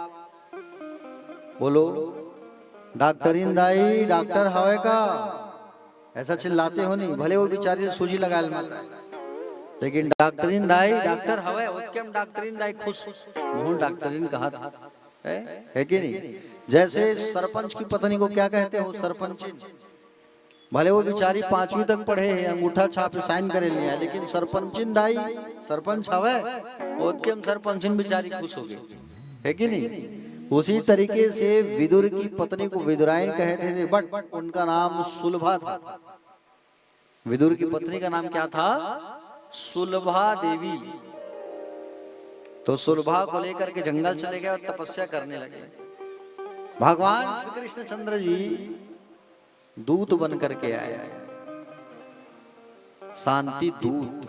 [SPEAKER 1] बोलो, डॉक्टरीन दाई डॉक्टर हवे का, ऐसा चिल्लाते हो नहीं, भले वो बेचारी सूजी लगा लेता, लेकिन डॉक्टरीन दाई डॉक्टर हवे, उत्तम डॉक्टरीन दाई खुश मुंह डॉक्टरीन कहा था, है कि नहीं? जैसे सरपंच की पत्नी को क्या कहते हो? सरपंचिन। भले वो बेचारी 5वीं तक पढ़े हैं, अंगूठा छाप साइन करे लिया, लेकिन सरपंचिन दाई सरपंच हवे, उत्तम सरपंचिन बेचारी खुश हो गई, है कि नहीं? उसी तरीके से विदुर की पत्नी को विदुराइन कहते थे, बट उनका नाम सुलभा था। विदुर की पत्नी का नाम क्या था? सुलभा देवी। तो सुलभा को लेकर के जंगल चले गए और तपस्या करने लगे। भगवान श्री कृष्ण चंद्र जी दूत बन करके आए, शांति दूत।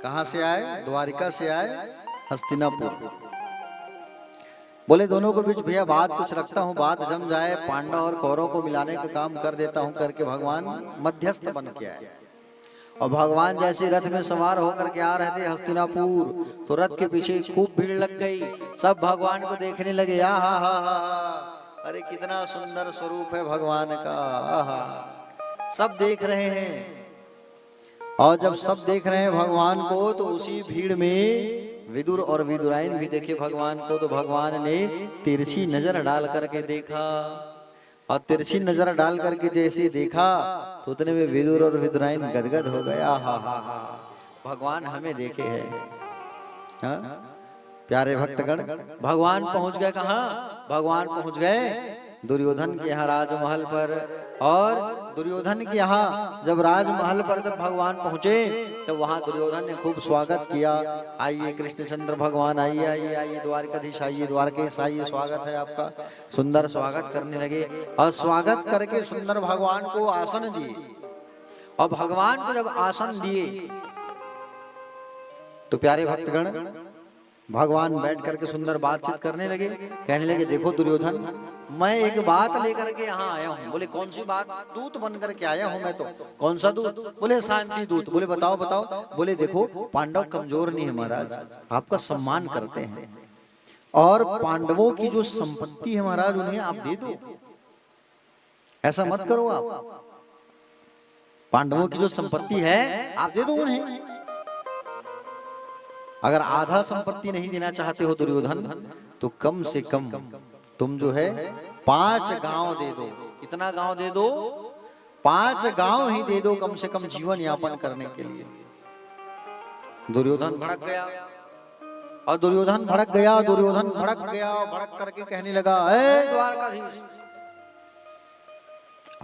[SPEAKER 1] कहां से आए? द्वारिका से आए, हस्तिनापुर। बोले दोनों के बीच भैया बात कुछ रखता हूं, बात जम जाए, पांडव और कौरव को मिलाने का काम कर देता हूं करके भगवान मध्यस्थ बन के आए। और भगवान जैसे रथ में सवार होकर के आ रहे थे हस्तिनापुर, तो रथ के पीछे खूब भीड़ लग गई, सब भगवान को देखने लगे। आहा, अरे कितना सुंदर स्वरूप है भगवान का, आहा, सब देख रहे हैं। और जब सब देख रहे हैं भगवान को, तो उसी भीड़ में विदुर और विदुराइन भी देखे भगवान को। तो भगवान ने तिरछी नजर डाल करके देखा, और तिरछी नजर डाल करके जैसे देखा तो उतने में विदुर और विदुराइन गदगद हो गया। हा हा हा, भगवान हमें देखे हैं। हाँ? प्यारे भक्तगण, भगवान पहुंच गए कहाँ? भगवान पहुंच गए दुर्योधन के यहाँ राजमहल पर। और दुर्योधन के यहाँ जब राजमहल पर जब भगवान पहुंचे, तो वहां दुर्योधन ने खूब स्वागत किया। आइए कृष्णचंद्र भगवान, आइए आइए आइए, द्वारकाधीश आइए, द्वारकेश आइए, स्वागत है आपका। सुंदर स्वागत करने लगे, और स्वागत करके सुंदर भगवान को आसन दिए। और भगवान को जब आसन दिए, तो प्यारे भक्तगण भगवान बैठ करके सुंदर बातचीत करने लगे। कहने लगे, देखो दुर्योधन, मैं एक बात लेकर के यहाँ आया हूँ। बोले कौन सी बात? दूत बन करके आया हूँ मैं तो। कौन सा दूत? बोले शांति दूत। बोले बताओ बताओ। बोले देखो, पांडव कमजोर नहीं है महाराज, आपका सम्मान करते हैं, और पांडवों की जो संपत्ति है महाराज, उन्हें आप दे दो, ऐसा मत करो आप। पांडवों की जो संपत्ति है आप दे दो उन्हें। अगर आधा संपत्ति नहीं देना चाहते हो दुर्योधन, तो कम से कम तुम जो है 5 गांव दे दो। इतना गांव दे दो, 5 गांव ही दे दो कम से कम जीवन यापन करने के लिए। दुर्योधन भड़क गया, और दुर्योधन भड़क गया, दुर्योधन भड़क गया, और भड़क करके कहने लगा, ए द्वारकाधीश,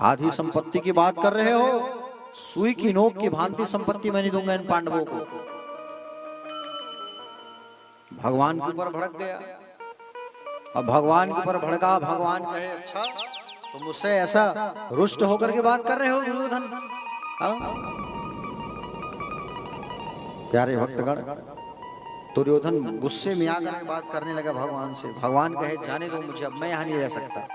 [SPEAKER 1] आधी संपत्ति की बात कर रहे हो? सुई की नोक की भांति संपत्ति मैं नहीं दूंगा इन पांडवों को। भगवान के ऊपर भड़क गया, अब भगवान के ऊपर भड़का। भगवान कहे, अच्छा तो मुझसे ऐसा रुष्ट होकर के बात कर रहे हो दुर्योधन? प्यारे भक्तगण, दुर्योधन गुस्से में आकर के बात करने लगा भगवान से। भगवान कहे, जाने दो मुझे, अब मैं यहाँ नहीं रह सकता।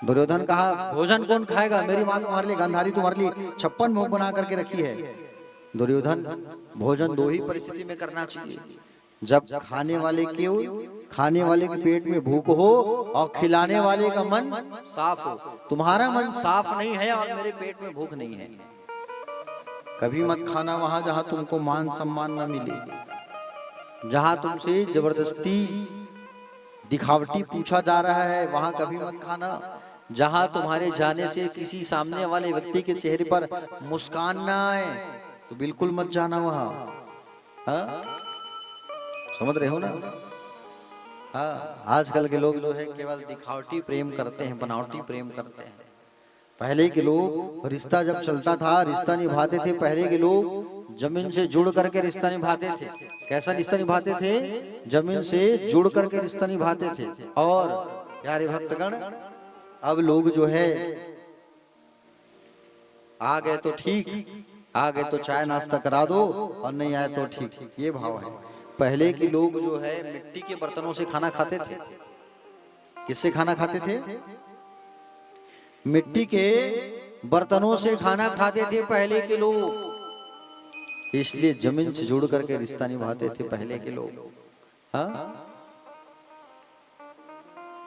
[SPEAKER 1] दुर्योधन कहा, भोजन कौन खाएगा? मेरी माँ तुम्हारे लिए गांधारी तुम्हारे लिए 56 भोग बना करके रखी है। दुर्योधन, भोजन 2 ही परिस्थिति में करना चाहिए, जब खाने वाले के पेट में भूख हो और खिलाने वाले का मन साफ हो। तुम्हारा मन साफ नहीं है और मेरे पेट में भूख नहीं है। कभी मत खाना वहां जहां तुमको मान सम्मान न मिले, जहां तुमसे जबरदस्ती दिखावटी पूछा जा रहा है, वहां कभी मत खाना। जहां तुम्हारे जाने से किसी सामने वाले व्यक्ति के चेहरे पर मुस्कान ना आए, तो बिल्कुल मत जाना वहां। हाँ, समझ रहे हो ना? हाँ, आजकल के लोग जो है केवल दिखावटी प्रेम करते हैं, बनावटी प्रेम करते हैं। पहले के लोग रिश्ता जब चलता था, रिश्ता निभाते थे। पहले के लोग जमीन से जुड़ करके रिश्ता निभाते थे। कैसा रिश्ता निभाते थे? जमीन से जुड़ करके रिश्ता निभाते थे। और प्यारे भक्तगण, अब लोग जो है आ गए तो ठीक, आ गए तो चाय नाश्ता करा दो, और नहीं आए तो ठीक, ये भाव है। पहले के लोग जो है मिट्टी के बर्तनों से खाना खाते थे। किससे खाना खाते थे? मिट्टी के बर्तनों से खाना खाते थे पहले के लोग, इसलिए जमीन से जुड़ करके रिश्ता निभाते थे पहले के लोग। हाँ,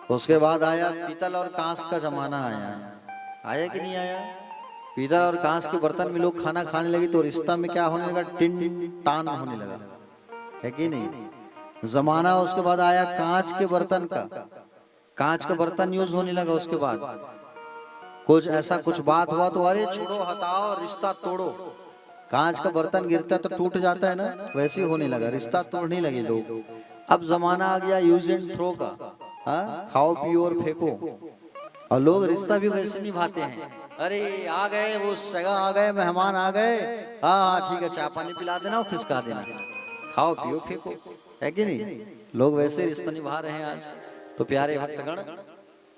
[SPEAKER 1] उसके बाद आया पीतल और कांस का जमाना आया। आया कि नहीं आया? पीतल और कांस के बर्तन में लोग खाना खाने लगे तो रिश्ता में क्या होने लगा? टिन टान होने लगा, है कि नहीं? जमाना उसके बाद आया कांच के बर्तन का, कांच का बर्तन यूज होने लगा। उसके बाद कुछ ऐसा कुछ बात हुआ तो अरे छोड़ो हटाओ, रिश्ता तोड़ो। कांच का बर्तन गिरता तो टूट जाता है ना, वैसे ही होने लगा, रिश्ता तोड़ने लगे लोग। अब जमाना आ गया यूज एंड थ्रो का, हाँ, खाओ पियो और फेंको, और लोग रिश्ता भी वैसे निभाते हैं। अरे आ गए वो सगा आ गए, मेहमान आ गए, हाँ हाँ ठीक है, चाय पानी पिला देना और खिसका देना, खाओ पियो फेंको, है कि नहीं? लोग वैसे रिश्ता निभा रहे हैं आज। तो प्यारे भक्तगण,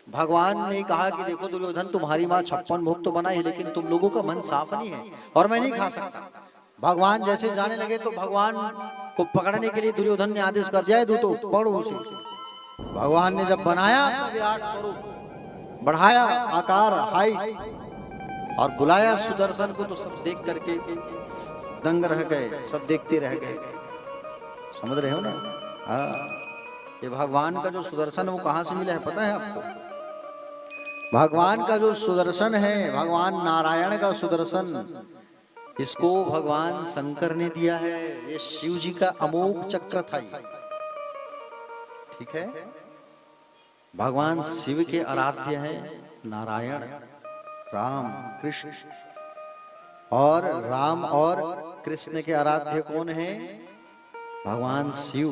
[SPEAKER 1] भगवान ने कहा कि देखो दुर्योधन, तुम्हारी माँ 56 भोग तो बनाई, लेकिन तुम लोगों का मन साफ नहीं है और मैं नहीं खा सकता। भगवान जैसे जाने लगे तो भगवान को पकड़ने के लिए दुर्योधन ने आदेश कर दिया, दूतो पकड़ो उसे। भगवान ने जब बनाया विराट स्वरूप, बढ़ाया आकार हाइट, और बुलाया सुदर्शन को, तो सब देख करके दंग रह गए, सब देखते रह गए। समझ रहे हो ना? हाँ, ये भगवान का जो सुदर्शन वो कहां से मिला है पता है आपको? भगवान का जो सुदर्शन है, भगवान नारायण का सुदर्शन, इसको भगवान शंकर ने दिया है। ये शिव जी का अमोघ चक्र था ये, ठीक है? भगवान शिव के आराध्य हैं नारायण, राम, कृष्ण, और राम और कृष्ण के आराध्य कौन है? भगवान शिव।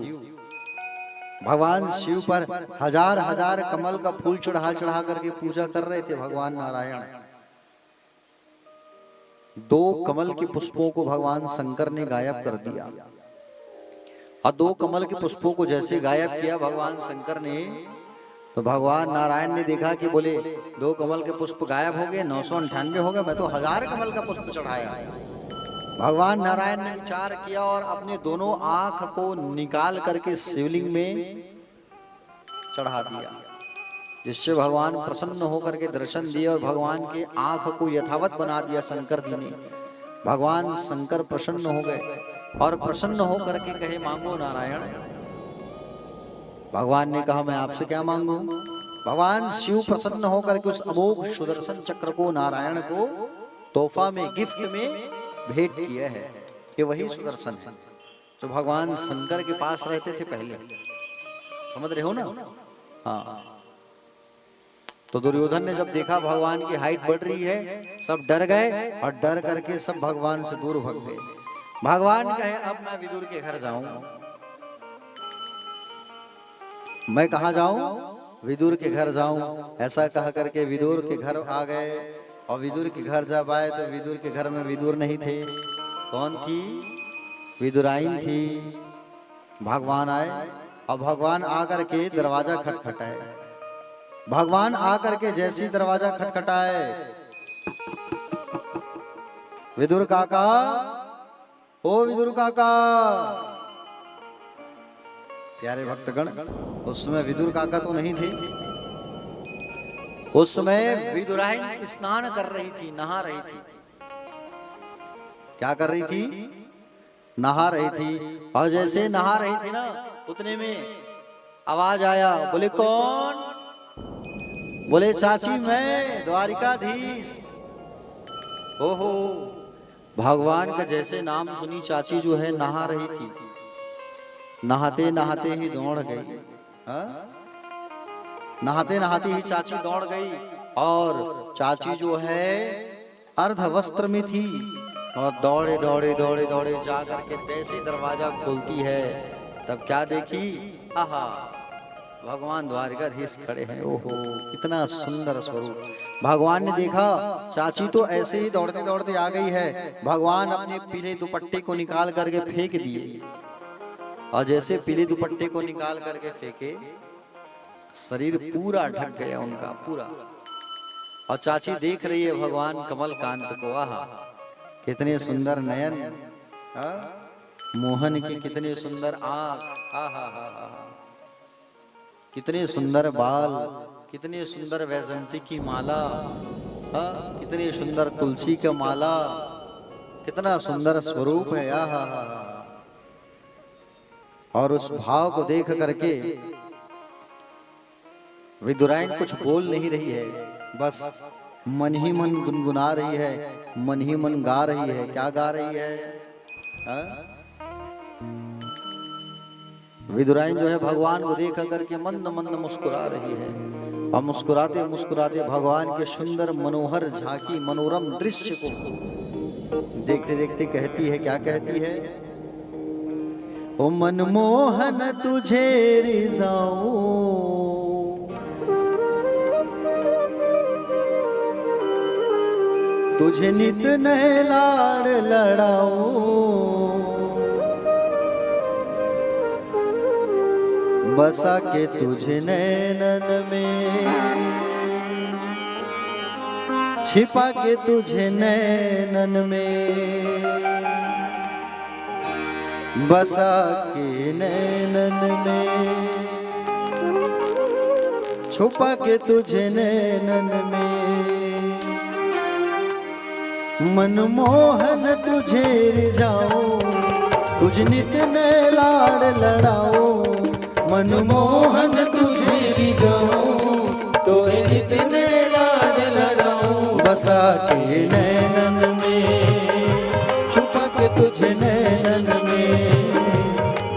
[SPEAKER 1] भगवान शिव पर हजार हजार कमल का फूल चढ़ा चढ़ा करके पूजा कर रहे थे भगवान नारायण। 2 कमल के पुष्पों को भगवान शंकर ने गायब कर दिया, और 2 कमल के पुष्पों को जैसे गायब किया भगवान शंकर ने, तो भगवान नारायण ने देखा कि बोले 2 कमल के पुष्प गायब हो गए, 998 हो गए, मैं तो 1000 कमल का पुष्प चढ़ाया। भगवान नारायण ने विचार किया और अपने दोनों आंख को निकाल करके शिवलिंग में चढ़ा दिया, जिससे भगवान प्रसन्न होकर के दर्शन दिए और भगवान के आंख को यथावत बना दिया शंकर जी ने। भगवान शंकर प्रसन्न हो गए और प्रसन्न होकर के कहे, मांगो नारायण। भगवान ने कहा, मैं आपसे क्या मांगू? भगवान शिव प्रसन्न होकर के उस अमोघ सुदर्शन चक्र को नारायण को तोहफा में, गिफ्ट में भेंट किया है। ये वही सुदर्शन है जो भगवान शंकर के पास रहते थे पहले। समझ रहे हो ना? हाँ। तो दुर्योधन ने जब देखा भगवान की हाइट बढ़ रही है, सब डर गए और डर करके सब भगवान से दूर भाग गए। भगवान कहे, अब मैं विदुर के घर जाऊं। मैं कहा जाऊं? विदुर के घर जाऊं। ऐसा कह करके विदुर के घर आ गए, और विदुर के घर जब आए तो विदुर के घर में विदुर नहीं थे। कौन थी? विदुराइन थी। भगवान आए और भगवान आकर के दरवाजा खटखटाए। भगवान आकर के जैसी दरवाजा खटखटाए, विदुर काका, ओ विदुर काका। प्यारे भक्तगण, उस समय विदुर काका तो नहीं थे। उस समय विदुराइन स्नान कर रही थी, नहा रही थी। क्या कर रही थी? नहा रही थी। और जैसे नहा रही थी ना, उतने में आवाज आया, बोले कौन? बोले चाची मैं द्वारिकाधीश। ओहो, भगवान का जैसे नाम सुनी चाची जो है नहा रही थी, नहाते नहाते ही दौड़ गई। नहाते नहाते ही चाची दौड़ गई, और चाची जो है अर्ध वस्त्र में थी, और दौड़े दौड़े दौड़े दौड़े जा करके जैसे दरवाजा खोलती है, तब क्या देखी? आहा, भगवान द्वारिकाधीश खड़े हैं। ओहो, कितना सुंदर स्वरूप। भगवान ने देखा चाची तो ऐसे ही दौड़ते दौड़ते आ गई है। भगवान अपने पीले दुपट्टे को निकाल करके फेंक दिए, और जैसे पीले दुपट्टे को निकाल करके फेंके, शरीर पूरा ढक गया उनका, पूरा और चाची देख रही है भगवान कमल कांत को। आहा, कितने सुंदर नयन, मोहन की कितनी सुंदर आंख, कितने सुंदर बाल, कितने सुंदर वैजंती की माला, कितनी सुंदर तुलसी का माला, कितना सुंदर स्वरूप है। और उस भाव को देख करके विदुराइन कुछ बोल नहीं रही है, बस मन ही मन गुनगुना रही है, मन ही मन गा रही है। क्या गा रही है? विदुराइन जो है भगवान को देख करके मंद मंद मुस्कुरा रही है, और मुस्कुराते मुस्कुराते भगवान के सुंदर मनोहर झांकी मनोरम दृश्य को देखते देखते कहती है, क्या कहती है? ओ मनमोहन तुझे रिझाऊं, तुझे नित नए लाड़ लड़ाऊं, बसा के तुझे नैनन में, छिपा के तुझे नैनन में, बसा के नैनन में, छुपा के तुझे नैनन में, मनमोहन तुझे रिझाऊं, तुझ नित नए लाड़ लड़ाऊं, मनमोहन तुझे रिझाऊं, तुझे नित नए लाड़ लड़ाऊं, बसा के नैनन में, छुपा के तुझे नैनन में,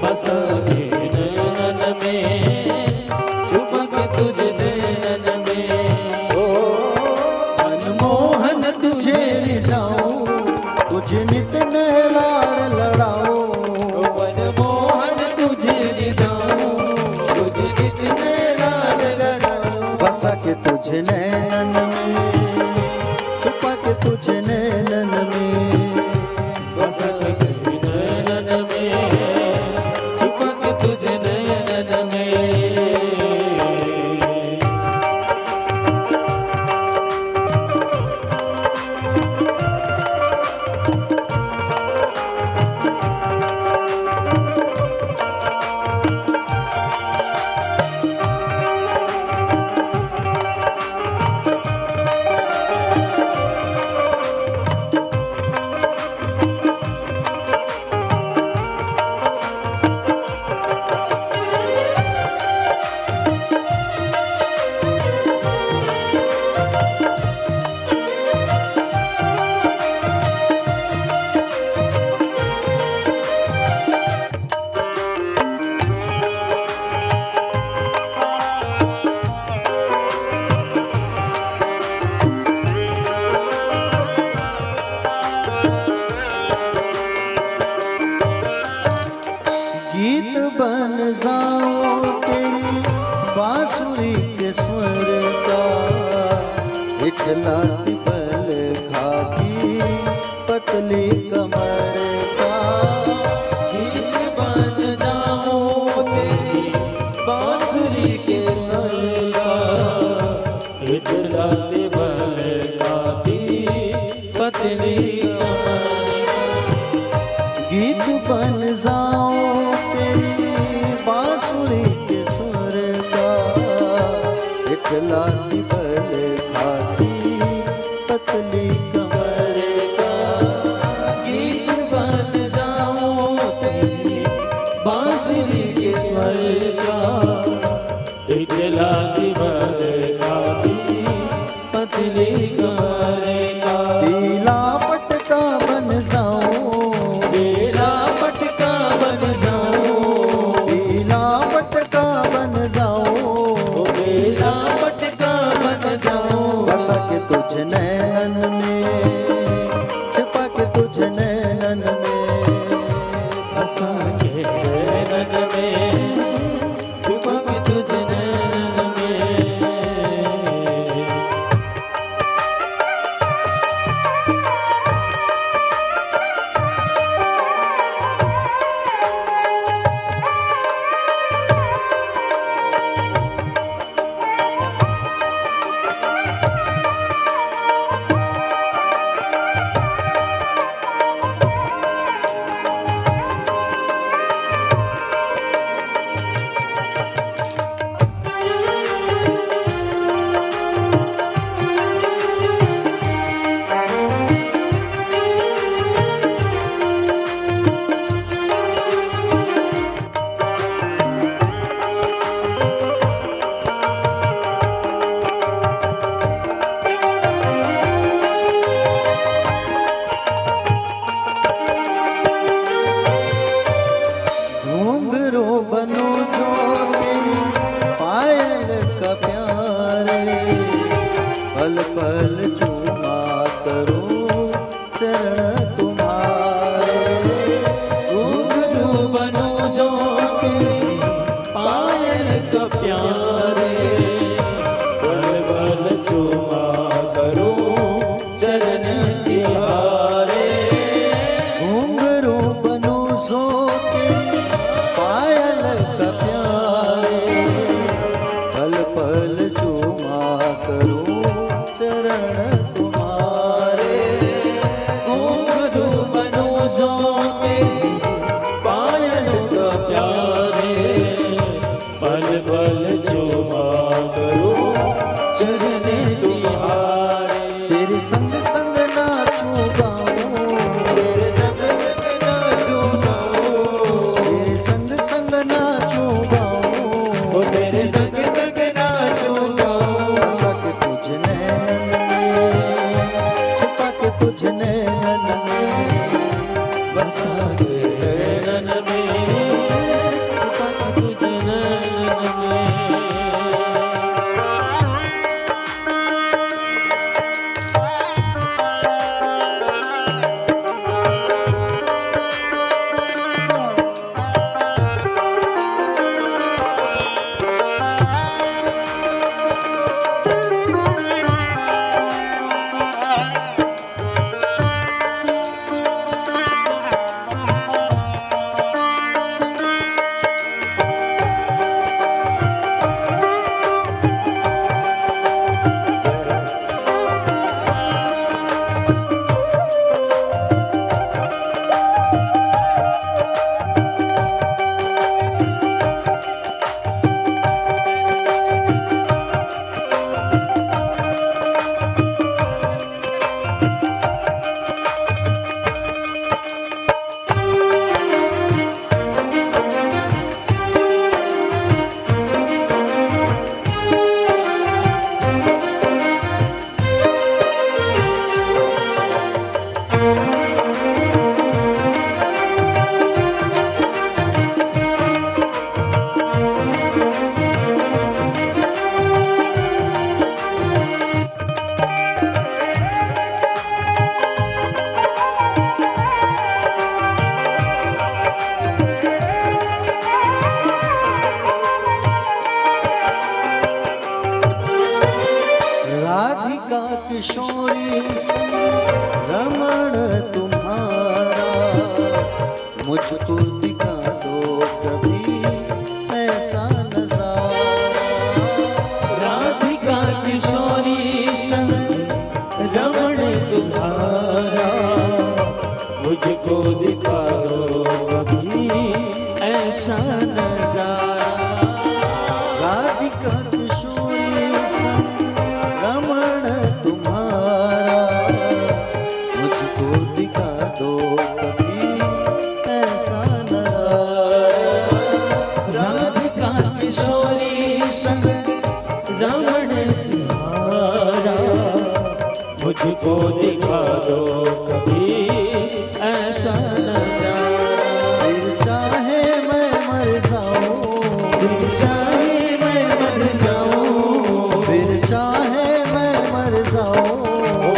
[SPEAKER 1] बसा के नैनन में, छुपा के तुझे नैनन में। ओ मनमोहन तुझे रिझाऊं, तुझे नित नए लाड़ लड़ाऊं, मनमोहन तुझे रिझाऊं, तुझे नित नए लाड़ लड़ाऊं, बसा के तुझे नैनन में, छुपा के तुझे नैनन में, बसा के तुझे नैनन में, छुपा के तुझे नैनन में। गीत बन जाऊं तेरी बांसुरी के स्वर का, इखलाती बल खाती पतली कमर का। गीत बन जाऊं तेरी बांसुरी के स्वर का, इखलाती बल खाती पतली कमर का। गीत बन जाऊं बांसुरी के सुर का, इखलाती बल खाती पतली कमर का। गीत बन जाऊं तेरी बांसुरी के स्वर का, इखलाती बल खाती पतली कमर का। पीला पटका बन जाऊं, पीला पटका बन जाऊं, पीला पटका बन जाऊं, पीला पटका बन जाऊं, बसा के तुझ नैनन में, छिपा के तुझ नैनन में, बसा के नैनन में, छिपा के तुझ नैनन में।
[SPEAKER 3] बसा के नैनन में छुपा के तुझे नैनन में।
[SPEAKER 2] राधिका किशोरी रमण तुम्हारा मुझको दिखा दो कभी ऐसा नजारा।
[SPEAKER 3] राधिका किशोरी संग रमण तुम्हारा मुझको दिखा दो कभी ऐसा नजारा।
[SPEAKER 2] राधिका किशोरी संग रमण तुम्हारा मुझको दिखा दो कभी ऐसा नजारा।
[SPEAKER 3] राधिका किशोरी संग रमण तुम्हारा मुझको दिखा दो कभी ऐसा नजारा।
[SPEAKER 2] फिर चाहे मैं मर जाऊं,
[SPEAKER 3] फिर चाहे मैं मर जाऊं,
[SPEAKER 2] फिर चाहे मैं मर जाऊं,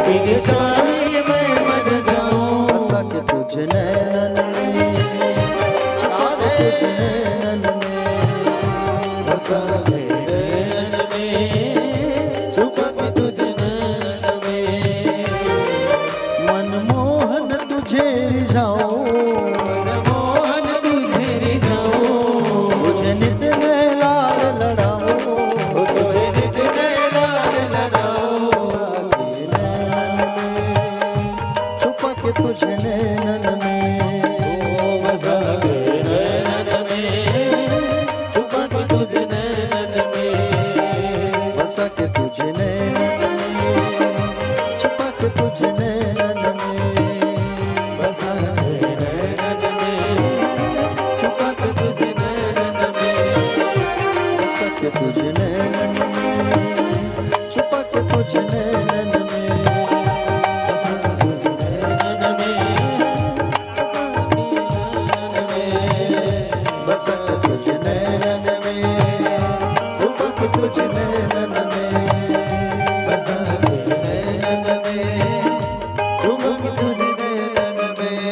[SPEAKER 3] फिर चाहे मैं मर जाऊं।
[SPEAKER 2] बसा के तुझ नैनन में, छुपा के तुझ नैनन में, बसा के
[SPEAKER 3] नैनन में छुपा के तुझ नैनन में।
[SPEAKER 2] मनमोहन तुझे रिझाऊं,
[SPEAKER 3] मोहन तुझे रिझाऊं,
[SPEAKER 2] तुझे नित में लाल लड़ाऊं,
[SPEAKER 3] तुझे नित नैनान लगाऊं।
[SPEAKER 2] बसा के नैनन में, छुपा के तुझ नैनन में,
[SPEAKER 3] बसा के नैनन में छुपा के तुझ नैनन में।
[SPEAKER 2] बसा के तुझ नैनन में, छुपा के तुझ नैनन में,
[SPEAKER 3] बसा के नैनन में छुपा के तुझ नैनन में।
[SPEAKER 2] बसा के तुझ नैनन में, छुपा के तुझ नैनन में, बसा के तुझ
[SPEAKER 3] नैनन में
[SPEAKER 2] बसा के तुझ नैनन में, छुपा के तुझ नैनन में,
[SPEAKER 3] बसा के नैनन में
[SPEAKER 2] छुपा के तुझ नैनन में।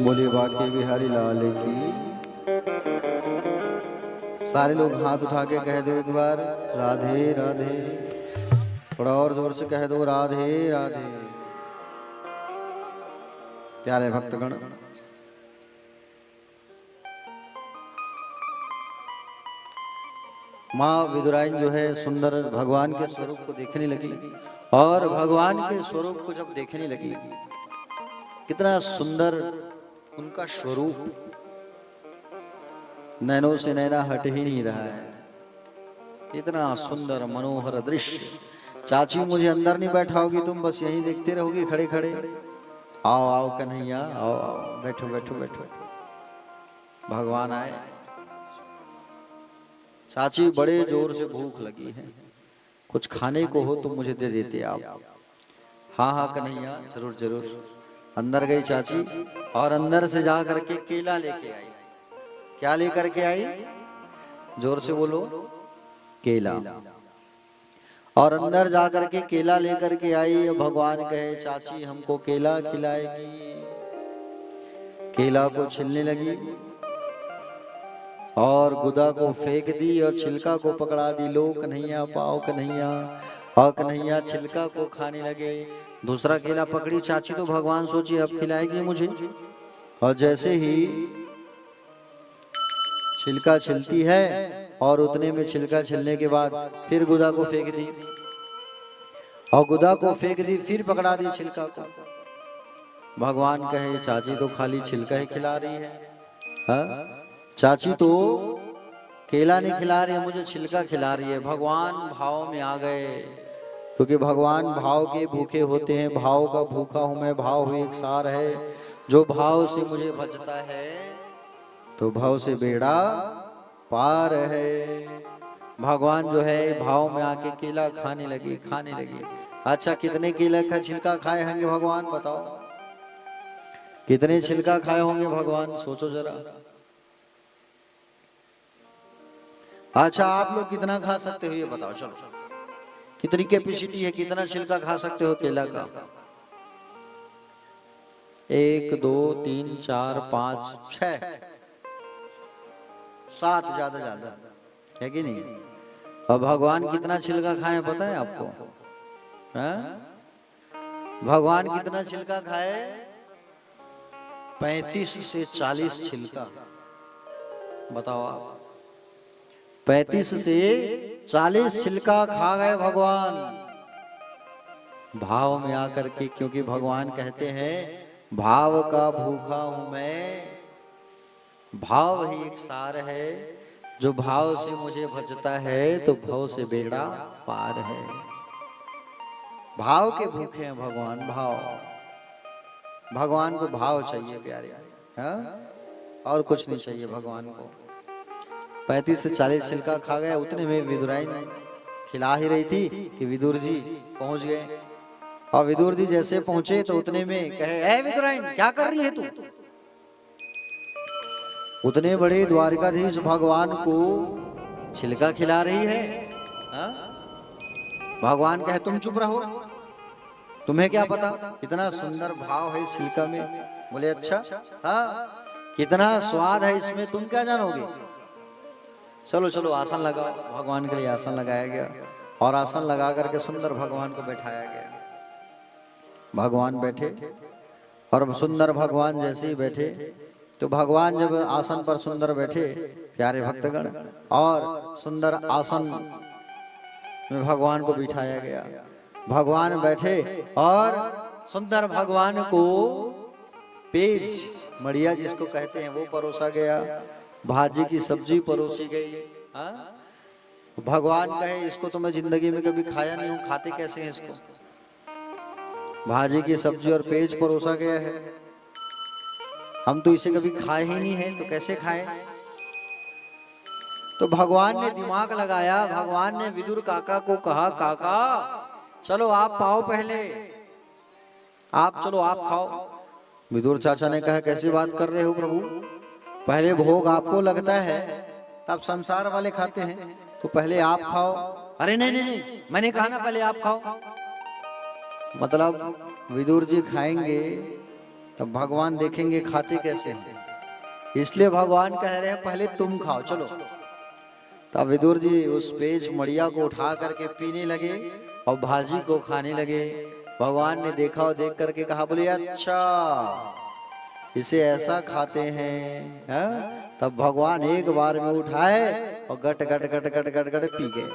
[SPEAKER 2] बोले बाके बिहारी लाल की। सारे लोग हाथ उठा के कह दो एक बार राधे राधे। थोड़ा और जोर से कह दो राधे राधे। प्यारे भक्तगण, माँ विदुराइन जो है सुंदर भगवान के स्वरूप को देखने लगी और भगवान के स्वरूप को जब देखने लगी, कितना सुंदर उनका स्वरूप, नैनों से नैना हट ही नहीं रहा है। इतना सुंदर मनोहर दृश्य। चाची मुझे अंदर नहीं बैठाओगी, तुम बस यहीं देखते रहोगी खड़े खड़े। आओ आओ कन्हैया, आओ आओ, बैठो बैठो बैठो। भगवान आए। चाची बड़े जोर से भूख लगी है, कुछ खाने को हो तो मुझे दे देते आप। हाँ हाँ कन्हैया, जरूर जरूर। अंदर गई चाची और अंदर से जा करके केला लेके आई। क्या लेकर के आई? जोर से बोलो। केला। और अंदर जा करके केला लेकर के आई। भगवान कहे चाची हमको केला खिलाएगी। केला को छीलने लगी और गुदा को फेंक दी और छिलका को पकड़ा दी। लो कन्हैया पाओ कन्हैया। और कन्हैया छिलका को खाने लगे। दूसरा केला पकड़ी चाची तो भगवान सोची अब खिलाएगी मुझे। और जैसे ही छिलका छिलती है और उतने में छिलका छिलने के बाद फिर गुदा को फेंक दी और गुदा को फेंक दी, फिर पकड़ा दी छिलका को। भगवान कहे चाची तो खाली छिलका ही खिला रही है, हाँ? चाची तो केला नहीं खिला रही है, मुझे छिलका खिला रही है। भगवान भाव में आ गए, क्योंकि भगवान भाव के भूखे होते हैं। भाव का भूखा हूं मैं, भाव ही एक सार है। जो भाव से मुझे भजता है तो भाव से बेड़ा पार है। भगवान जो है भाव में आके केला खाने लगे, खाने लगे। अच्छा कितने केले का छिलका खाए होंगे भगवान, बताओ कितने छिलका खाए होंगे भगवान, सोचो जरा। अच्छा आप लोग कितना खा सकते हो ये बताओ, चलो कितनी कैपेसिटी है, कितना छिलका खा सकते हो केला का? 1 2 3 4 5 6 7 ज्यादा है कि नहीं? अब भगवान कितना छिलका खाए पता है आपको? भगवान कितना छिलका खाए? 35 से 40 छिलका। बताओ आप, 35 से 40 छिलका खा गए भगवान भाव में आकर के। क्योंकि भगवान कहते हैं भाव का भूखा हूं मैं, भाव ही एक सार है। जो भाव से मुझे भजता है तो भाव से बेड़ा पार है। भाव के भूखे हैं भगवान, भाव। भगवान को भाव चाहिए प्यारे, हाँ? और कुछ नहीं चाहिए भगवान को। 35 से 40 छिलका खा गया। उतने में विदुराइन खिला ही रही थी कि विदुर जी पहुंच गए। और विदुर जी जैसे पहुंचे तो उतने में कहे ए विदुराइन क्या कर रही है तू? उतने बड़े द्वारिकाधीश भगवान को छिलका खिला रही है, हा? भगवान कहे तुम चुप रहो, तुम्हें क्या पता कितना सुंदर भाव है छिलका में। बोले अच्छा, हाँ कितना स्वाद है इसमें, तुम क्या जानोगे? चलो चलो आसन लगाओ। भगवान के लिए आसन लगाया गया और आसन लगा करके सुंदर भगवान को बैठाया गया। भगवान बैठे और सुंदर भगवान जैसे ही बैठे तो भगवान जब आसन पर सुंदर बैठे प्यारे भक्तगण, और सुंदर आसन में भगवान को बिठाया गया। भगवान बैठे और सुंदर भगवान को पेज मड़िया जिसको कहते हैं वो परोसा गया। भाजी की सब्जी परोसी गई, हाँ? भगवान कहे इसको तो मैं जिंदगी में कभी खाया नहीं हूं, खाते कैसे हैं इसको? भाजी की सब्जी और पेज परोसा गया है, हम तो इसे कभी खाए ही नहीं है, तो कैसे खाए? तो भगवान ने दिमाग लगाया। भगवान ने विदुर काका को कहा काका चलो आप पाओ पहले, आप चलो आप खाओ। विदुर चाचा ने कहा कैसी बात कर रहे हो प्रभु, पहले भोग आपको लगता है तब संसार वाले खाते हैं, तो पहले आप खाओ। अरे नहीं नहीं नहीं, मैंने कहा ना पहले आप खाओ। मतलब विदुर जी खाएंगे तब भगवान देखेंगे खाते कैसे हैं, इसलिए भगवान कह रहे हैं पहले तुम खाओ चलो। तब विदुर जी उस पेज मड़िया को उठा करके पीने लगे और भाजी को खाने लगे। भगवान ने देखा और देख करके कहा बोले अच्छा इसे ऐसा खाते हैं, हा? तब भगवान एक बार में उठाए और गट गट गट गट गट गट पी गए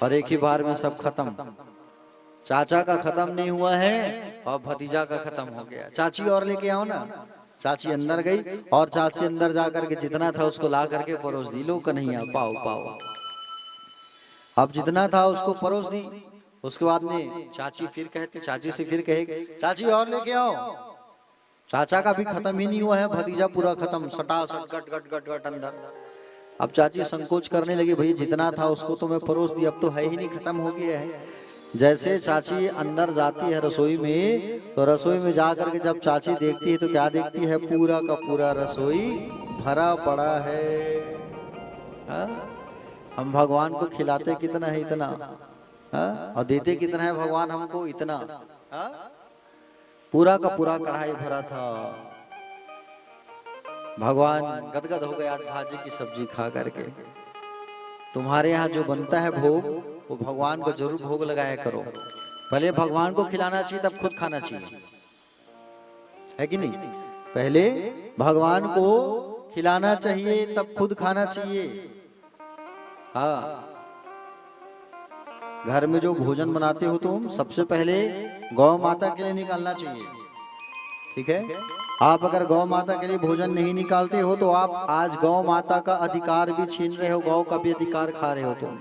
[SPEAKER 2] और एक ही बार में सब खत्म। चाचा का खत्म नहीं हुआ है और भतीजा का खत्म हो गया। चाची और लेके आओ ना। चाची अंदर गई और चाची अंदर जाकर के जितना था उसको ला करके परोस दी। लो कन्हैया पाओ पाओ। अब जितना था उसको परोस दी। उसके बाद में चाची फिर कहते, चाची से फिर कहे चाची और लेके आओ। चाचा का भी खत्म ही नहीं हुआ है, भतीजा पूरा खत्म, सटा सट गट गट गट गट अंदर। अब चाची संकोच करने लगी, भाई जितना था उसको तो मैं परोस दी, अब तो है ही नहीं, खत्म हो गया है। जैसे चाची अंदर जाती है रसोई में, तो रसोई में जा करके जब चाची देखती है तो क्या देखती है? पूरा का पूरा रसोई भरा पड़ा है। हाँ? हम भगवान को खिलाते कितना है? इतना। हाँ? और देते कितना है भगवान हमको? इतना। हाँ? पूरा का पूरा कढ़ाई भरा था। भगवान गदगद हो गए आज भाजी की सब्जी खा करके। तुम्हारे यहाँ जो बनता है भोग, वो भगवान को जरूर भोग लगाया करो। पहले भगवान को खिलाना चाहिए, तब खुद खाना चाहिए, है कि नहीं? पहले भगवान को खिलाना चाहिए, तब खुद खाना चाहिए। हाँ, घर में जो भोजन बनाते हो तुम, सबसे पहले गौ माता के लिए निकालना चाहिए। ठीक है? आप अगर गौ माता के लिए भोजन नहीं निकालते हो तो आप आज गौ माता का अधिकार भी छीन रहे हो, गौ का भी अधिकार खा रहे हो तुम।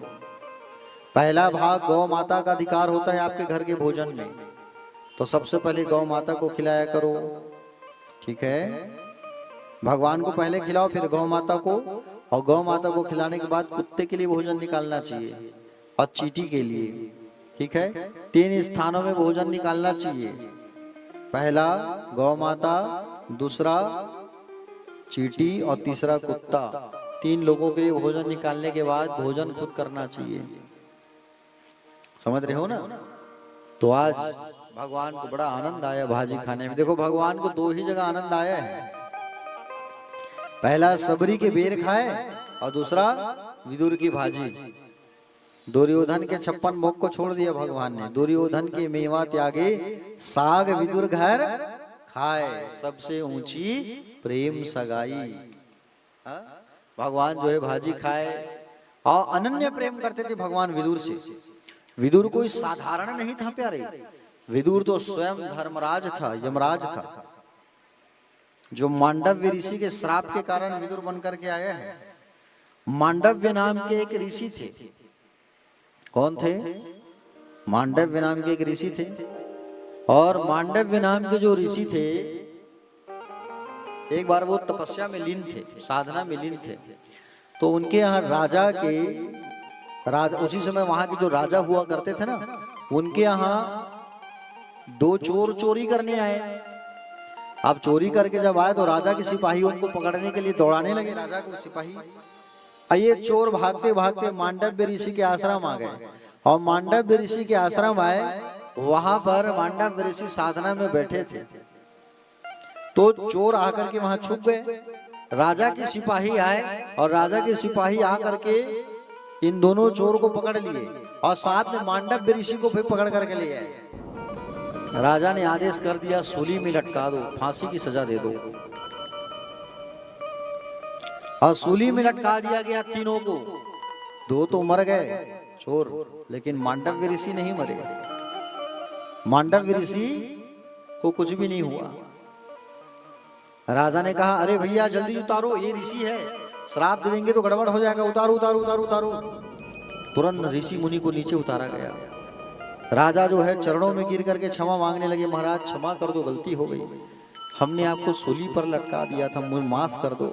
[SPEAKER 2] पहला भाग गौ माता का अधिकार होता है आपके घर के भोजन में, तो सबसे पहले गौ माता को खिलाया करो। ठीक है? भगवान को पहले खिलाओ, फिर गौ माता को, और गौ माता को खिलाने के बाद कुत्ते के लिए भोजन निकालना चाहिए और चींटी के लिए। ठीक है? 3 स्थानों में भोजन निकालना चाहिए। पहला गौ माता, दूसरा चींटी और तीसरा कुत्ता। 3 लोगों के लिए भोजन निकालने के बाद भोजन खुद करना चाहिए। समझ रहे हो ना? तो आज भगवान को बड़ा आनंद आया भाजी खाने में। देखो, भगवान को 2 ही जगह आनंद आया है। पहला सबरी के बेर खाए और दूसरा विदुर की भाजी। दुर्योधन के 56 भोग को छोड़ दिया भगवान ने। दुर्योधन के मेवा त्यागे, साग विदुर घर खाए, सबसे ऊंची प्रेम सगाई। हाँ? भगवान जो है भाजी खाए और अनन्य प्रेम करते थे भगवान विदुर से। विदुर कोई साधारण नहीं था प्यारे। विदुर तो स्वयं धर्मराज था, यमराज था, जो मांडव्य ऋषि के श्राप के कारण विदुर बनकर के आया है। मांडव्य नाम के एक ऋषि थे। कौन थे? मांडव्य नाम के एक ऋषि थे। और मांडव्य नाम के जो ऋषि थे, एक बार वो तपस्या में लीन थे, साधना में लीन थे। तो उनके यहाँ राजा उसी समय वहां के जो राजा हुआ करते थे ना, उनके यहाँ 2 चोर चोरी करने आए। अब चोरी करके जब आए तो राजा के सिपाही उनको पकड़ने के लिए दौड़ाने लगे। राजा को सिपाही, ये चोर भागते भागते मांडव्य ऋषि के आश्रम आ गए। और मांडव्य ऋषि के आश्रम आए, वहां पर मांडव्य ऋषि साधना में बैठे थे। तो चोर आकर के वहां छुप गए। राजा के सिपाही आए और राजा के सिपाही आकर के इन दोनों चोर को पकड़ लिए और साथ में मांडव्य ऋषि को भी पकड़ करके ले आए। राजा ने आदेश कर दिया, सूली में लटका दो, फांसी की सजा दे दो। और सूली में लटका दिया गया तीनों को। 2 तो मर गए चोर, लेकिन मांडव्य ऋषि नहीं मरे। मांडव्य ऋषि को कुछ भी नहीं हुआ। राजा ने कहा, अरे भैया जल्दी उतारो, ये ऋषि है, श्राप दे देंगे तो गड़बड़ हो जाएगा, उतारो उतारो उतारो उतारो। तुरंत ऋषि मुनि को नीचे उतारा गया। राजा जो है चरणों में गिर करके क्षमा मांगने लगे, महाराज क्षमा कर दो, गलती हो गई, हमने आपको सूली पर लटका दिया था, मुझे माफ कर दो।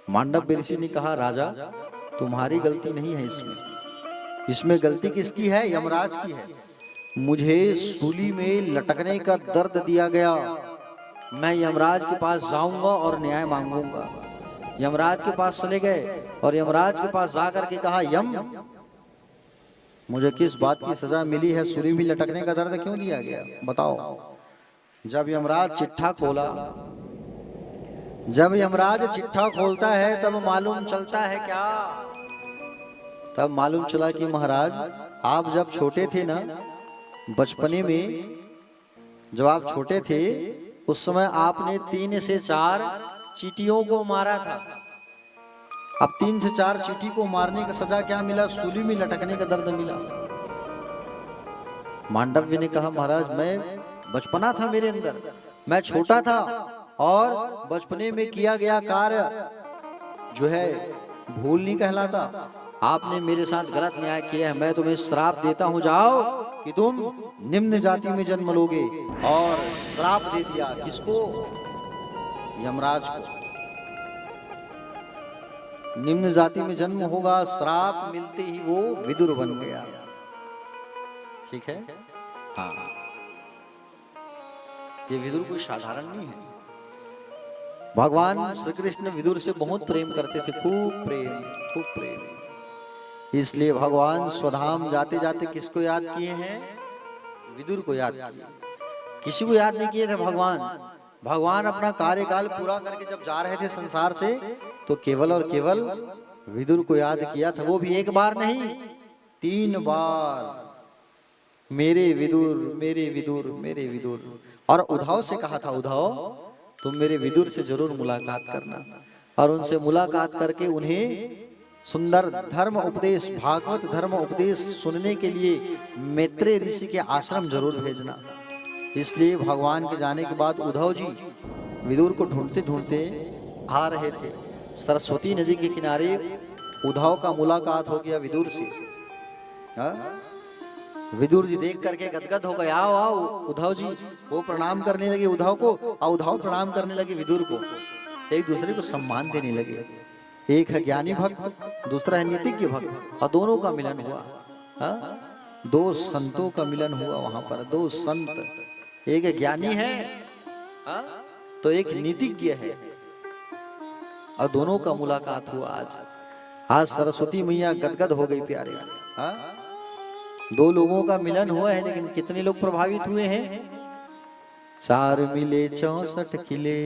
[SPEAKER 2] मांडव्य ऋषि ने कहा, राजा तुम्हारी गलती नहीं है, इसमें गलती किसकी है? यमराज की है। मुझे सूली में लटकने का दर्द दिया गया, मैं यमराज के पास जाऊंगा और न्याय मांगूंगा। यमराज के पास चले गए और यमराज के पास जाकर के कहा, यम मुझे किस बात की सजा मिली है? सूली में लटकने का दर्द क्यों दिया गया, बताओ। जब यमराज चिट्ठा खोला, जब यमराज चिट्ठा खोलता है तब मालूम चलता है क्या? तब मालूम चला कि महाराज आप जब छोटे थे ना, बचपने में जब आप छोटे थे उस समय आपने 3 से 4 चींटियों को मारा था। अब 3 से 4 चींटी को मारने का सजा क्या मिला? सूली में लटकने का दर्द मिला। मांडव्य ने कहा, महाराज मैं बचपना था मेरे अंदर, मैं छोटा था और बचपने में किया गया कार्य जो है भूल नहीं कहलाता। आपने मेरे साथ गलत न्याय किया है, मैं तुम्हें श्राप देता हूं, जाओ कि तुम निम्न जाति में जन्म लोगे। और श्राप दे दिया किसको? यमराज को। निम्न जाति में जन्म होगा, श्राप मिलते ही वो विदुर बन गया। ठीक है, हाँ, ये विदुर कोई साधारण नहीं है। भगवान श्री कृष्ण विदुर से बहुत प्रेम करते थे, खूब प्रेम, खूब प्रेम। इसलिए भगवान स्वधाम जाते जाते किसको याद किए हैं? विदुर को याद किया, किसी को याद नहीं किए थे भगवान। भगवान अपना कार्यकाल पूरा करके जब जा रहे थे संसार से, तो केवल और केवल विदुर को याद किया था। वो भी एक बार नहीं, 3 बार, मेरे विदुर, मेरे विदुर, मेरे विदुर। और उद्धव से कहा था, उद्धव तुम मेरे विदुर से जरूर मुलाकात करना, और उनसे मुलाकात करके उन्हें सुंदर धर्म उपदेश, भागवत धर्म उपदेश सुनने के लिए मैत्रेय ऋषि के आश्रम जरूर भेजना। इसलिए भगवान के जाने के बाद उद्धव जी विदुर को ढूंढते ढूंढते आ रहे थे। सरस्वती नदी के किनारे उद्धव का मुलाकात हो गया विदुर से। विदुर जी देख करके गदगद हो गए। आओ आओ उद्धव जी, वो प्रणाम करने लगे उद्धव को, और उद्धव प्रणाम करने लगे विदुर को, एक दूसरे को सम्मान देने लगे। एक है ज्ञानी भक्त, दूसरा है नीतिज्ञ भक्त, और दोनों का मिलन हुआ। हाँ, 2 संतों का मिलन हुआ वहां पर, 2 संत, एक ज्ञानी है, हाँ, तो एक नीतिज्ञ है, और दोनों का मुलाकात हुआ आज। आज सरस्वती मैया गदगद हो गई प्यारे। हाँ, 2 लोगों का मिलन हुआ है, लेकिन कितने लोग प्रभावित हुए हैं? 4 मिले 64 खिले,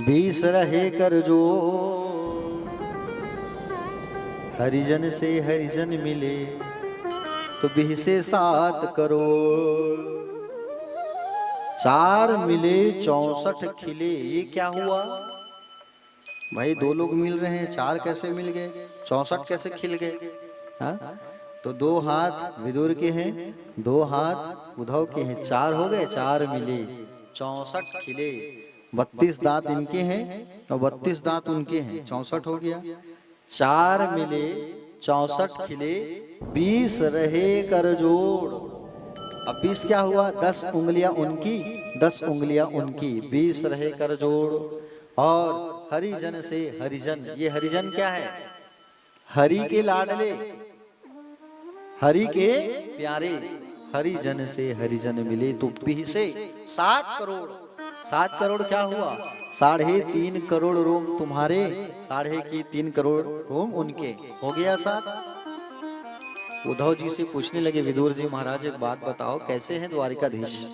[SPEAKER 2] 20 रहे कर जो, हरिजन से हरिजन मिले तो 20 से 7 करोड़। 4 मिले 64 खिले, ये क्या हुआ भाई? 2 लोग मिल रहे हैं, 4 कैसे मिल गए? 64 कैसे खिल गए? हाँ? तो 2 हाथ विदुर के हैं, 2 हाथ उद्धव के हैं, 4 हो गए। 4 मिले 64 खिले, 32 दांत इनके हैं और 32 दांत उनके हैं, 64 हो गया। 4 मिले 64 खिले, 20 रहे कर जोड़। अब 20 क्या हुआ? 10 उंगलियां उनकी, 10 उंगलियां उनकी, 20 रहे कर जोड़। और हरिजन से हरिजन, ये हरिजन क्या है? हरि के लाडले, हरि के प्यारे। हरिजन से हरिजन मिले तो 20 से 7 करोड़। 7 करोड़ क्या हुआ? 3.5 करोड़ रोम तुम्हारे, 3.5 करोड़ रोम उनके, हो गया 7। उद्धव जी से पूछने लगे विदुर जी, महाराज एक बात बताओ, कैसे हैं द्वारिकाधीश?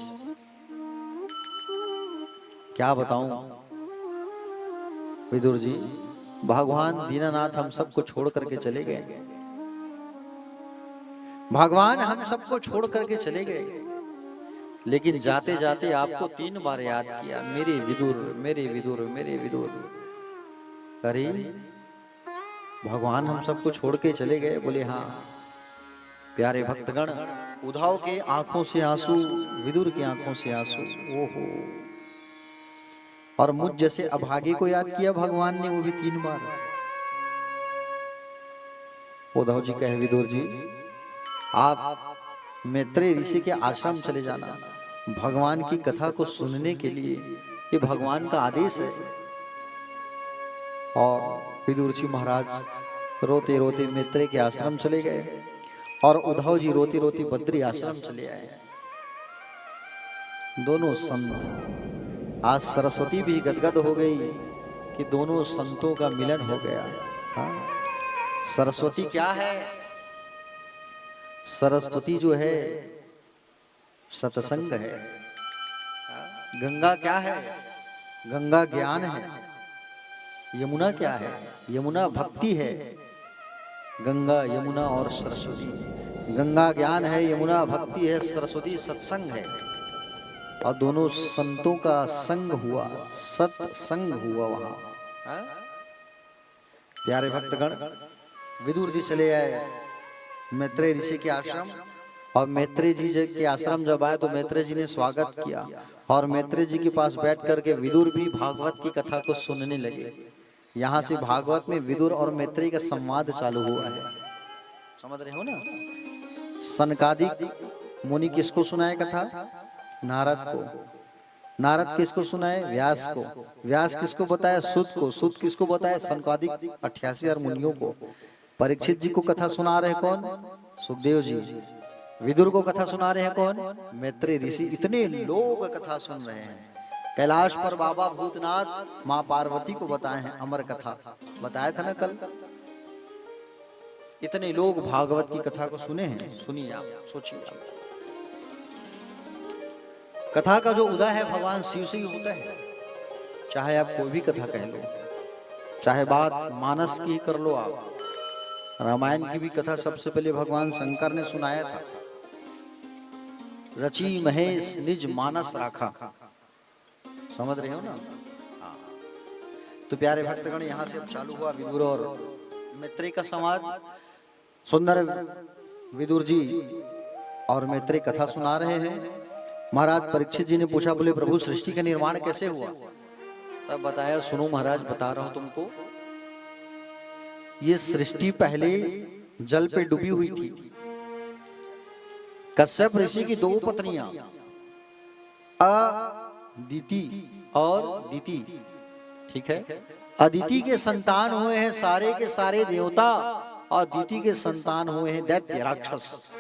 [SPEAKER 2] क्या बताऊं विदुर जी, भगवान दीनानाथ हम सबको छोड़ करके चले गए। भगवान हम सबको छोड़ करके चले गए, लेकिन जाते जाते आपको 3 बार याद किया, मेरे विदुर, मेरे विदुर, मेरे विदुर। अरे भगवान हम सबको छोड़ के चले गए? बोले हाँ। प्यारे भक्तगण, उद्धव के आंखों से आंसू, विदुर की आंखों से आंसू। ओहो, और मुझ जैसे अभागे को याद किया भगवान ने, वो भी 3 बार। उद्धव जी कहे विदुर जी, आप मैत्रेय ऋषि के आश्रम चले जाना, भगवान की कथा को सुनने के लिए, ये भगवान का आदेश है। और विदुर जी महाराज रोते रोते मैत्रेय के आश्रम चले गए, और उद्धव जी रोते रोते बद्री आश्रम चले आए। दोनों संत, आज सरस्वती भी गदगद हो गई कि दोनों संतों का मिलन हो गया। हाँ? सरस्वती क्या है? सरस्वती जो है सत्संग है। गंगा क्या है? गंगा ज्ञान है। यमुना क्या है? यमुना भक्ति है। गंगा, यमुना और सरस्वती, गंगा ज्ञान है, यमुना भक्ति है, सरस्वती सत्संग है। और दोनों संतों का संग हुआ, सत्संग हुआ वहां। प्यारे भक्तगण, विदुर जी चले आए मैत्रेय ऋषि के आश्रम, और मैत्रेय जी के आश्रम जब आए तो मैत्रेय जी ने स्वागत किया, और मैत्रेय जी के पास बैठ करके विदुर भी भागवत की कथा को सुनने लगे। यहाँ से भागवत में विदुर और मैत्रेय का संवाद चालू हुआ है। समझ रहे हो ना? सनकादिक मुनि किसको सुनाए कथा? नारद को। नारद किसको सुनाए? व्यास को। व्यास किसको बताया? सूत को। सूत किसको बताया? सनकादिक 88 मुनियों को। परीक्षित जी को कथा सुना रहे कौन? सुखदेव जी। विदुर को कथा सुना रहे हैं कौन? मैत्रेय ऋषि। इतने लोग कथा सुन रहे हैं। कैलाश पर बाबा भूतनाथ माँ पार्वती को बताए हैं अमर कथा, बताया था ना कल। इतने लोग भागवत की कथा को सुने हैं। सुनिए आप, सोचिए आप। कथा का जो उदय है भगवान शिव से ही होता है। चाहे आप कोई भी कथा कह लो, चाहे बात मानस की कर लो, आप रामायण की भी कथा सबसे पहले भगवान शंकर ने सुनाया था। रची महेश निज मानस राखा, समझ रहे हो ना? हाँ। तो प्यारे भक्तगण, यहाँ से अब चालू हुआ विदुर और मैत्रेय का संवाद। सुंदर विदुर जी और मैत्रेय कथा सुना रहे हैं। महाराज परीक्षित जी ने पूछा, बोले प्रभु सृष्टि का निर्माण कैसे हुआ? तब बताया, सुनो महाराज, बता रहा हूं तुमको। ये सृष्टि पहले जल पे डूबी हुई थी। कश्यप ऋषि की दो पत्नियां अदिति और दिति, ठीक है। अदिति के संतान हुए हैं सारे के सारे देवता और दिति के संतान हुए हैं दैत्य राक्षस।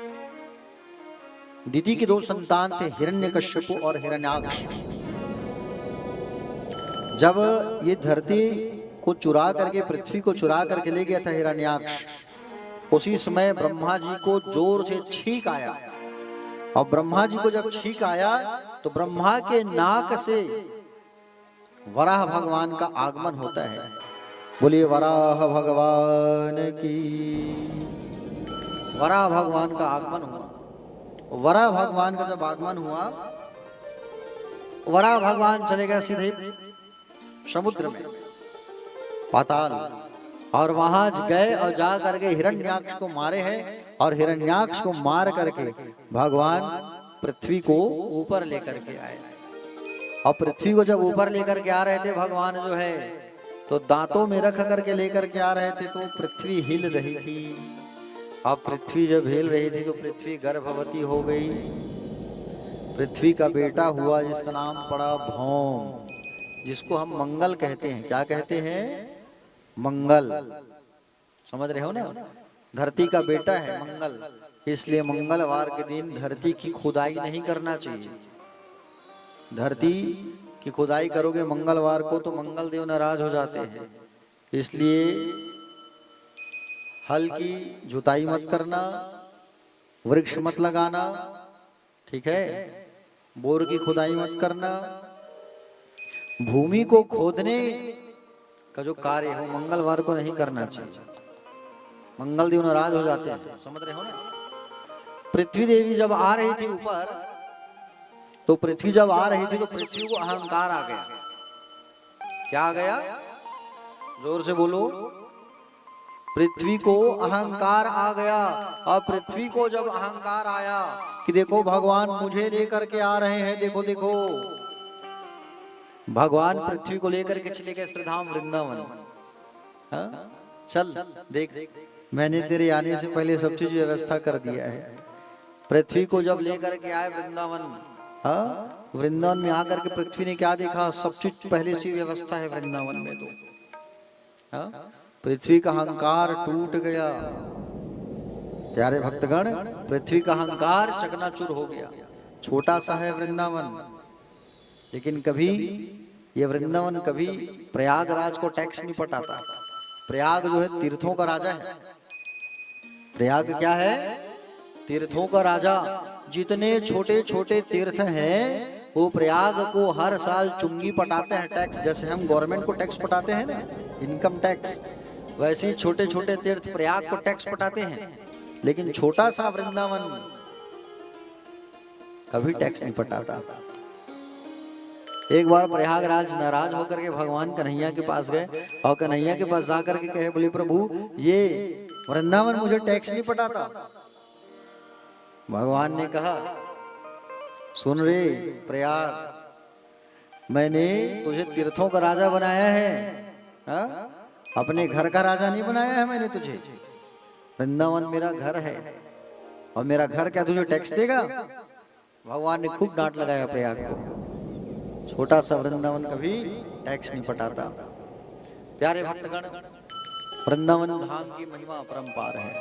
[SPEAKER 2] दिति के दो संतान थे, हिरण्यकश्यप और हिरण्याक्ष। जब ये धरती को चुरा करके, पृथ्वी को चुरा करके ले गया था हिरण्याक्ष, उसी समय ब्रह्मा जी को जोर से छींक आया। और ब्रह्मा जी को जब छींक आया तो ब्रह्मा के नाक से वराह भगवान का आगमन होता है। बोलिए वराह भगवान की। वराह भगवान का आगमन हुआ। वराह भगवान का जब आगमन हुआ, वराह भगवान चले गए सीधे समुद्र में, पाताल, और वहां गए और जा करके हिरण्याक्ष को मारे हैं। और हिरण्याक्ष को मार करके भगवान पृथ्वी को ऊपर लेकर के आए। और पृथ्वी को जब ऊपर लेकर के आ रहे थे भगवान जो है, तो दांतों में रख करके लेकर के आ रहे थे, तो पृथ्वी हिल रही थी। अब पृथ्वी जब हिल रही थी तो पृथ्वी गर्भवती हो गई। पृथ्वी का बेटा हुआ जिसका नाम पड़ा भौम, जिसको हम मंगल कहते हैं। क्या कहते हैं? मंगल। समझ रहे हो ना? धरती का बेटा है मंगल, इसलिए मंगलवार के दिन धरती की खुदाई नहीं करना चाहिए। धरती की खुदाई करोगे मंगलवार को तो मंगल देव नाराज हो जाते हैं। इसलिए हल की जुताई मत करना, वृक्ष मत लगाना, ठीक है। बोर की खुदाई मत करना। भूमि को खोदने का जो कार्य है मंगलवार को नहीं करना चाहिए। मंगल देव नाराज हो जाते हैं। समझ रहे हो ना? पृथ्वी देवी जब आ रही थी ऊपर, तो पृथ्वी जब आ रही थी तो पृथ्वी को अहंकार आ गया। क्या आ गया? जोर से बोलो। पृथ्वी को अहंकार आ गया। और पृथ्वी को जब अहंकार आया कि देखो भगवान मुझे लेकर के आ रहे हैं, देखो देखो, भगवान पृथ्वी को लेकर के चले गए श्रीधाम वृंदावन। हाँ? चल देख, मैंने तेरे आने से पहले सब चीज व्यवस्था कर दिया है। पृथ्वी को जब लेकर के आए वृंदावन, हाँ, वृंदावन में आकर के पृथ्वी ने क्या देखा? सब चीज पहले से व्यवस्था है वृंदावन में। तो हाँ, पृथ्वी का अहंकार टूट गया। प्यारे भक्तगण, पृथ्वी का अहंकार चकनाचूर हो गया। छोटा सा है वृंदावन, लेकिन कभी ये वृंदावन कभी प्रयागराज को टैक्स नहीं पटाता। प्रयाग जो है तीर्थों का राजा है। प्रयाग क्या है? तीर्थों का राजा। जितने छोटे छोटे तीर्थ हैं वो प्रयाग को हर साल चुंगी पटाते हैं, टैक्स। जैसे हम गवर्नमेंट को टैक्स पटाते हैं ना, इनकम टैक्स, वैसे ही छोटे छोटे तीर्थ प्रयाग को टैक्स पटाते हैं। लेकिन छोटा सा वृंदावन कभी टैक्स नहीं पटाता। एक बार प्रयागराज नाराज होकर के भगवान कन्हैया के पास गए और कन्हैया के पास जाकर के कहे, बोले प्रभु ये वृंदावन मुझे टैक्स नहीं पटाता। भगवान ने कहा, सुन रे प्रयाग, मैंने तुझे तीर्थों का राजा बनाया है, हा? अपने घर का राजा नहीं बनाया है मैंने तुझे। वृंदावन मेरा घर है और मेरा घर क्या तुझे टैक्स देगा? भगवान ने खूब डांट लगाया प्रयाग को। छोटा सा वृंदावन कभी टैक्स नहीं पटाता। प्यारे भक्तगण, वृंदावन धाम की महिमा अपरंपार है।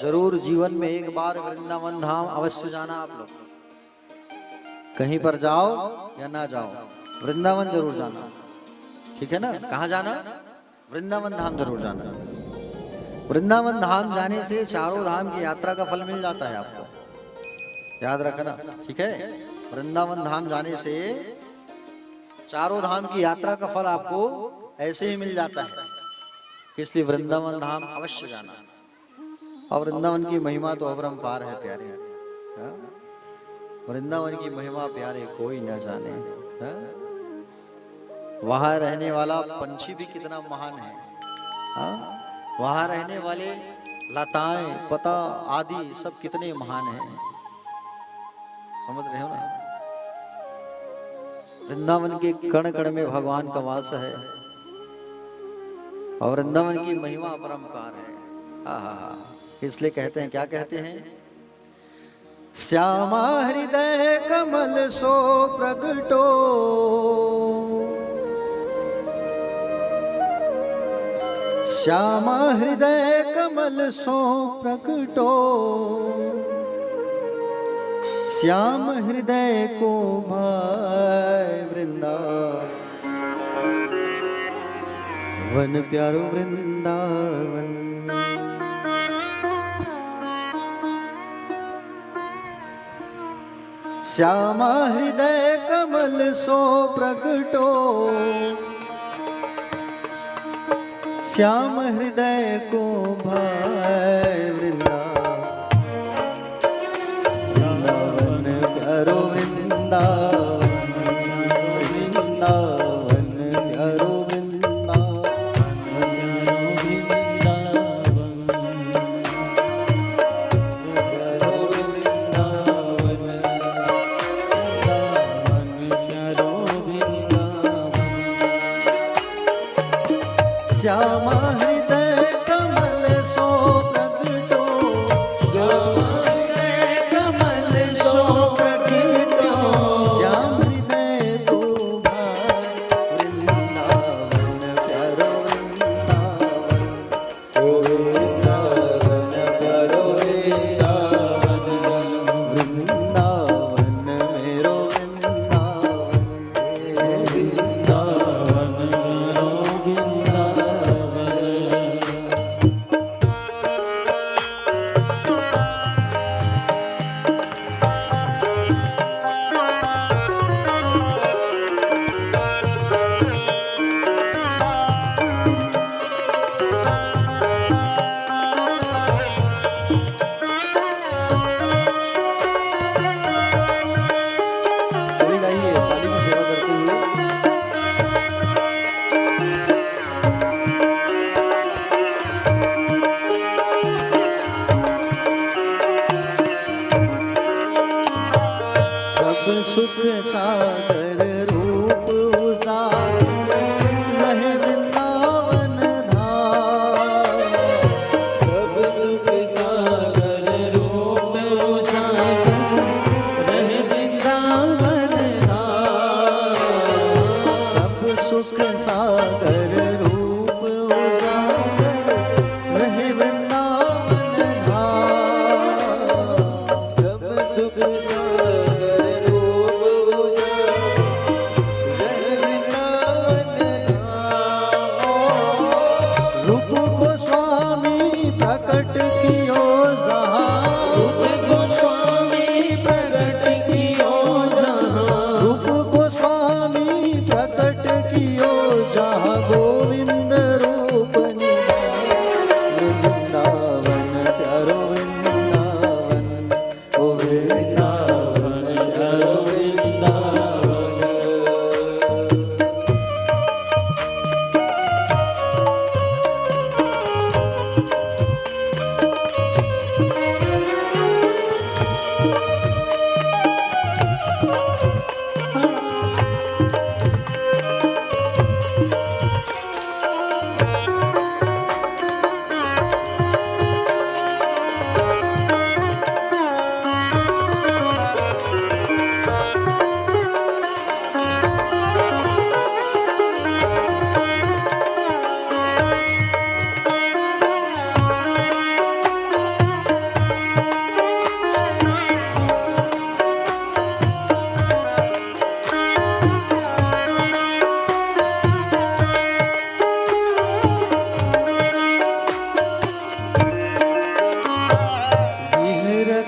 [SPEAKER 2] जरूर जीवन में एक बार वृंदावन धाम अवश्य जाना। आप लोग कहीं पर जाओ या ना जाओ, वृंदावन जरूर जाना, ठीक है ना। कहाँ जाना? वृंदावन धाम जरूर जाना। वृंदावन धाम जाने से चारों धाम की यात्रा का फल मिल जाता है आपको, याद रखना, ठीक है। वृंदावन धाम जाने से चारों धाम की यात्रा का फल आपको ऐसे ही मिल जाता है, इसलिए वृंदावन धाम अवश्य जाना। और वृंदावन की महिमा तो अपरंपार है प्यारे, हाँ? वृंदावन की महिमा प्यारे कोई न जाने, हाँ? वहां रहने वाला पंछी भी कितना महान है, हाँ? वहां रहने वाले लताएं, पता आदि सब कितने महान हैं, समझ रहे हो ना। वृंदावन के कण कण में भगवान का वास है और वृंदावन की महिमा अपरंपार है। आहा, इसलिए कहते हैं, क्या कहते हैं? श्यामा हृदय कमल सो प्रगटो, श्यामा हृदय कमल सो प्रगटो, श्याम हृदय को भाई वृंदावन प्यारो वृंदावन। श्यामा हृदय कमल सो प्रगटो, श्याम हृदय को भाई वृंदावन प्यारो वृंदावन, वृंदावन प्यारो श्यामा हृदय कमल सो प्रगटो, श्यामा हृदय कमल सो प्रगटो, श्याम हृदय को भाई वृंदावन प्यारो वृंदावन, वृंदावन प्यारो वृंदावन, वृंदावन मेरो वृंदावन, वृंदावन मेरो सभी गाइए ताली की सेवा करते हुए। सब सुख सागर रूप उजागर रहे वृंदावन धाम, सब सुख सागर रूप उजागर रहे वृंदावन धाम, सब सुख सागर रूप उजागर रहे वृंदावन धाम, सब सुख सागर रूप उजागर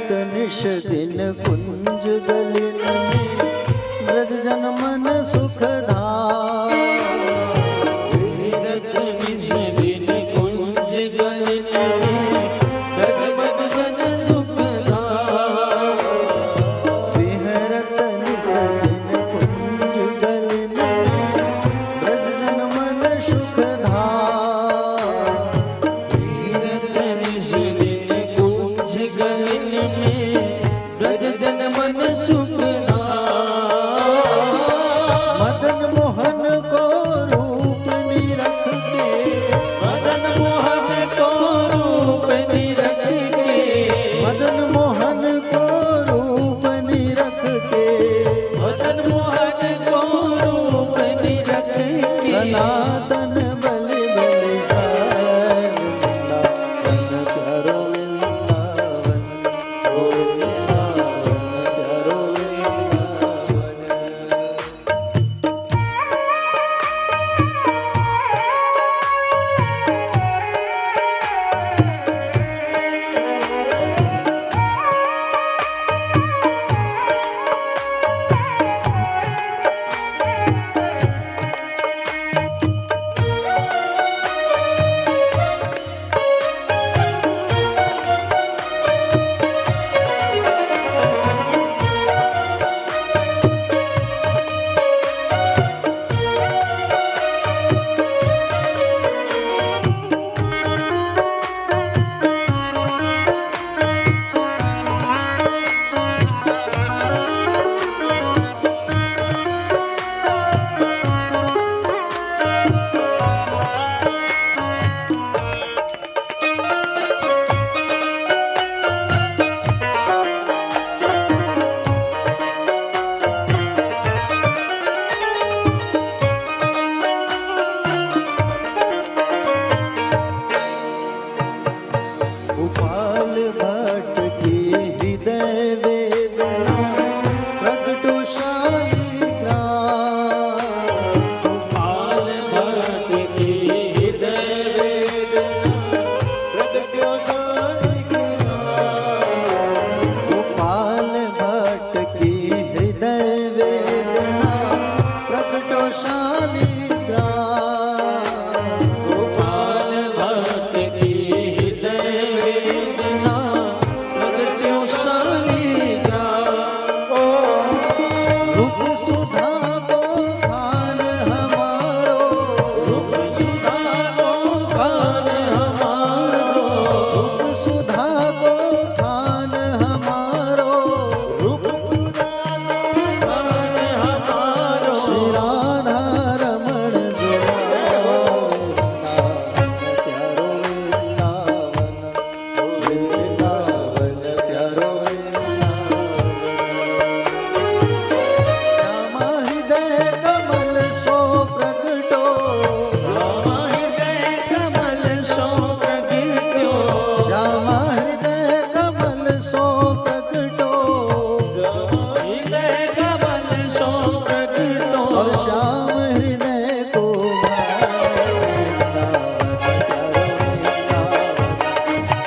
[SPEAKER 2] विहरत निश दिन कुंज गलिन में ब्रज जन मन सुखधाम।
[SPEAKER 3] विहरत निश दिन कुंज गलिन में ब्रज जन सुखधाम।
[SPEAKER 2] विहरत निश दिन कुंज गलिन में ब्रज जन मन सुखधाम।
[SPEAKER 3] विहरत निश दिन कुंज गलिन में ब्रज जन मन सुखधाम।
[SPEAKER 2] मदन मोहन को रूप निरख के
[SPEAKER 3] मदन मोहन को रूप निरख के
[SPEAKER 2] मदन मोहन को रूप निरख के
[SPEAKER 3] मदन मोहन को रूप निरख के
[SPEAKER 2] सनातन बलि बलि सार वृंदावन करो वृंदावन ओ वृंदावन करो वृंदावन। गोपाल भट्ट की हृदय वेदना प्रगटो शालिग्राम।
[SPEAKER 3] गोपाल भट्ट की हृदय वेदना प्रगटो शालिग्राम।
[SPEAKER 2] गोपाल भट्ट की हृदय वेदना प्रगटो शालिग्राम।
[SPEAKER 3] गोपाल भट्ट की हृदय वेदना प्रगटो शालिग्राम।
[SPEAKER 2] रूप सुधा को खान हमारो
[SPEAKER 3] रूप सुधा को खान हमारो
[SPEAKER 2] रूप सुधा को खान हमारो
[SPEAKER 3] रूप सुधा को खान हमारो
[SPEAKER 2] श्री राधा रमण जोड़ाओ वृंदावन प्यारो श्यामा हृदय कमल सो प्रगटो
[SPEAKER 3] श्यामा हृदय कमल सो प्रगटो
[SPEAKER 2] श्यामा हृदय कमल सो प्रगटो
[SPEAKER 3] हृदय कमल सो प्रगटो
[SPEAKER 2] और श्याम हृदय को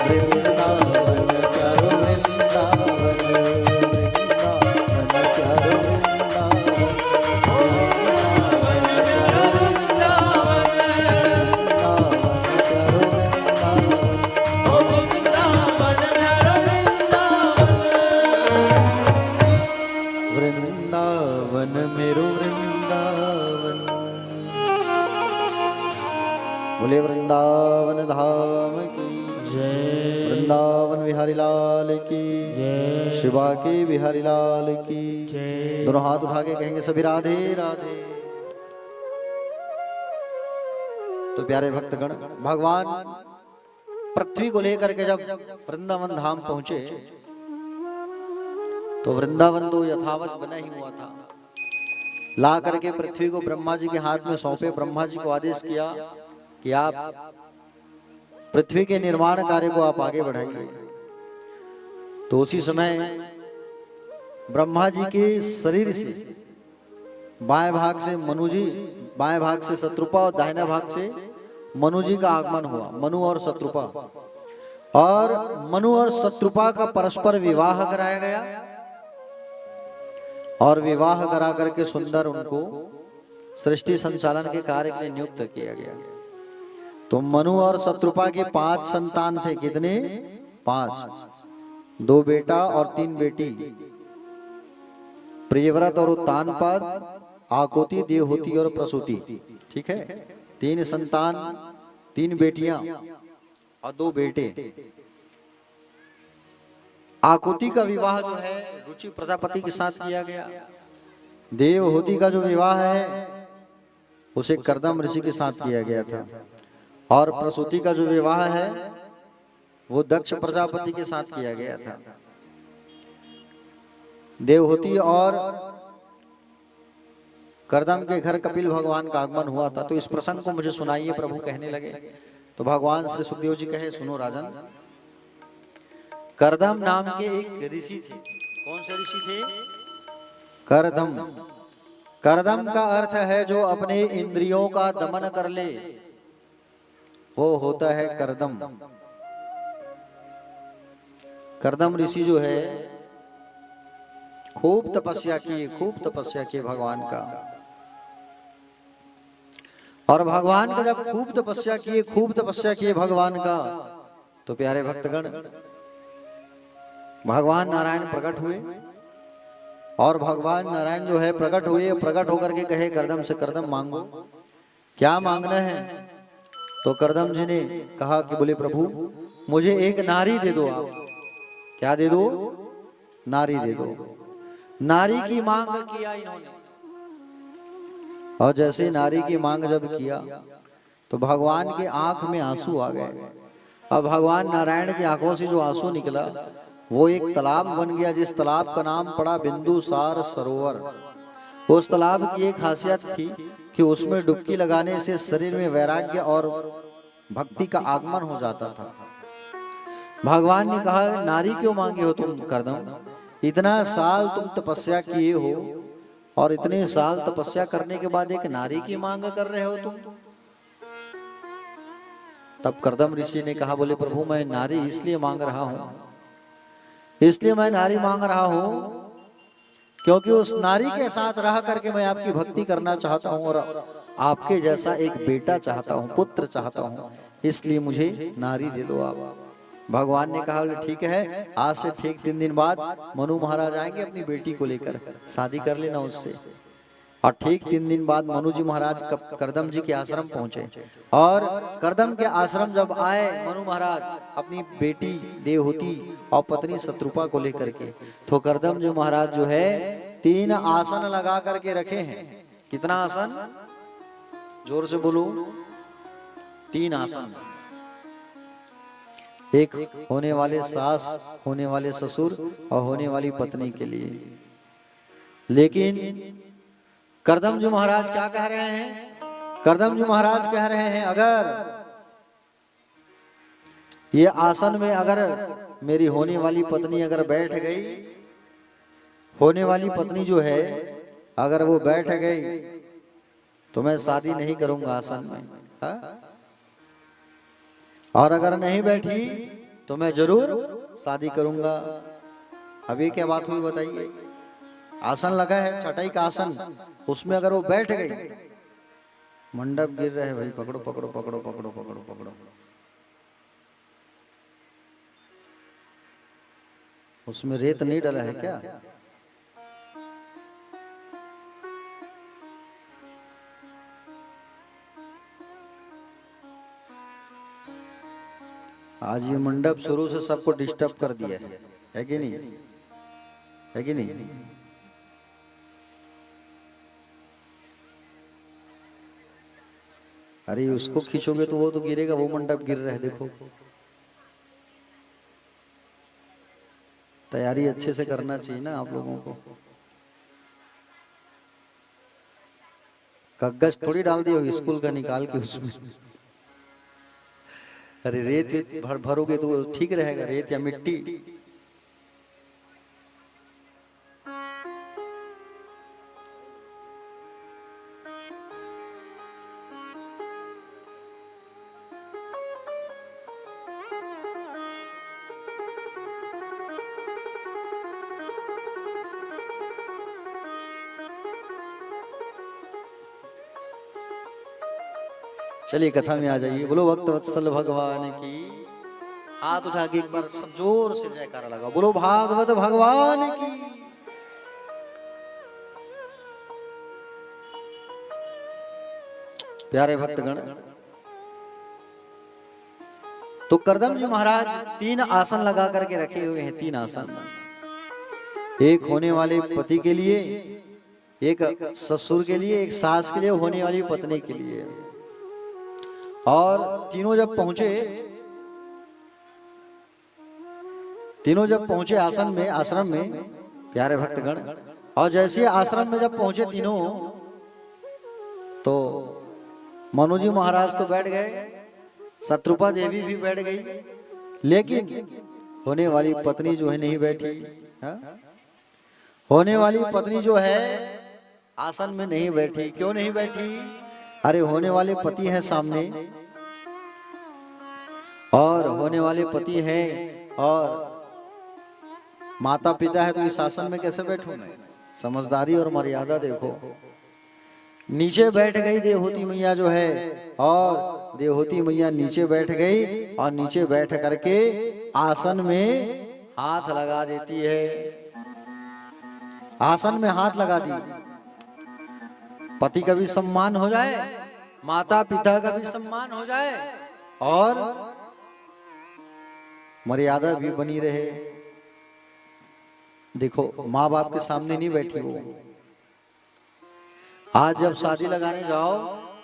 [SPEAKER 2] वृंदावन प्यारो वृंदावन प्यारो वृंदावन मेरो वृंदावन। बोले वृंदावन धाम की
[SPEAKER 3] जय
[SPEAKER 2] वृंदावन बिहारी लाल की
[SPEAKER 3] जय
[SPEAKER 2] शिवा के बिहारी लाल की
[SPEAKER 3] जय।
[SPEAKER 2] दोनों हाथ उठा के कहेंगे सभी राधे राधे। तो प्यारे भक्तगण भगवान पृथ्वी को लेकर के जब वृंदावन धाम पहुंचे तो वृंदावन तो यथावत बना ही हुआ था। ला करके पृथ्वी को ब्रह्मा जी के हाथ में सौंपे। ब्रह्मा जी को आदेश किया कि आप पृथ्वी के निर्माण कार्य को आप आगे बढ़ाइए। तो उसी समय ब्रह्मा जी के शरीर से बाएं भाग से मनु जी, बाएं भाग से शत्रुपा और दाहिने भाग से मनु जी का आगमन हुआ। मनु और शत्रुपा और मनु और शत्रुपा का परस्पर विवाह कराया गया और विवाह करा करके सुंदर उनको सृष्टि संचालन के कार्य के लिए नियुक्त किया गया। तो मनु और शत्रुपा के 5 संतान थे। कितने? 5। 2 बेटा और 3 बेटी। प्रियव्रत और उत्तानपाद, आकोति, देवहूति और प्रसूति। ठीक है, 3 संतान, 3 बेटियां और 2 बेटे। आकुति का विवाह जो है रुचि प्रजापति के साथ किया गया। देवहूति का जो विवाह है उसे कर्दम ऋषि के साथ किया गया था। और प्रसूति का जो विवाह है वो दक्ष प्रजापति के साथ किया गया था। देवहूति और कर्दम के घर कपिल भगवान का आगमन हुआ था। तो इस प्रसंग को मुझे सुनाइए, प्रभु कहने लगे। तो भगवान श्री सुखदेव जी कहे, सुनो राजन, कर्दम नाम के एक ऋषि थे। कौन से ऋषि थे? कर्दम। कर्दम का अर्थ है जो अपने इंद्रियों का दमन कर ले, वो होता है कर्दम। कर्दम ऋषि जो है खूब तपस्या किए भगवान का। और भगवान का जब खूब तपस्या किए भगवान का, तो प्यारे भक्तगण भगवान नारायण प्रकट हुए। और भगवान नारायण जो है प्रकट हुए, प्रकट होकर के कहे कर्दम से, कर्दम मांगो, क्या मांगना है? तो कर्दम जी ने कहा कि बोले प्रभु मुझे एक नारी दे दो आप। क्या दे दो? नारी दे दो। नारी की मांग किया इन्होंने। और जैसे नारी की मांग जब किया तो भगवान के आंख में आंसू आ गए। अब भगवान नारायण की आंखों से जो आंसू निकला वो एक तालाब बन गया, जिस तालाब का नाम पड़ा बिंदुसार सरोवर। उस तालाब की एक खासियत थी कि उसमें डुबकी लगाने से शरीर में वैराग्य और भक्ति का आगमन हो जाता था। भगवान ने कहा, नारी क्यों मांगे हो तुम कर्दम? इतना साल तुम तपस्या किए हो और इतने साल तपस्या करने के बाद एक नारी की मांग कर रहे हो तुम। तब कर्दम ऋषि ने कहा, बोले प्रभु मैं नारी इसलिए मांग रहा हूं, इसलिए मैं नारी मांग रहा हूं क्योंकि उस नारी के साथ रह करके मैं आपकी भक्ति करना चाहता हूं और आपके जैसा एक बेटा चाहता हूं, पुत्र चाहता हूं, इसलिए मुझे नारी दे दो आप। भगवान ने कहा, बोले ठीक है, आज से ठीक 3 दिन बाद मनु महाराज आएंगे अपनी बेटी को लेकर, शादी कर लेना उससे। और ठीक 3 दिन बाद मनु जी महाराज कर्दम जी के आश्रम पहुंचे। और कर्दम के आश्रम जब आए मनु महाराज अपनी बेटी देवहूति और पत्नी शत्रुपा को लेकर के, तो कर्दम जी महाराज जो है 3 आसन लगा करके रखे हैं। कितना आसन? जोर से बोलो। 3 आसन। एक होने वाले सास, होने वाले ससुर और होने वाली पत्नी के लिए। लेकिन कर्दम जी महाराज क्या कह रहे हैं? कर्दम जी महाराज कह रहे हैं, अगर ये आसन में अगर मेरी होने वाली पत्नी अगर बैठ गई, होने वाली पत्नी जो है अगर वो बैठ गई तो मैं शादी नहीं करूंगा आसन में, हा? और अगर नहीं बैठी तो मैं जरूर शादी करूंगा। अभी क्या बात हुई बताइए? आसन लगा है, चटाई का आसन, उसमें अगर वो बैठ गई, मंडप गिर रहे भाई, पकड़ो पकड़ो पकड़ो पकड़ो पकड़ो पकड़ो। उसमें रेत नहीं डला है क्या? आज ये मंडप शुरू से सबको डिस्टर्ब कर दिया है कि नहीं? है कि नहीं? अरे उसको खींचोगे तो वो तो गिरेगा, वो मंडप गिर रहा है देखो। तैयारी अच्छे से करना चाहिए ना आप लोगों को। कागज थोड़ी डाल दिए हो स्कूल का निकाल के उसमें। अरे रेत भरोगे तो ठीक रहेगा, रेत या मिट्टी। चलिए कथा में आ जाइए। बोलो भक्त वत्सल भगवान की। हाथ उठा के एक बार सब जोर से जयकारा लगा। बोलो भागवत भगवान की। प्यारे भक्तगण, तो करदम जी महाराज 3 आसन लगा करके रखे हुए हैं। 3 आसन, एक होने वाले पति के लिए, एक ससुर के लिए, एक सास के लिए, होने वाली पत्नी के लिए। और तीनों जब पहुंचे आसन में, आश्रम में, प्यारे भक्तगण, और जैसे आश्रम में जब पहुंचे तीनों, तो मनु जी महाराज तो बैठ गए, शत्रुपा देवी भी बैठ गई, लेकिन होने वाली पत्नी जो है नहीं बैठी। हा? होने वाली पत्नी जो है आसन में नहीं बैठी। क्यों नहीं बैठी? अरे होने वाले पति हैं सामने, और होने वाले पति हैं और माता पिता है, तो इस आसन में कैसे बैठूं मैं? समझदारी और मर्यादा देखो। नीचे बैठ गई देवहूति मैया जो है, और देवहूति मैया नीचे बैठ गई, और नीचे बैठ करके आसन में हाथ लगा देती है। आसन में हाथ लगा दी। पति का भी सम्मान हो जाए, माता पिता का भी सम्मान हो जाए, और मर्यादा भी बनी रहे। देखो, माँ बाप के सामने नहीं बैठी वो। आज जब शादी लगाने जाओ,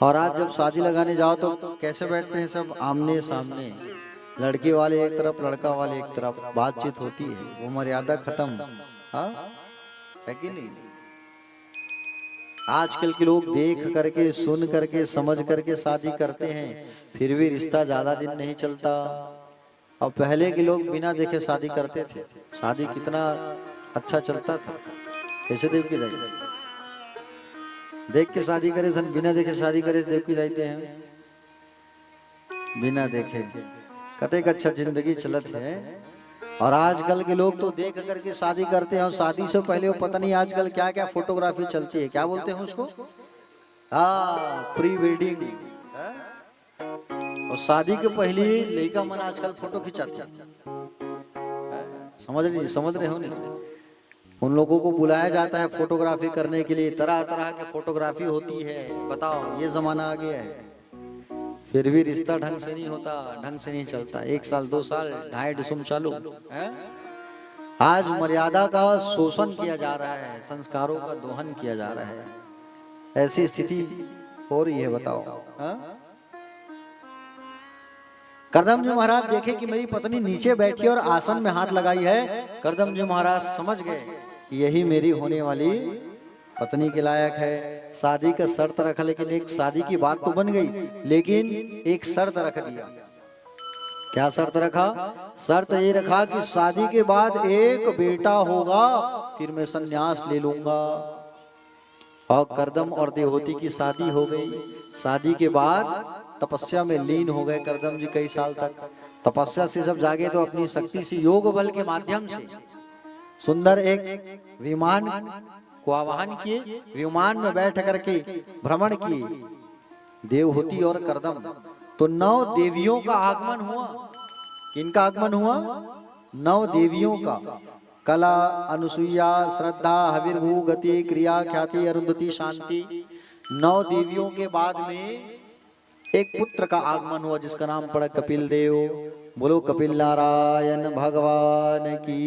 [SPEAKER 2] और आज जब शादी लगाने जाओ तो कैसे बैठते हैं सब? आमने सामने, लड़के वाले एक तरफ, लड़का वाले एक तरफ, बातचीत होती है। वो मर्यादा खत्म। हाँ, है कि नहीं? आजकल के लोग देख करके, सुन करके, समझ करके शादी करते हैं, फिर भी रिश्ता ज्यादा दिन नहीं चलता। और पहले के लोग बिना देखे शादी करते थे, शादी कितना अच्छा चलता था। कैसे देख के जाइए, देख के शादी करे, बिना देखे शादी करे, देख के जाते हैं बिना देखे। कतई अच्छा जिंदगी चलत है। और आजकल के लोग तो देख करके शादी करते हैं, और शादी से पहले वो पता नहीं आजकल क्या क्या फोटोग्राफी चलती है, क्या बोलते हैं उसको? Pre wedding. और शादी के पहले लड़का मन आजकल फोटो खिंचाती है। समझ रहे हो नहीं? उन लोगों को बुलाया जाता है फोटोग्राफी करने के लिए, तरह तरह की फोटोग्राफी होती है। बताओ, ये जमाना आ गया है, फिर भी रिश्ता ढंग से नहीं होता, ढंग से नहीं चलता। 1 साल 2 साल, ढाई डिसुम चालू है। आज मर्यादा का शोषण किया जा रहा है, संस्कारों का दोहन किया जा रहा है। ऐसी स्थिति हो रही है, बताओ। करदम जी महाराज देखे कि मेरी पत्नी नीचे बैठी और आसन में हाथ लगाई है। करदम जी महाराज समझ गए यही मेरी होने वाली पत्नी के लायक है। शादी का शर्त रखा, लेकिन एक शादी की बात तो बन गई, लेकिन एक शर्त रख दिया। क्या शर्त रखा? शर्त ये रखा कि शादी के बाद एक बेटा होगा, फिर मैं संन्यास ले लूंगा। और करदम और देवहूति की शादी हो गई। शादी के बाद तपस्या में लीन हो गए करदम जी कई साल तक। तपस्या से जब जागे तो अपनी शक्ति से, योग बल के माध्यम से सुंदर एक विमान को आवाहन किए। विमान में बैठ करके भ्रमण किए देवहूति और करदम। तो 9 देवियों का आगमन हुआ। किनका आगमन हुआ? 9 देवियों का। कला, अनुसुईया, श्रद्धा, हविर्भू, गति, क्रिया, ख्याति, अरुंधति, शांति। 9 देवियों के बाद में एक पुत्र का आगमन हुआ, जिसका नाम पड़ा कपिल देव। बोलो कपिल नारायण भगवान की।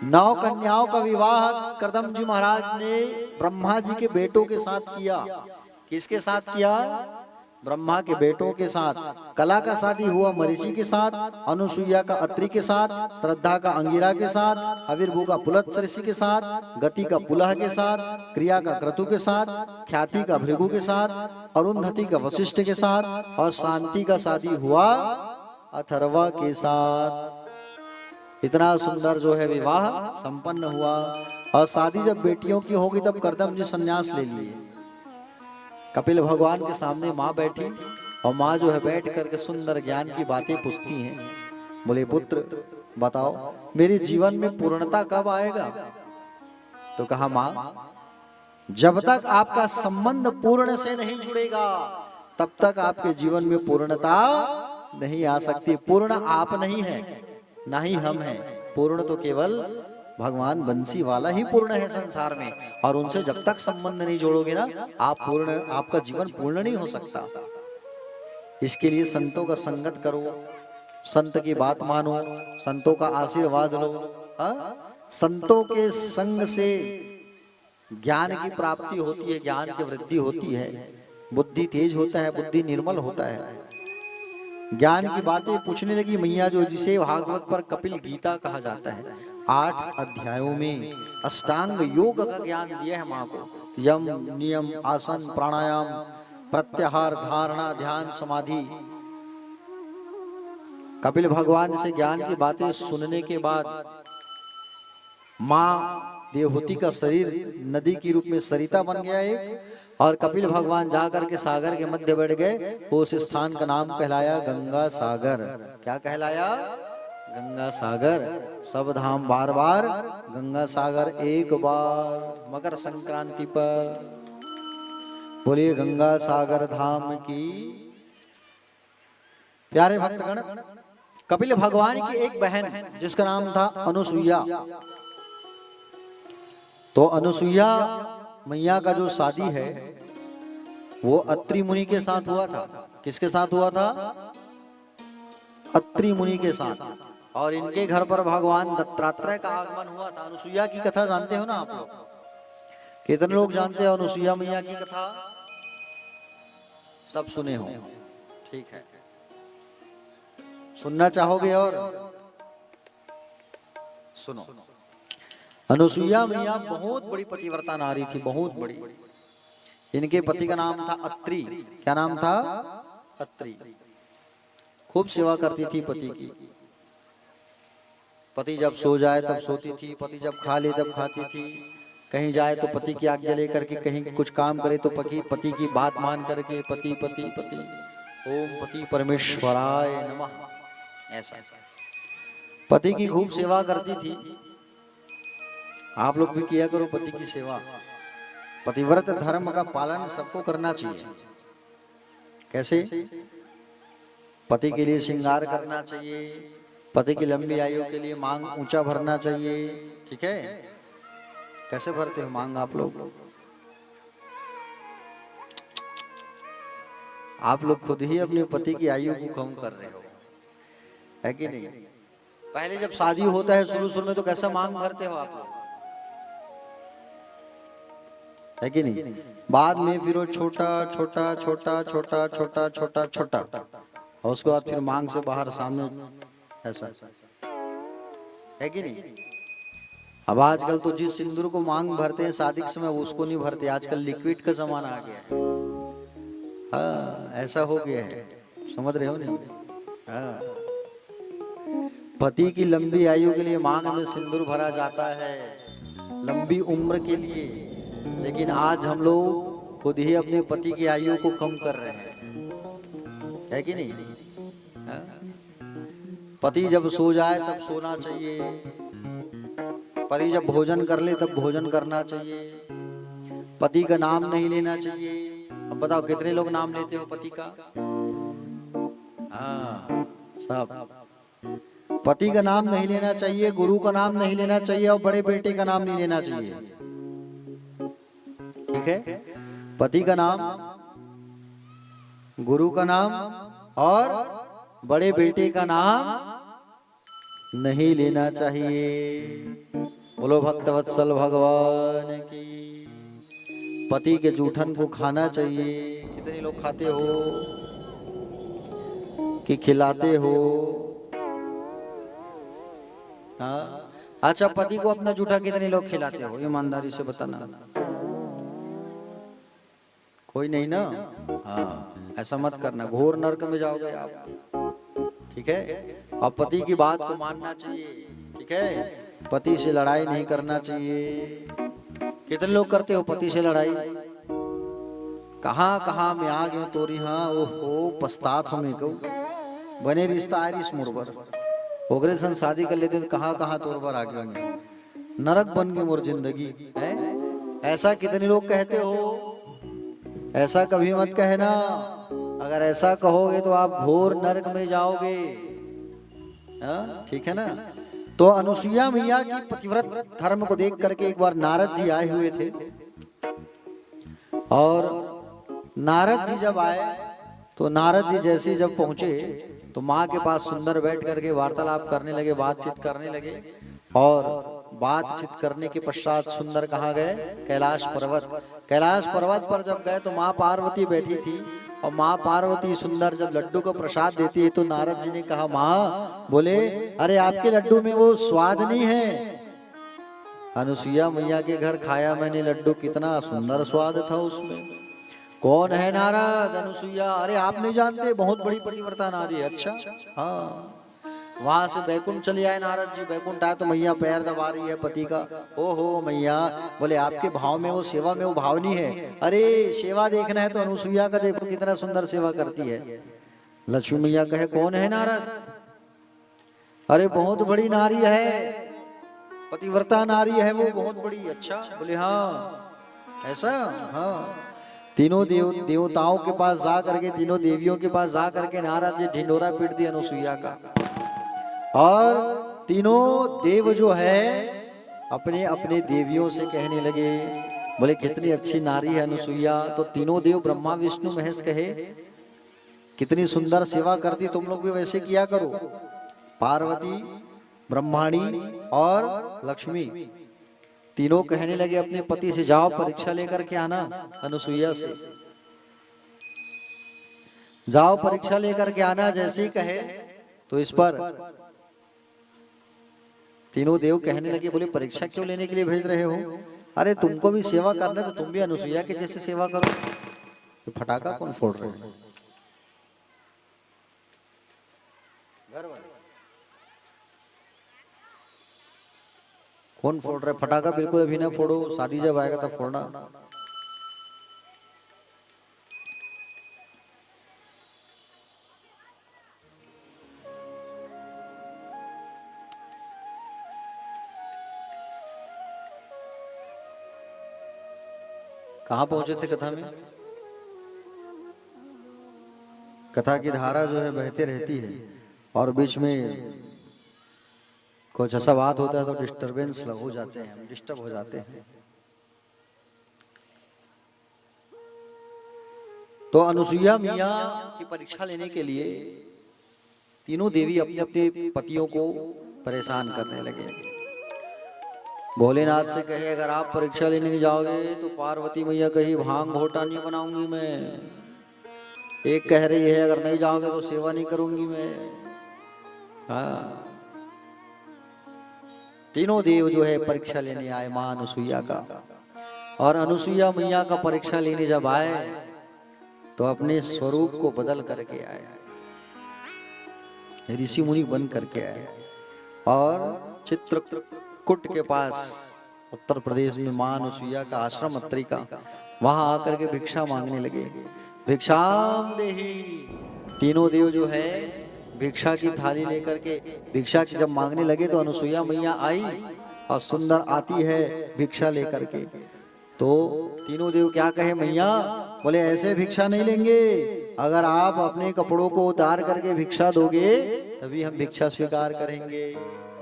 [SPEAKER 2] 9 कन्याओं का विवाह करदम जी महाराज ने ब्रह्मा जी के बेटों के साथ किया। किसके साथ किया? ब्रह्मा के बेटों के साथ। कला का शादी हुआ मरीचि के साथ, अनुसुईया का अत्रि के साथ, श्रद्धा का अंगिरा के साथ, हविर्भू का पुलत्स्य ऋषि के साथ, गति का पुलह के साथ, क्रिया का क्रतु के साथ, ख्याति का भृगु के साथ, अरुंधति का वशिष्ठ के साथ, और शांति का शादी हुआ अथर्वा के साथ। इतना सुंदर जो है विवाह संपन्न हुआ। और शादी जब बेटियों की होगी तब करदम जी संन्यास ले लिए। कपिल भगवान के सामने माँ बैठी, और माँ जो है बैठ करके सुंदर ज्ञान की बातें पूछती हैं। बोले पुत्र बताओ मेरे जीवन में पूर्णता कब आएगा? तो कहा माँ, जब तक आपका संबंध पूर्ण से नहीं जुड़ेगा, तब तक आपके जीवन में पूर्णता नहीं आ सकती। पूर्ण आप नहीं है, ना ही हम हैं। पूर्ण तो केवल भगवान बंसी वाला ही पूर्ण है संसार में, और उनसे जब तक संबंध नहीं जोड़ोगे ना, आपका जीवन पूर्ण नहीं हो सकता। इसके लिए संतों का संगत करो, संत की बात मानो, संतों का आशीर्वाद लो। संतों के संग से ज्ञान की प्राप्ति होती है, ज्ञान की वृद्धि होती है, बुद्धि तेज होता है, बुद्धि निर्मल होता है। ज्ञान की बातें पूछने लगी मैया जो, जिसे भागवत पर कपिल गीता कहा जाता है। 8 अध्यायों में अष्टांग योग का ज्ञान दिया है माँ को। यम, नियम, आसन, प्राणायाम, प्रत्याहार, धारणा, ध्यान, समाधि। कपिल भगवान से ज्ञान की बातें सुनने के बाद माँ देवहूति का शरीर नदी के रूप में सरिता बन गया एक, और कपिल भगवान जाकर के सागर के मध्य बैठ गए। उस स्थान का नाम कहलाया गंगा सागर। क्या कहलाया? गंगा सागर। सब धाम बार बार, गंगा सागर एक बार। मकर संक्रांति पर बोलिए गंगा सागर धाम की। प्यारे भक्तगण, कपिल भगवान की एक बहन जिसका नाम था अनुसुईया। तो अनुसुईया मैया का जो शादी है वो अत्रि मुनि के साथ हुआ था। किसके साथ हुआ था? अत्रि मुनि के साथ। और इनके घर पर भगवान दत्तात्रेय का आगमन हुआ था। अनुसुईया की कथा जानते हो ना आप लोग? कितने लोग जानते हो अनुसुईया मैया की कथा? सब सुने हो? ठीक है, सुनना चाहोगे? और सुनो। अनुसुईया मैया बहुत बड़ी पतिव्रता नारी थी, बहुत बड़ी। इनके पति का नाम था अत्रि। क्या नाम था? अत्रि। खूब सेवा करती थी पति की। पति जब सो जाए तब सोती थी, पति जब खा ले तब खाती थी। कहीं जाए तो पति की आज्ञा लेकर के, कहीं कुछ काम करे तो पति की बात मान करके पति पति पति, ओम पति परमेश्वराय नमः। ऐसा पति की खूब सेवा करती थी। आप लोग भी किया करो पति की सेवा। पतिव्रत धर्म का पालन सबको करना चाहिए। कैसे? पति के लिए श्रृंगार करना चाहिए, पति की लंबी आयु के लिए मांग ऊंचा भरना चाहिए। ठीक है? कैसे भरते हो मांग आप लोग? आप लोग खुद ही अपने पति की आयु को कम कर रहे हो, है कि नहीं? पहले जब शादी होता है शुरू में तो कैसा मांग भरते हो आप लोग, है कि नहीं? बाद में फिर वो छोटा छोटा छोटा छोटा छोटा छोटा छोटा, और उसके बाद फिर मांग से बाहर सामने, ऐसा, है कि नहीं? अब आजकल तो जिस सिंदूर को मांग भरते हैं शादी के समय उसको नहीं भरते। आजकल लिक्विड का जमाना आ गया है। हाँ, ऐसा हो गया है, समझ रहे हो नहीं? हाँ, पति की लंबी आयु के लिए मांग में सिंदूर भरा जाता है, लंबी उम्र के लिए। लेकिन आज हम लोग खुद ही अपने पति की आयु को कम कर रहे हैं, है कि नहीं? पति जब सो जाए तब सोना चाहिए, पति जब भोजन कर ले तब भोजन करना चाहिए, पति का नाम नहीं लेना चाहिए। अब बताओ कितने लोग नाम लेते हो पति का? हाँ, सब। पति का नाम नहीं लेना चाहिए, गुरु का नाम नहीं लेना चाहिए, और बड़े बेटे का नाम नहीं लेना चाहिए। ठीक है? पति का नाम, गुरु का नाम और बड़े बेटे का नाम नहीं लेना चाहिए। बोलो भक्तवत्सल भगवान की। पति के जूठन को खाना चाहिए। कितने लोग खाते हो कि खिलाते हो? हाँ, अच्छा, पति को अपना जूठा कितने लोग खिलाते हो? ईमानदारी से बताना। कोई नहीं ना? हाँ, ऐसा मत करना, घोर नरक में जाओगे आप। ठीक है? और पति की बात को मानना चाहिए। ठीक है? पति से लड़ाई नहीं करना चाहिए। कितने लोग करते हो पति से लड़ाई? कहाँ कहाँ में आ गए तोरी। हाँ, ओहो, पछतात हमें को बने रिश्ता आरिस मुरबर ओगरे सन शादी कर लेते, कहाँ कहाँ तोर पर आ गए, नरक बन गई मोर जिंदगी है। ऐसा कितने लोग कहते हो? ऐसा कभी मत कहना। अगर ऐसा कहोगे तो आप घोर नरक में जाओगे। हाँ, ठीक है ना। तो अनुसुईया मैया की पतिव्रत धर्म को देख करके एक बार नारद जी आए हुए थे, और नारद जी जब आए तो नारद जी जैसे जब पहुंचे तो माँ के पास सुंदर बैठ करके वार्तालाप करने लगे, बातचीत करने लगे। और बातचीत करने के पश्चात सुंदर कहाँ गए? कैलाश पर्वत। कैलाश पर्वत पर जब गए तो माँ पार्वती बैठी थी, और माँ पार्वती सुंदर जब लड्डू को प्रसाद देती है तो नारद जी ने कहा, माँ, बोले अरे आपके लड्डू में वो स्वाद नहीं है। अनुसुईया मैया के घर खाया मैंने लड्डू, कितना सुंदर स्वाद था उसमें। कौन है नारद? अनुसुईया। अरे आप नहीं जानते, बहुत बड़ी पतिव्रता नारी है। अच्छा, हाँ। वहां से बैकुंठ चले आए नारद जी। बैकुंठ आए तो मैया पैर दबा रही है पति का। ओहो मैया, बोले आपके भाव में वो सेवा में वो भाव नहीं है। अरे सेवा देखना है तो अनुसुईया का देखो कितना सुंदर सेवा करती है। लक्ष्मी मैया कहे, कौन है नारद? अरे बहुत बड़ी नारी है, पतिव्रता नारी है वो, बहुत बड़ी। अच्छा, बोले हाँ ऐसा। हाँ, तीनों देवताओं के पास जा करके, तीनों देवियों के पास जा करके नारद जी ढिंडोरा पीट दिया अनुसुईया का। और तीनों देव जो है अपने अपने देवियों से कहने लगे, बोले कितनी अच्छी नारी है अनुसुईया। तो तीनों देव ब्रह्मा विष्णु महेश कहे, कितनी सुंदर सेवा करती, तुम लोग भी वैसे किया करो। पार्वती, ब्रह्माणी और लक्ष्मी तीनों कहने लगे अपने पति से, जाओ परीक्षा लेकर के आना अनुसुईया से, जाओ परीक्षा लेकर के आना। जैसे ही कहे तो इस पर तीनों देव कहने लगे, बोले परीक्षा क्यों लेने के लिए भेज रहे हो? अरे तुमको भी सेवा करना है तो तुम भी अनुसुईया के जैसे सेवा करो। तो फटाका कौन फोड़ रहे हैं? कौन फोड़ रहा है फटाका? बिल्कुल अभी ना फोड़ो, शादी जब आएगा तब फोड़ना। कहां पहुंचे थे कथा में? कथा की धारा जो है बहते रहती है, और बीच में कुछ ऐसा बात होता है तो डिस्टरबेंस हो जाते हैं, हम डिस्टर्ब हो जाते हैं। तो अनुसुईया मैया की परीक्षा लेने के लिए तीनों देवी अपने अपने पतियों को परेशान करने लगे। भोलेनाथ से कहे, अगर आप परीक्षा लेने नहीं जाओगे तो पार्वती मैया कही भांग घोटा नहीं बनाऊंगी मैं। एक कह रही है, अगर नहीं जाओगे तो सेवा नहीं करूंगी मैं। हाँ, तीनों देव जो है परीक्षा लेने आए मां अनुसुईया का। और अनुसुईया मैया का परीक्षा लेने जब आए तो अपने स्वरूप को बदल करके आए, ऋषि मुनि बन करके आए, और चित्रकूट के पास उत्तर प्रदेश में मां अनुसुईया का आश्रम अत्रि का, वहां आकर के भिक्षा मांगने लगे। भिक्षाम देहि। तीनों देव जो है भिक्षा की थाली लेकर के भिक्षा की जब मांगने लगे तो अनुसुईया मैया आई, और सुंदर आती है भिक्षा लेकर के। तो तीनों देव क्या कहे मैया? बोले ऐसे भिक्षा नहीं लेंगे, अगर आप अपने कपड़ों को उतार करके भिक्षा दोगे तभी हम भिक्षा स्वीकार करेंगे।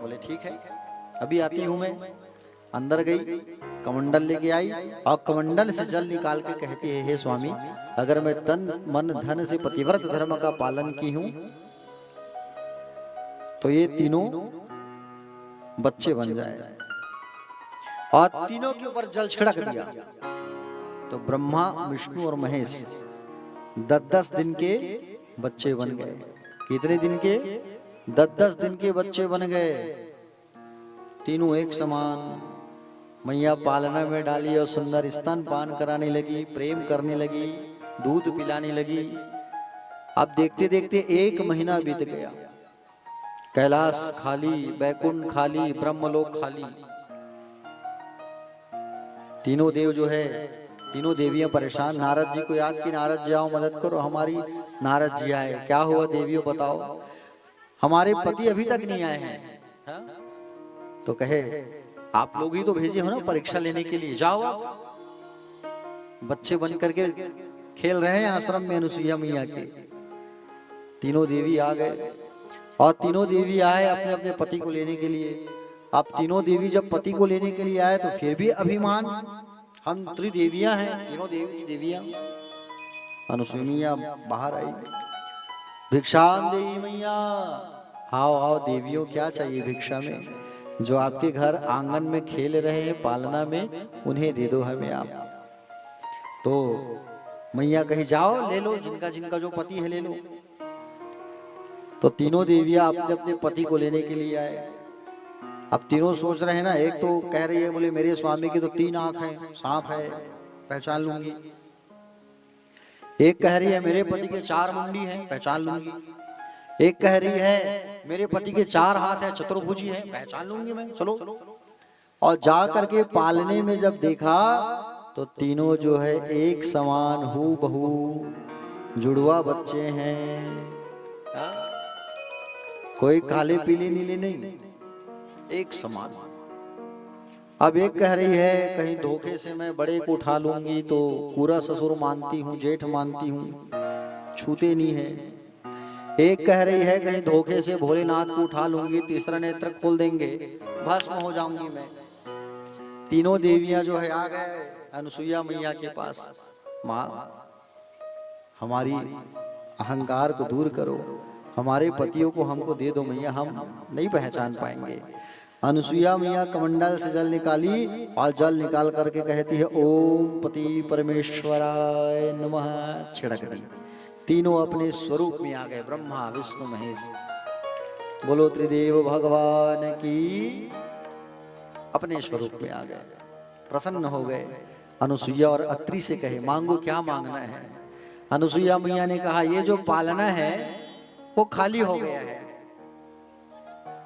[SPEAKER 2] बोले ठीक है, अभी आती हूं मैं। अंदर गई, कमंडल लेके आई, और कमंडल से जल निकाल के कहती है, हे स्वामी, अगर मैं तन मन धन से पतिव्रत धर्म का पालन की हूं तो ये तीनों बच्चे बन जाए। और तीनों के ऊपर जल छिड़क दिया तो ब्रह्मा, विष्णु और महेश 10-10 दिन के बच्चे बन गए। कितने दिन के? 10-10 दिन के बच्चे बन गए। तीनों एक समान मैया पालना में डाली, और सुंदर स्तन पान कराने लगी, प्रेम करने लगी, दूध पिलाने लगी। अब देखते देखते 1 महीना बीत गया। कैलाश खाली, बैकुंठ खाली, ब्रह्मलोक खाली। तीनों देव जो है, तीनों देवियां परेशान। नारद जी को याद की, नारद जी आओ मदद करो हमारी। नारद जी आए, क्या हुआ देवियों बताओ? हमारे पति अभी तक नहीं आए हैं। तो कहे, आप लोग ही तो भेजे हो ना परीक्षा लेने के लिए, जाओ बच्चे बन करके खेल रहे हैं आश्रम में अनुसुईया मैया के। तीनों देवी आ गए और तीनों देवी आए अपने अपने पति को लेने के लिए। अब तीनों देवी जब पति को लेने के लिए आए तो फिर भी अभिमान, हम त्रिदेवियां हैं, तीनों देवी की देवियां। अनुसुईया मैया बाहर आई, भिक्षाम देवी मैया, आओ आओ देवियों, क्या चाहिए भिक्षा में? जो आपके घर आंगन में खेल रहे हैं पालना में, उन्हें दे दो हमें आप। तो मैया कही जाओ ले लो, जिनका जिनका जो पति है ले लो। तो तीनों देवियां अपने अपने पति को लेने के लिए आए। अब तीनों सोच रहे हैं ना, एक तो कह रही है बोले मेरे स्वामी की तो 3 आंख है, सांप है, पहचान लूंगी। एक कह रही है मेरे पति के 4 मुंडी हैं, पहचान लूंगी। एक कह रही है मेरे पति के 4 हाथ है, चतुर्भुजी है, पहचान लूंगी मैं, चलो। और जा करके पालने में जब देखा तो तीनों जो है एक समान हूबहू जुड़वा बच्चे हैं। कोई काले पीले नीले नहीं, एक समान। अब एक कह रही है कहीं धोखे से मैं बड़े को उठा लूंगी तो पूरा ससुर मानती हूँ, जेठ मानती हूँ, छूते नहीं है। एक कह रही है कहीं धोखे से भोलेनाथ को उठा लूंगी, तीसरा नेत्र खोल देंगे, भस्म हो जाऊंगी मैं। तीनों देवियां जो है आ गए अनुसुईया मैया के पास। माँ, हमारी अहंकार को दूर करो, हमारे पतियों को हमको दे दो मैया, हम नहीं पहचान पाएंगे। अनुसुईया मैया कमंडल से जल निकाली और जल निकाल करके कहती है ओम पति परमेश्वराय नमः, छिड़क दी। तीनों अपने स्वरूप में आ गए, ब्रह्मा विष्णु महेश। बोलो त्रिदेव भगवान की, अपने स्वरूप में आ गए, प्रसन्न हो गए। अनुसुईया और अत्रि से कहे मांगो, क्या मांगना है? अनुसुईया मैया ने कहा ये जो पालना है वो खाली हो गया है,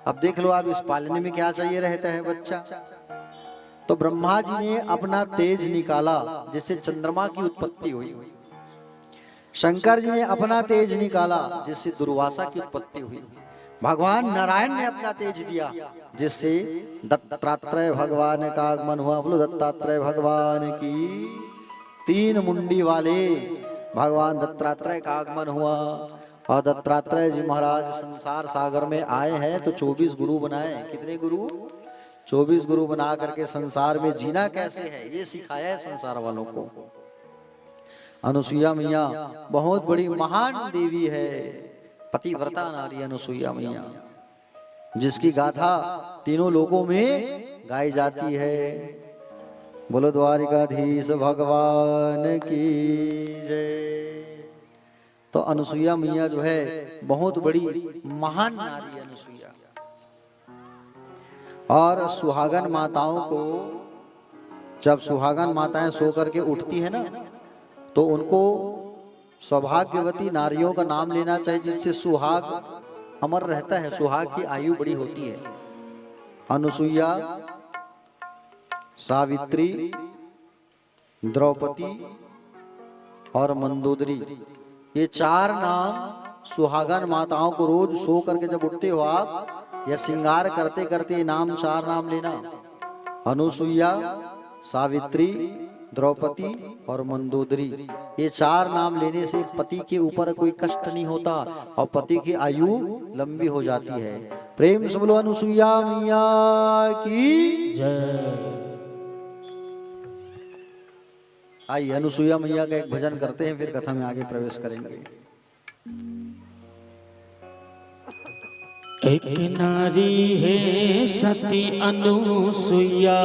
[SPEAKER 2] अब देख लो आप इस पालने में क्या चाहिए रहता है बच्चा। तो ब्रह्मा जी ने अपना तेज निकाला जिससे चंद्रमा की उत्पत्ति हुई। शंकर जी ने अपना तेज निकाला जिससे दुर्वासा की उत्पत्ति हुई। भगवान नारायण ने अपना तेज दिया जिससे दत्तात्रेय भगवान का आगमन हुआ। बोलो दत्तात्रेय भगवान की। 3 मुंडी वाले भगवान दत्तात्रेय का आगमन हुआ और दत्तात्रेय जी महाराज संसार सागर में आए हैं तो 24 गुरु बनाए। कितने गुरु? 24 गुरु बना करके संसार में जीना कैसे है ये सिखाया है संसार वालों को। अनुसुईया मैया बहुत बड़ी महान देवी है, पतिव्रता नारी अनुसुईया मैया, जिसकी गाथा तीनों लोगों में गाई जाती है। बोलो द्वारिकाधीश भगवान की जय। तो अनुसुईया मैया जो है बहुत बड़ी महान नारी अनुसुईया। और सुहागन माताओं को, जब सुहागन माताएं सो करके उठती है ना तो उनको सौभाग्यवती नारियों का नाम लेना चाहिए जिससे सुहाग अमर रहता है, सुहाग की आयु बड़ी होती है। अनुसुईया, सावित्री, द्रौपदी और मंदोदरी, ये 4 नाम सुहागन माताओं को रोज सो करके जब उठते हो आप या श्रृंगार करते करते नाम 4 नाम लेना। अनुसुईया, सावित्री, द्रौपदी और मंदोदरी, ये 4 नाम लेने से पति के ऊपर कोई कष्ट नहीं होता और पति की आयु लंबी हो जाती है। प्रेम से बोलो अनुसुईया मैया की जय। आइए अनुसुईया मैया का एक भजन करते हैं, फिर कथा में आगे प्रवेश करेंगे।
[SPEAKER 3] एक नारी है सती अनुसुईया,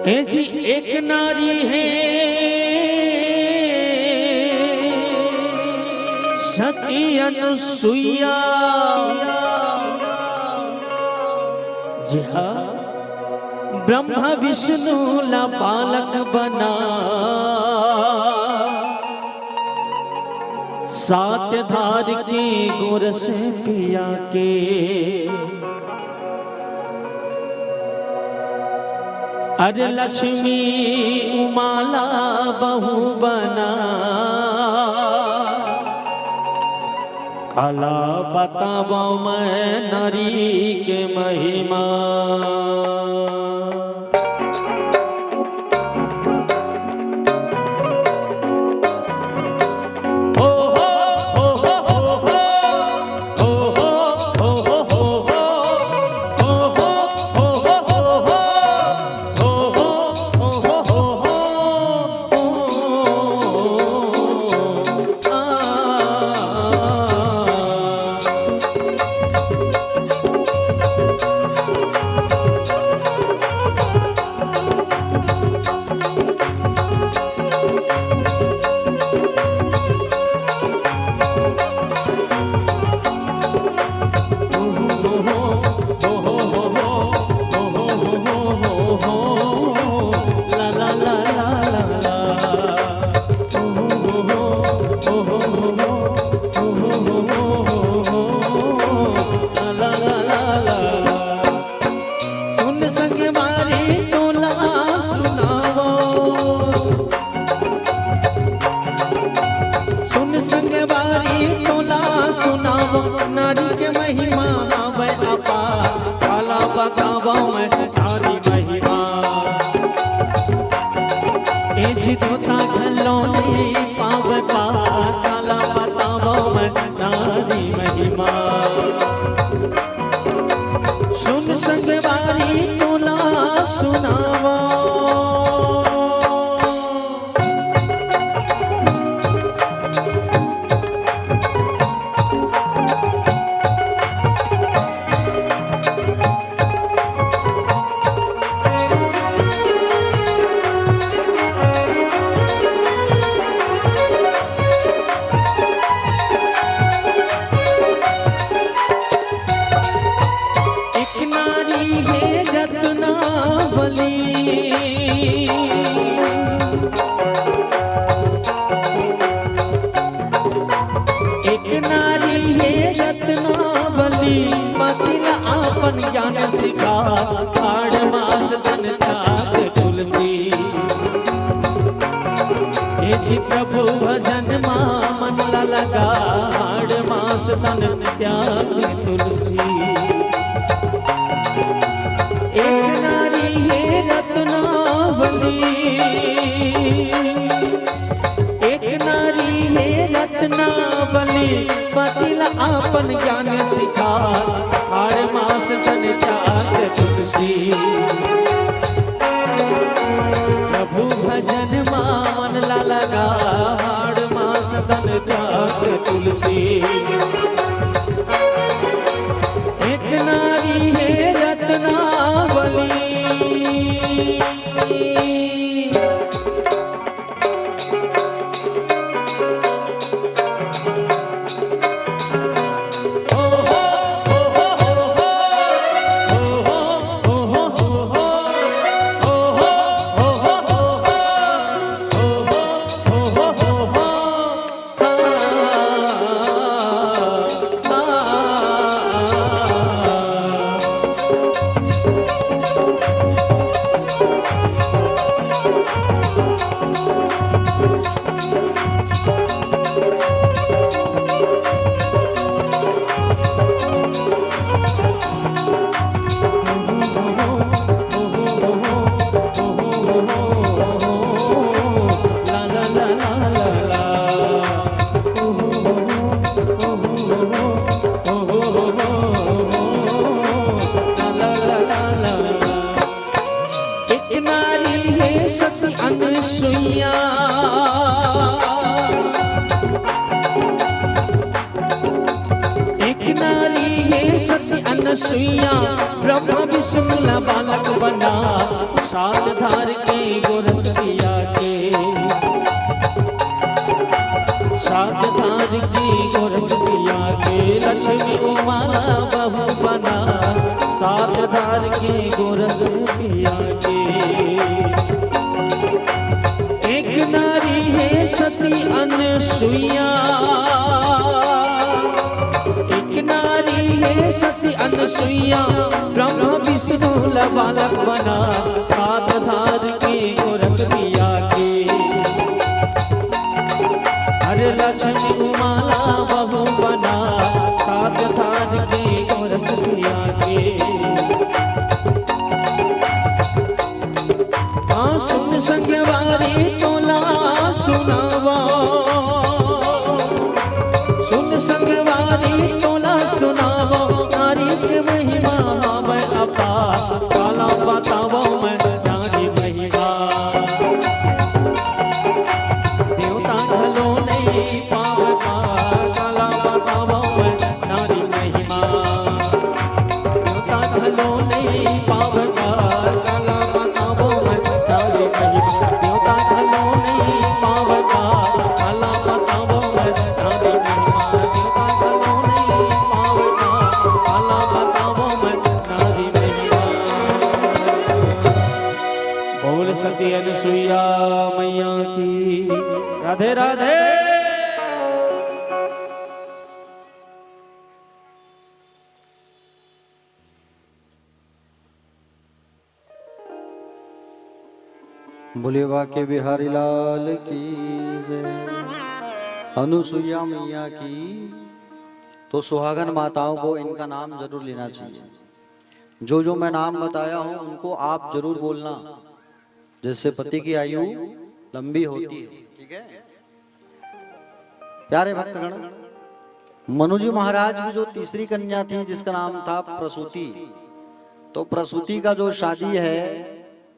[SPEAKER 3] हे जी एक नारी है सती अनुसुईया, जी हाँ ब्रह्मा विष्णु ला बालक बना, 7 धार की गुर से पिया के, अरे लक्ष्मी उमाला बहू बना, काला बताबो मैं नारी के महिमा। आपन ज्ञान सिखा, आड़ मास तन त्याग तुलसी। हे जी प्रभु भजन मन लगा, आड़ मास तन त्याग तुलसी। एक नारी है रत्नावली, एक नारी है रत्नावली, पतिल आपन ज्ञान सिखा, आड़ मास तन त्याग तुलसी। प्रभु भजन मन लगा, आड़ मास तन त्याग तुलसी। एक नारी है रत्नावली। अनसुईया एक नारी है सती अनसुईया, ब्रह्मा विष्णु बालक बना, सात धार के गोरस दिया के, सात धार की गोरस दिया के, लक्ष्मी उमाला बहू बना, सात धार के गोरस दिया के। एक नारी है सती अनसुईया, एक नारी है सती अनसुईया, ब्रह्मा विष्णु बालक बना, सात धार के गोरस दिया के। हरे लक्ष्मी उमाला बहू बना, सात धार के गोरस दिया के। सुन संगवारी तोला सुनावा, सुन संगवारी तोला सुनावा, नारी के महिमा मैं अपा, काला बतावा मैं नारी महिमा। देवता घलो नहीं पावता, काला बतावा मैं नारी महिमा। देवता घलो नहीं पावता, काला बतावा मैं नारी महिमा। देवता घलो नहीं पावता, काला बतावा मैं नारी महिमा। देवता घलो नहीं पावता, काला बतावा मैं नारी महिमा। बोल सती अनसुईया मैया की राधे राधे।
[SPEAKER 2] बोले बाके बिहारी लाल की जय। अनुसुईया मैया की तो सुहागन माताओं को इनका नाम जरूर लेना चाहिए। जो जो मैं नाम बताया हूं उनको आप जरूर बोलना, जिससे पति की आयु लंबी होती है। ठीक है प्यारे भक्तगण, मनु जी महाराज की जो तीसरी कन्या थी जिसका नाम था प्रसूति, तो प्रसूति का जो शादी है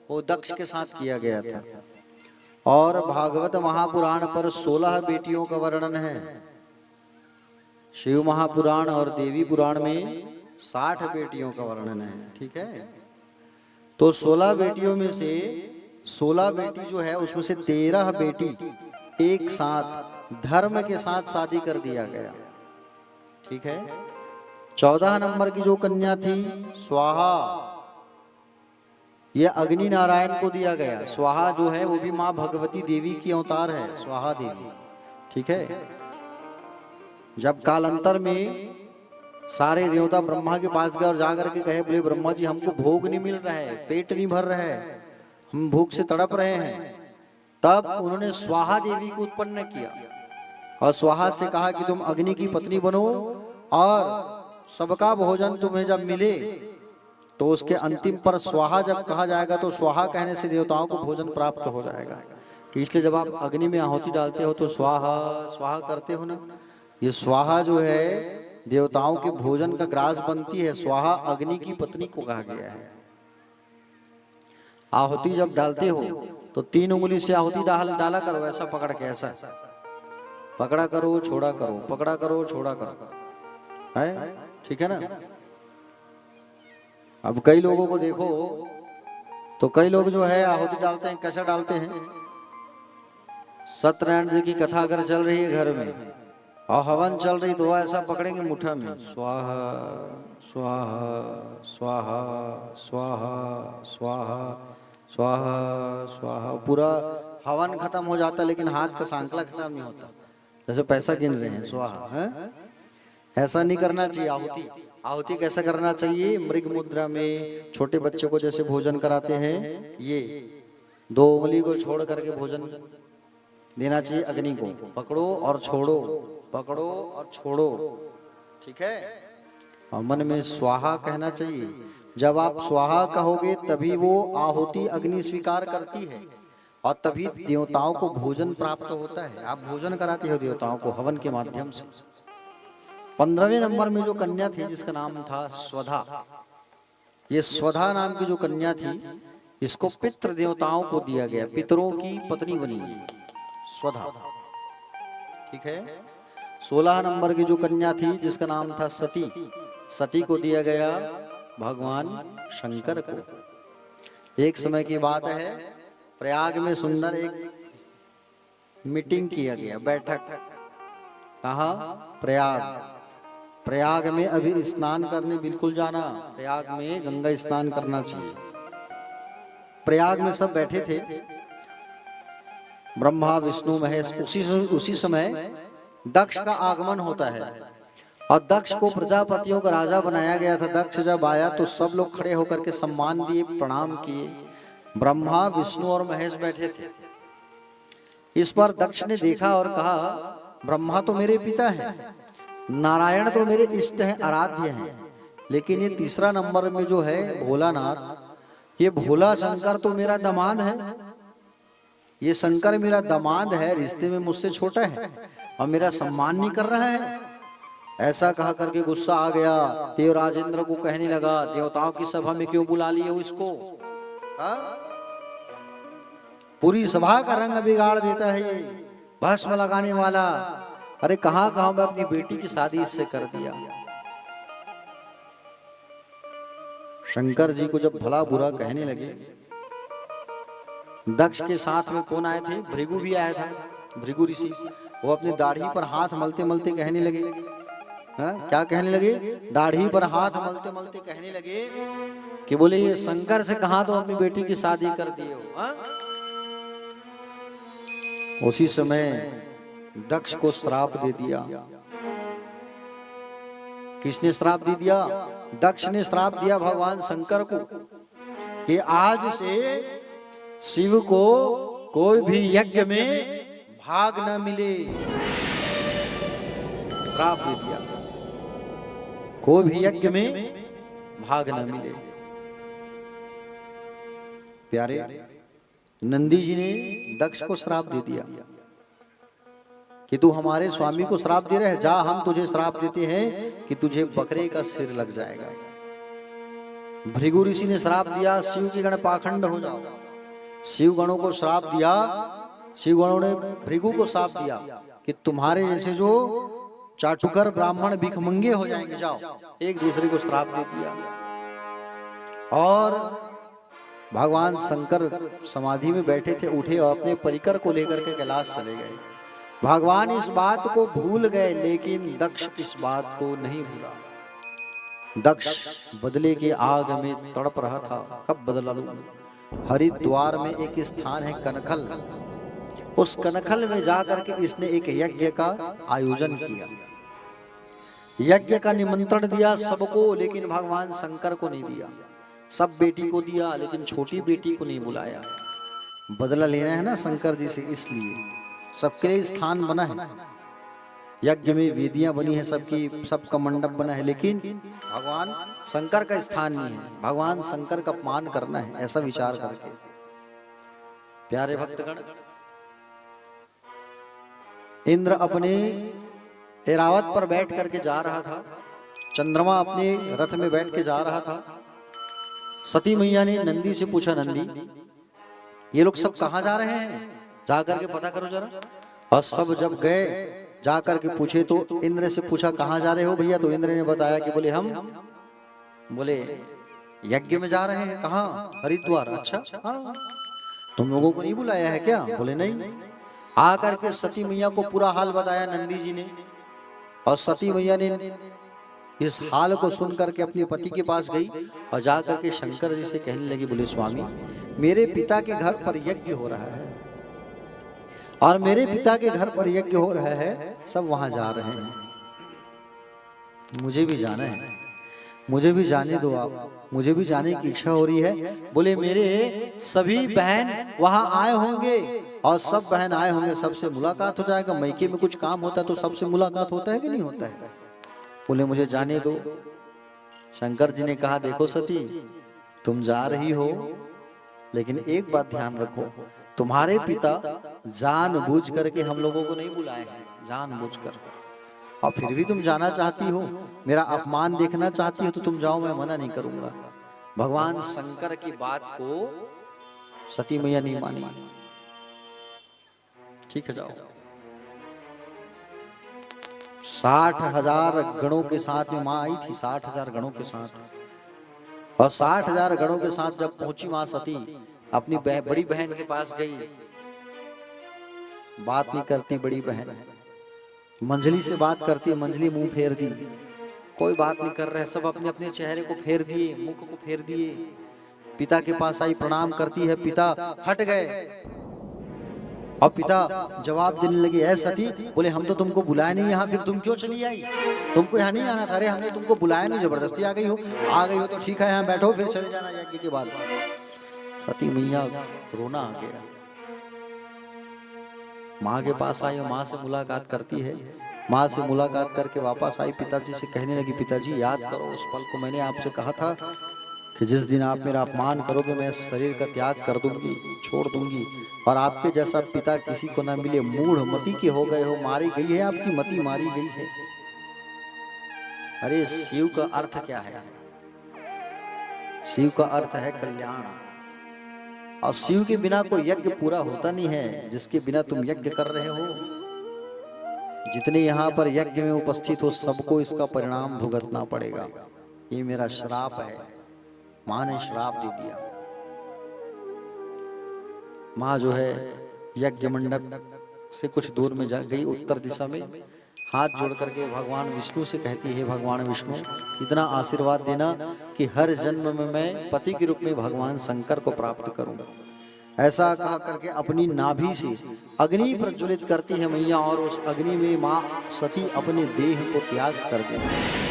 [SPEAKER 2] वो दक्ष के साथ किया गया था। और भागवत महापुराण पर 16 बेटियों का वर्णन है। शिव महापुराण और देवी पुराण में 60 बेटियों का वर्णन है। ठीक है, तो 16 बेटियों में से 16 बेटी जो है उसमें से 13 बेटी एक साथ धर्म के साथ शादी कर दिया गया। ठीक है, 14 नंबर की जो कन्या थी स्वाहा, यह अग्नि नारायण को दिया गया। स्वाहा जो है वो भी माँ भगवती देवी की अवतार है, स्वाहा देवी। ठीक है, जब कालांतर में सारे देवता ब्रह्मा के पास गए और जाकर के कहे, बोले ब्रह्मा जी हमको भोग नहीं मिल रहा है, पेट नहीं भर रहा है, हम भूख से तड़प रहे हैं। तब उन्होंने स्वाहा देवी को उत्पन्न किया और स्वाहा से कहा कि तुम अग्नि की पत्नी बनो और सबका भोजन तुम्हें जब मिले तो उसके अंतिम पर स्वाहा जब कहा जाएगा तो स्वाहा कहने से देवताओं को भोजन प्राप्त हो जाएगा। इसलिए जब आप अग्नि में आहुति डालते हो तो स्वाहा स्वाहा करते हो ना। ये स्वाहा जो है देवताओं के भोजन का ग्रास बनती है। स्वाहा अग्नि की पत्नी को कहा गया है। आहुति जब डालते हो तो 3 उंगली से आहुति डाला करो, ऐसा पकड़ के, ऐसा पकड़ा करो छोड़ा करो, पकड़ा करो छोड़ा करो, है ठीक है ना। अब कई लोगों को देखो तो कई लोग जो है आहुति डालते हैं, कैसा डालते हैं, सत्यनारायण जी की कथा अगर चल रही है घर में और हवन चल रही तो ऐसा पकड़ेंगे मुट्ठा में, स्वाहा स्वाहा स्वाहा स्वाहा स्वाहा स्वाहा स्वाहा, पूरा हवन खत्म हो जाता लेकिन हाथ का सांकला खत्म नहीं होता, जैसे पैसा गिन रहे हैं स्वाहा है। ऐसा नहीं करना चाहिए। आहुति कैसा करना चाहिए, मृग मुद्रा में छोटे बच्चे को जैसे भोजन कराते हैं, ये 2 उंगली को छोड़ करके भोजन देना चाहिए अग्नि को, पकड़ो और छोड़ो, पकड़ो और छोड़ो, ठीक है। और मन में स्वाहा कहना चाहिए। जब आप स्वाहा कहोगे तभी वो आहुति अग्नि स्वीकार करती है और तभी देवताओं को भोजन प्राप्त होता है। आप भोजन कराते हो देवताओं को हवन के माध्यम से। 15वें नंबर में जो कन्या थी जिसका नाम था स्वधा, ये स्वधा नाम की जो कन्या थी इसको पितृ देवताओं को दिया गया, पितरों की पत्नी बनी स्वधा, ठीक है। 16 नंबर की जो कन्या थी जिसका नाम था सती, सती को दिया गया भगवान शंकर को। एक समय की बात है, प्रयाग में सुंदर एक मीटिंग किया गया, बैठक, कहा प्रयाग, प्रयाग में अभी स्नान करने बिल्कुल जाना, प्रयाग में गंगा स्नान करना चाहिए। प्रयाग में सब बैठे थे, ब्रह्मा विष्णु महेश। उसी समय दक्ष का आगमन होता है और दक्ष को प्रजापतियों का राजा बनाया गया था। दक्ष जब आया तो सब लोग खड़े होकर के सम्मान दिए, प्रणाम किए। ब्रह्मा विष्णु और महेश बैठे थे। इस पर दक्ष ने देखा और कहा, ब्रह्मा तो मेरे पिता हैं, नारायण तो मेरे इष्ट हैं, आराध्य हैं, लेकिन ये तीसरा नंबर में जो है भोलानाथ, ये भोला शंकर तो मेरा दामाद है, ये शंकर मेरा दामाद है, रिश्ते में मुझसे छोटा है और मेरा सम्मान नहीं कर रहा है। ऐसा कहा करके गुस्सा आ गया। देव राजेंद्र को कहने लगा, देवताओं की सभा में क्यों बुला लिए हो इसको, पूरी सभा का रंग बिगाड़ देता है ये, भस्म लगाने वाला। अरे कहां कहां मैं अपनी बेटी की शादी इससे कर दिया। शंकर जी को जब भला बुरा कहने लगे, दक्ष के साथ में कौन आए थे, भृगु भी आया था, भृगु ऋषि। वो अपनी दाढ़ी पर हाथ मलते मलते कहने लगे, क्या कहने लगे, दाढ़ी पर हाथ मलते मलते कहने लगे कि बोले ये शंकर से कहा तो अपनी बेटी की शादी कर दिए हो। उसी समय दक्ष को श्राप दे दिया। किसने श्राप दे दिया, दक्ष ने श्राप दिया भगवान शंकर को कि आज से शिव को कोई भी यज्ञ में भाग न मिले। श्राप दे दिया, कोई भी यज्ञ में भाग न मिले। प्यारे, नंदी जी ने दक्ष को श्राप दे दिया कि तू हमारे स्वामी को श्राप दे रहे है, जा हम तुझे श्राप देते हैं कि तुझे बकरे का सिर लग जाएगा। भृगु ऋषि ने श्राप दिया, शिव के गण पाखंड हो जाओ। शिव गणों को श्राप दिया, शिव गणों ने भृगु को श्राप दिया कि तुम्हारे जैसे जो चाटुकर ब्राह्मण भिखमंगे हो जाएंगे, जाओ। एक दूसरे को श्राप दे दिया। और भगवान शंकर समाधि में बैठे थे, उठे और अपने परिकर को लेकर के कैलाश चले गए। भगवान इस बात को भूल गए, लेकिन दक्ष इस बात को नहीं भूला। दक्ष बदले की आग में तड़प रहा था, कब बदला लूं। हरिद्वार में एक स्थान है कनखल, उस कनखल में जाकर के इसने एक यज्ञ का आयोजन किया। यज्ञ का निमंत्रण दिया सबको, लेकिन भगवान शंकर को नहीं दिया। सब बेटी को दिया लेकिन छोटी बेटी को नहीं बुलाया। बदला लेना है ना शंकर जी से, इसलिए सबके लिए स्थान बना है। यज्ञ में वेदियां बनी है सबकी, सबका मंडप बना है, लेकिन भगवान शंकर का स्थान नहीं है। भगवान शंकर का अपमान करना है, ऐसा विचार करके। प्यारे भक्तगण, इंद्र अपने ऐरावत पर बैठ करके जा रहा था, चंद्रमा अपने रथ में बैठ के जा रहा था। सती मैया ने नंदी से पूछा, नंदी ये लोग सब कहाँ जा रहे हैं, जाकर के पता करो जरा। और सब जब गए जाकर के पूछे तो इंद्र से पूछा, कहाँ जा रहे हो भैया? तो इंद्र ने बताया कि बोले हम यज्ञ में जा रहे हैं। कहाँ? हरिद्वार। अच्छा, हाँ, तुम लोगों को नहीं बुलाया है क्या? बोले नहीं। आकर के सती मैया को पूरा हाल बताया नंदी जी ने, और सती मैया ने इस हाल को सुन करके अपने पति के पास गई और जाकर के शंकर जी से कहने लगी, बोले स्वामी, मेरे पिता के घर पर यज्ञ हो रहा है और मेरे पिता के घर पर यज्ञ हो रहा है, सब वहां जा रहे हैं, मुझे भी जाना है, मुझे भी जाने दो आप, मुझे भी जाने की इच्छा हो रही है। बोले मेरे सभी बहन वहां आए होंगे और सब बहन आए होंगे, सबसे मुलाकात हो जाएगा। मैके में कुछ काम होता है तो सबसे मुलाकात होता है कि नहीं होता है? बोले मुझे जाने दो। शंकर जी ने कहा, देखो सती, तुम जा रही हो, लेकिन एक बात ध्यान रखो, तुम्हारे पिता जानबूझ करके हम लोगों को नहीं बुलाए हैं, जानबूझकर, और फिर भी तुम जाना चाहती हो, मेरा अपमान देखना चाहती हो, तो तुम जाओ, मैं मना नहीं करूंगा। भगवान शंकर की बात को सती मैया नहीं मानी। ठीक है, जाओ। 60,000 गणों के साथ में माँ आई थी, 60,000 गणों के साथ, और 60,000 गणों के साथ जब पहुंची माँ सती, अपनी बड़ी बहन के पास गई। बात नहीं करती बड़ी बहन, मंजली से बात करती, मंजली मुंह फेर दी, कोई बात नहीं कर रहे, सब अपने अपने चेहरे को फेर दिए, मुख को फेर दिए। पिता के पास आई, प्रणाम करती है, पिता हट गए और पिता जवाब देने लगे, ऐ सती, बोले हम तो तुमको बुलाया नहीं यहाँ, फिर तुम क्यों चली आई? तुमको यहाँ नहीं आना था। अरे हमने तुमको बुलाया नहीं, जबरदस्ती आ गई हो तो ठीक है, यहाँ बैठो, फिर चले जाना यज्ञ के बाद। सती मैया रोना आ गया, माँ के पास आई, माँ से मुलाकात करती है। माँ से मुलाकात करके वापस आई, पिताजी से कहने लगी, पिताजी याद करो उस पल को, मैंने आपसे कहा था कि जिस दिन आप मेरा अपमान करोगे मैं शरीर का त्याग कर दूंगी, छोड़ दूंगी, और आपके जैसा पिता किसी को ना मिले, मूढ़ मति के हो गए हो, मारी गई है आपकी मति, मारी गई है। अरे शिव का अर्थ क्या है? शिव का अर्थ है कल्याण, और शिव के बिना कोई यज्ञ पूरा होता नहीं है, जिसके बिना तुम यज्ञ कर रहे हो। जितने यहाँ पर यज्ञ में उपस्थित हो, सबको इसका परिणाम भुगतना पड़ेगा। ये मेरा श्राप है, माँ ने श्राप दे दिया। माँ जो है यज्ञ मंडप से कुछ दूर में जा गई, उत्तर दिशा में, हाथ जोड़ करके भगवान विष्णु से कहती है, भगवान विष्णु, इतना आशीर्वाद देना कि हर जन्म में मैं पति के रूप में भगवान शंकर को प्राप्त करूं। ऐसा कहा करके अपनी नाभि से अग्नि प्रज्वलित करती है मैया, और उस अग्नि में माँ सती अपने देह को त्याग कर देती।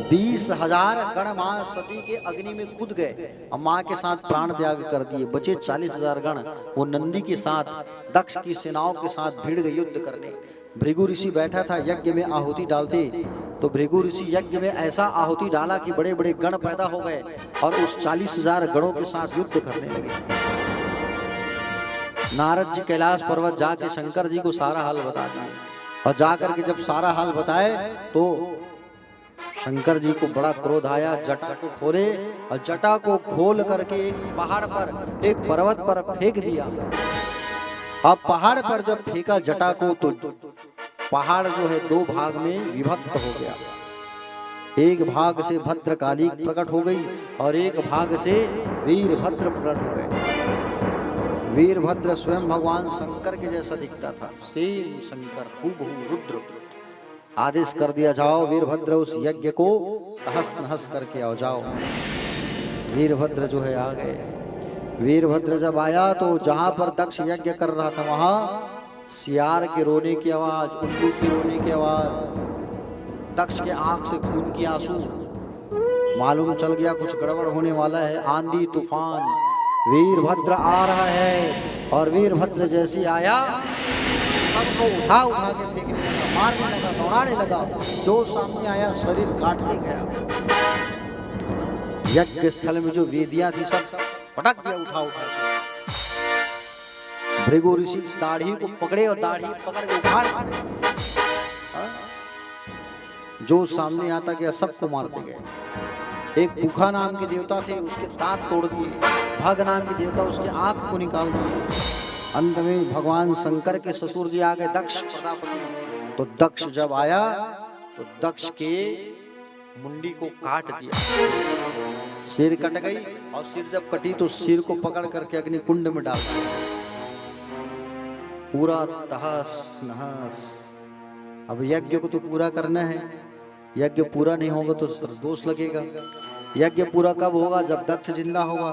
[SPEAKER 2] 20,000 गण मां सती के अग्नि में कूद गए और मां के साथ प्राण त्याग कर दिए। बचे 40,000 गण, वो नंदी के साथ, दक्ष की सेनाओं के साथ भिड़ गए युद्ध करने। भृगु ऋषि बैठा था यज्ञ में आहुति डालते, तो भृगु ऋषि यज्ञ में ऐसा आहुति डाला कि बड़े बड़े गण पैदा हो गए और उस 40,000 गणों के साथ युद्ध करने लगे। नारद जी कैलाश पर्वत जाके शंकर जी को सारा हाल बता दिए, और जाकर के जब सारा हाल बताए तो शंकर जी को बड़ा क्रोध आया, जटा को खोले और जटा को खोल करके एक पहाड़ पर, एक पर्वत पर फेंक दिया। अब पहाड़ पर जब फेंका जटा को, तो पहाड़ जो है 2 भाग में विभक्त हो गया। एक भाग से भद्रकाली प्रकट हो गई और एक भाग से वीरभद्र प्रकट हो गए। वीरभद्र स्वयं भगवान शंकर के जैसा दिखता था, सेम शंकर, हूबहू रुद्र। आदेश कर दिया, जाओ वीरभद्र उस यज्ञ को तहस नहस करके आओ, जाओ। वीरभद्र जो है आ गए। वीरभद्र जब आया तो जहां पर दक्ष यज्ञ कर रहा था, वहां सियार के रोने की आवाज, उल्लू की रोने की आवाज, दक्ष के आंख से खून की आंसू, मालूम चल गया कुछ गड़बड़ होने वाला है। आंधी तूफान, वीरभद्र आ रहा है। और वीरभद्र जैसी आया सबको उठा उठा के फेंकने लगा, मारने लगा, दौड़ाने लगा। जो सामने आया शरीर काटते गया। यज्ञ स्थल में जो वेदियां थी सब पटक दिया उठा उठा के। भृगु ऋषि दाढ़ी को पकड़े और दाढ़ी पकड़ के उखाड़, जो सामने आता गया सबको मारते गए। एक पुखा नाम के देवता थे, उसके दांत तोड़ दिए। भग नाम के देवता, उसके आंख को निकाल दिए। अंत में भगवान शंकर के ससुर जी आ गए, दक्ष प्रजापति। तो दक्ष जब आया तो दक्ष के मुंडी को काट दिया, सिर कट गई। और सिर जब कटी तो सिर को पकड़ करके अग्नि कुंड में डाल दिया, पूरा तहस नहस। अब यज्ञ को तो पूरा करना है, यज्ञ पूरा नहीं होगा तो दोष लगेगा। यज्ञ पूरा कब होगा? जब दक्ष जिंदा होगा।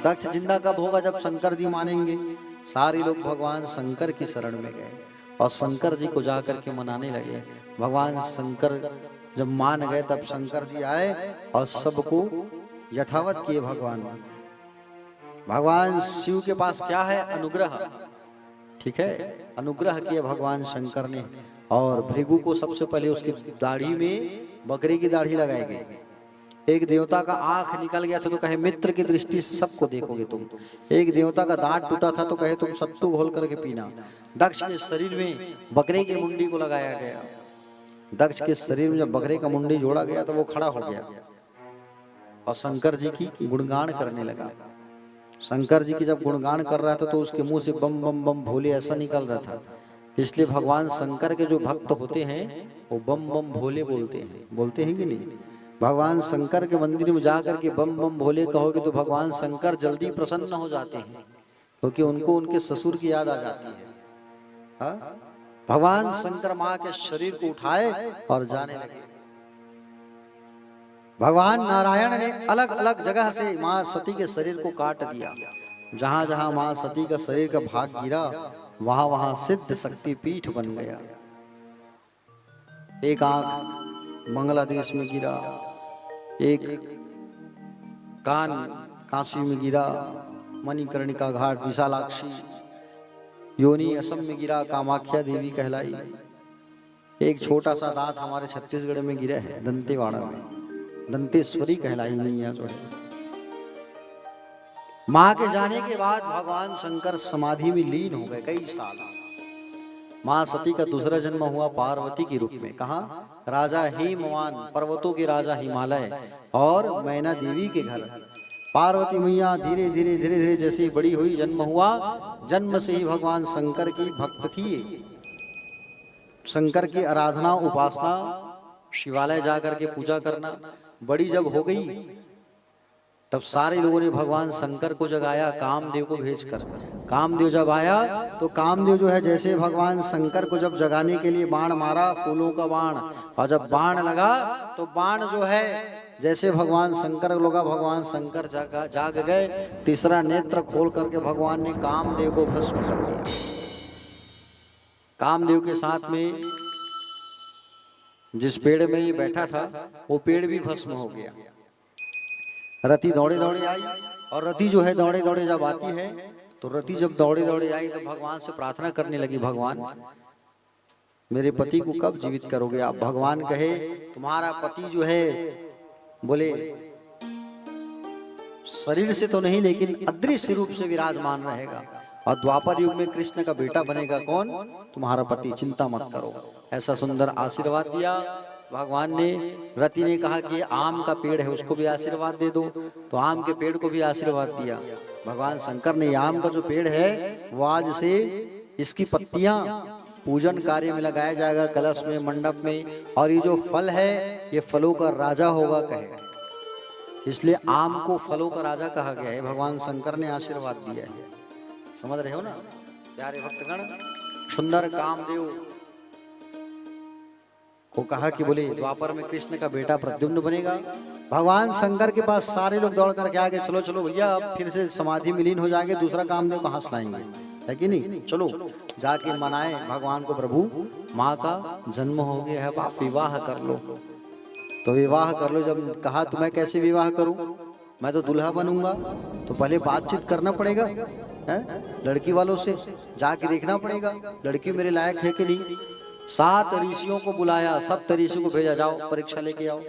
[SPEAKER 2] दक्ष जिंदा कब होगा? जब शंकर जी मानेंगे। सारे लोग भगवान शंकर की शरण में गए और शंकर जी को जाकर के मनाने लगे। भगवान शंकर जब मान गए तब शंकर जी आए और सबको यथावत किए। भगवान शिव के पास क्या है? अनुग्रह, ठीक है, अनुग्रह किए भगवान शंकर ने। और भृगु को सबसे पहले उसकी दाढ़ी में बकरी की दाढ़ी लगाई गई। एक देवता का आंख निकल गया था तो कहे मित्र की दृष्टि से सबको देखोगे तुम। एक देवता का दांत टूटा था तो कहे तुम सत्तू घोल करके पीना। दक्ष के शरीर में बकरे की मुंडी को लगाया गया। दक्ष के शरीर में जब बकरे का मुंडी जोड़ा गया तो वो खड़ा हो गया और शंकर जी की गुणगान करने लगा। शंकर जी की जब गुणगान कर रहा था तो उसके मुंह से बम बम बम भोले ऐसा निकल रहा था। इसलिए भगवान शंकर के जो भक्त होते हैं वो बम बम भोले बोलते हैं कि नहीं? भगवान शंकर के मंदिर में जाकर के बम बम भोले कहोगे तो भगवान शंकर जल्दी प्रसन्न हो जाते हैं, क्योंकि उनको उनके ससुर की याद आ जाती है। हा? भगवान शंकर माँ के शरीर को उठाए और जाने लगे। भगवान नारायण ने अलग अलग जगह से माँ सती के शरीर को काट दिया। जहां जहां माँ सती का शरीर का भाग गिरा वहां वहां सिद्ध शक्ति पीठ बन गया। एक आंख बांग्लादेश में गिरा, एक कान काशी में गिरा, मणिकर्णिका घाट विशालाक्षी, योनि असम में गिरा, कामाख्या देवी कहलाई। एक छोटा सा दांत हमारे छत्तीसगढ़ में गिरा है, दंतेवाड़ा में, दंतेश्वरी कहलाई मैया जो है। मां के जाने के बाद भगवान शंकर समाधि में लीन हो गए कई साल। मां सती का दूसरा जन्म हुआ पार्वती के रूप में। कहा? राजा हेमवान, पर्वतों के राजा हिमालय और मैना देवी के घर। पार्वती मैया धीरे धीरे धीरे धीरे जैसे बड़ी हुई, जन्म हुआ, जन्म से ही भगवान शंकर की भक्त थी। शंकर की आराधना उपासना, शिवालय जाकर के पूजा करना। बड़ी जब हो गई तब सारे लोगों ने भगवान शंकर को जगाया कामदेव को भेजकर। कामदेव जब आया तो कामदेव जो है जैसे भगवान शंकर को जब जगाने के लिए बाण मारा, फूलों का बाण, और जब बाण लगा तो बाण जो है जैसे भगवान शंकर लगा, भगवान शंकर जाग गए। तीसरा नेत्र खोल करके भगवान ने कामदेव को भस्म कर दिया। कामदेव के साथ में जिस पेड़ में ये बैठा था वो पेड़ भी भस्म हो गया। रति दौड़े दौड़े आई, और रति जो है दौड़े दौड़े जब आती है तो रति जब दौड़े दौड़े आई तो भगवान से प्रार्थना करने लगी, भगवान मेरे पति को कब जीवित करोगे आप? भगवान कहे तुम्हारा पति जो है, बोले शरीर से तो नहीं लेकिन अदृश्य रूप से विराजमान रहेगा, और द्वापर युग में कृष्ण का बेटा बनेगा। कौन? तुम्हारा पति, चिंता मत करो। ऐसा सुंदर आशीर्वाद दिया भगवान ने। रति ने कहा कि आम का पेड़ है उसको भी आशीर्वाद दे दो, तो आम के पेड़ को भी आशीर्वाद दिया। भगवान शंकर ने आम का जो पेड़ है वो आज से इसकी पत्तियां पूजन कार्य में लगाया जाएगा, कलश में, मंडप में। और ये जो फल है ये फलों का राजा होगा कहे, इसलिए आम को फलों का राजा कहा गया है। भगवान शंकर ने आशीर्वाद दिया है। समझ रहे हो ना प्यारे भक्तगण? सुंदर कामदेव को कहा कि बोले द्वापर में कृष्ण का बेटा प्रद्युम्न बनेगा। भगवान शंकर के पास सारे लोग दौड़ करके आगे, चलो चलो भैया अब फिर से समाधि में लीन हो जाएंगे, दूसरा कामदेव कहां से लाएंगे, है कि नहीं? चलो जाके मनाए भगवान को, प्रभु माँ का जन्म हो गया है, आप विवाह कर लो। तो विवाह कर लो। जब कहा तो मैं कैसे विवाह करूं, मैं तो दूल्हा बनूंगा, तो पहले बातचीत करना पड़ेगा है? लड़की वालों से जाके देखना पड़ेगा लड़की मेरे लायक है कि नहीं। 7 ऋषियों को बुलाया, सब ऋषि को भेजा, जाओ परीक्षा लेके आओ,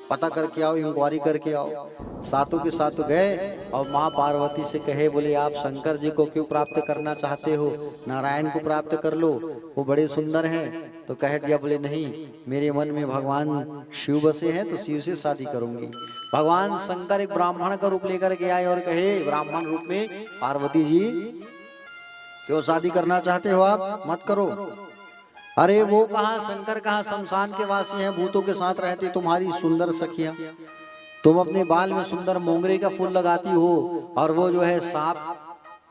[SPEAKER 2] पता करके आओ, इंक्वायरी करके आओ। 7 के 7 गए और माँ पार्वती से कहे, बोले आप शंकर जी को क्यों प्राप्त करना चाहते हो, नारायण को प्राप्त कर लो, वो बड़े सुंदर हैं। तो कह दिया, बोले नहीं, मेरे मन में भगवान शिव बसे हैं, तो शिव से शादी करूंगी। भगवान शंकर एक ब्राह्मण का रूप लेकर के आए और कहे ब्राह्मण रूप में, पार्वती जी क्यों शादी करना चाहते हो आप, मत करो। अरे वो कहाँ, शंकर कहाँ, शमशान के वासी हैं, भूतों के साथ रहती तुम्हारी सुंदर सखियां। तुम अपने बाल में सुंदर मोंगरे का फूल लगाती हो और वो जो है सांप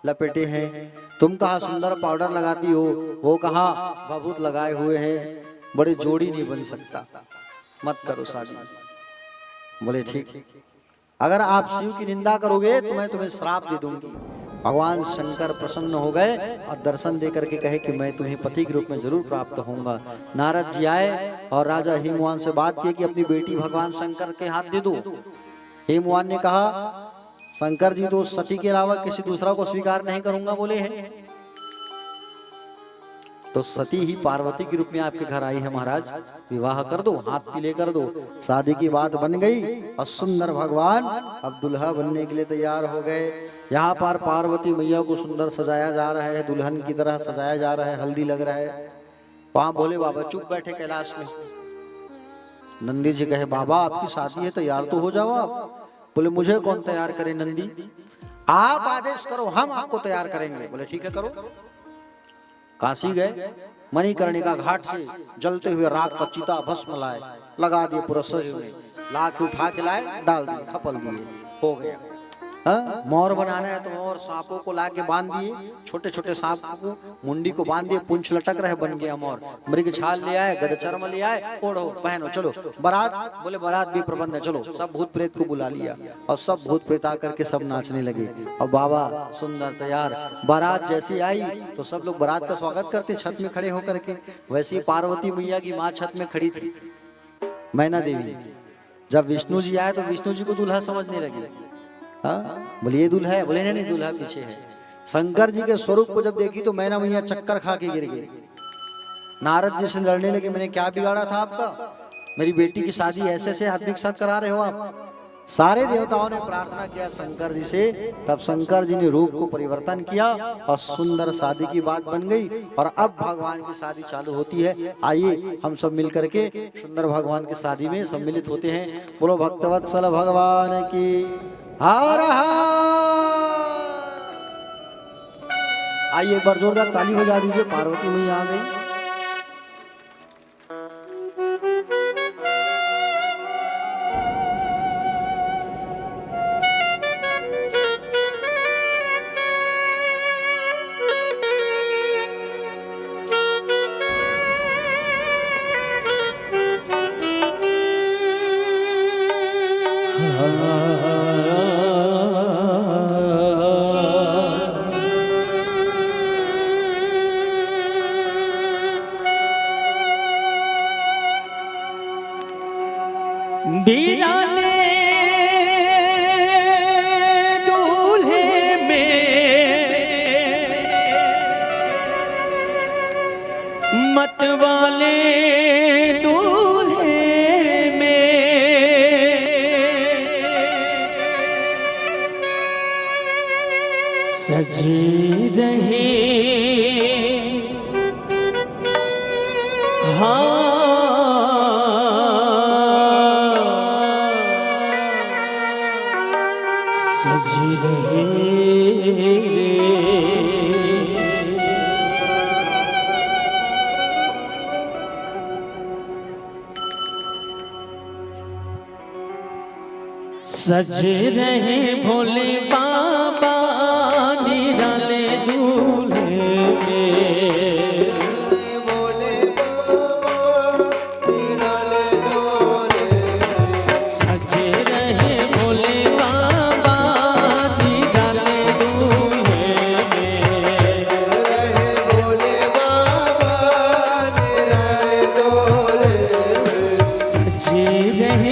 [SPEAKER 2] लपेटे हैं। तुम कहाँ सुंदर पाउडर लगाती हो, वो कहाँ भभूत लगाए हुए हैं, बड़े जोड़ी नहीं बन सकता, मत करो शादी। बोले ठीक, अगर आप शिव की निंदा करोगे तो मैं तुम्हें श्राप दे दूंगी। भगवान शंकर प्रसन्न हो गए और दर्शन दे करके कहे कि मैं तुम्हें पति के रूप में जरूर प्राप्त होऊंगा। नारद जी आए और राजा हिमवान से बात की कि अपनी बेटी भगवान शंकर के हाथ दे दो। हिमवान ने कहा, शंकर जी तो सती के अलावा किसी दूसरा को स्वीकार नहीं करूंगा बोले हैं, तो सती ही पार्वती के रूप में आपके घर आई है महाराज, विवाह कर दो, हाथ पीले कर दो। शादी की बात बन गई और सुंदर भगवान अब दुल्हा बनने के लिए तैयार हो गए। यहाँ पर पार्वती मैया को सुंदर सजाया जा रहा है, दुल्हन की तरह सजाया जा रहा है, हल्दी लग रहा है। वहां भोले बाबा चुप बैठे कैलाश में। नंदी जी कहे, बाबा आपकी शादी है, तैयार तो हो जाओ आप। बोले मुझे कौन तैयार करे नंदी, आप आदेश करो, हम आपको तैयार करेंगे। बोले ठीक है करो। काशी गए, मणिकर्णिका घाट से जलते हुए राख का चिता भस्म लाए, लगा दिए पूरा शरीर में, ला के उठा के लाए, डाल दिए, खपल दिए, हो गया। मोर बनाना है तो मोर, सांपों को ला के बांध दिए, छोटे छोटे सांप को मुंडी को बांध दिए, पूंछ लटक रहे, बन गया मोर। मृग छाल ले आए, गद चर्म ले आए, ओढ़ो पहनो, चलो बारात। बोले बारात भी प्रबंध है, चलो। सब भूत प्रेत को बुला लिया और सब भूत प्रेत आकर के सब नाचने लगे। और बाबा सुंदर तैयार, बारात जैसी आई तो सब लोग बारात का स्वागत करते छत में खड़े होकर के। वैसे ही पार्वती मैया की माँ छत में खड़ी थी, मैना देवी। जब विष्णु जी आए तो विष्णु जी को दूल्हा समझने लगे। बोले ये दूल्हा है, बोले नहीं दूल्हा पीछे है। शंकर जी के स्वरूप को जब देखी तो मैना मैया चक्कर खा के गिर गई। नारद जी से लड़ने लगे, मैंने क्या बिगाड़ा था आपका, मेरी बेटी की शादी ऐसे से आदमी के साथ करा रहे हो आप। सारे देवताओं ने प्रार्थना किया शंकर जी से, तब शंकर जी ने रूप को परिवर्तन किया और सुंदर शादी की बात बन गई। और अब भगवान की शादी चालू होती है। आइए हम सब मिलकर के सुंदर भगवान की शादी में सम्मिलित होते हैं। बोलो भक्तवत्सल भगवान की हर हर। आइए एक बार जोरदार ताली बजा दीजिए, पार्वती मैया आ गई।
[SPEAKER 3] बिराले दूल्हे में मतवाले दूल्हे में सजी रही सजी रहे सजे रहे भोले बाबा निराले दूल्हे में। भोले बाबा निराले दूल्हे में सजे रहे भोले बाबा निराले दूल्हे में। भोले बाबा निराले दूल्हे में सजे रहे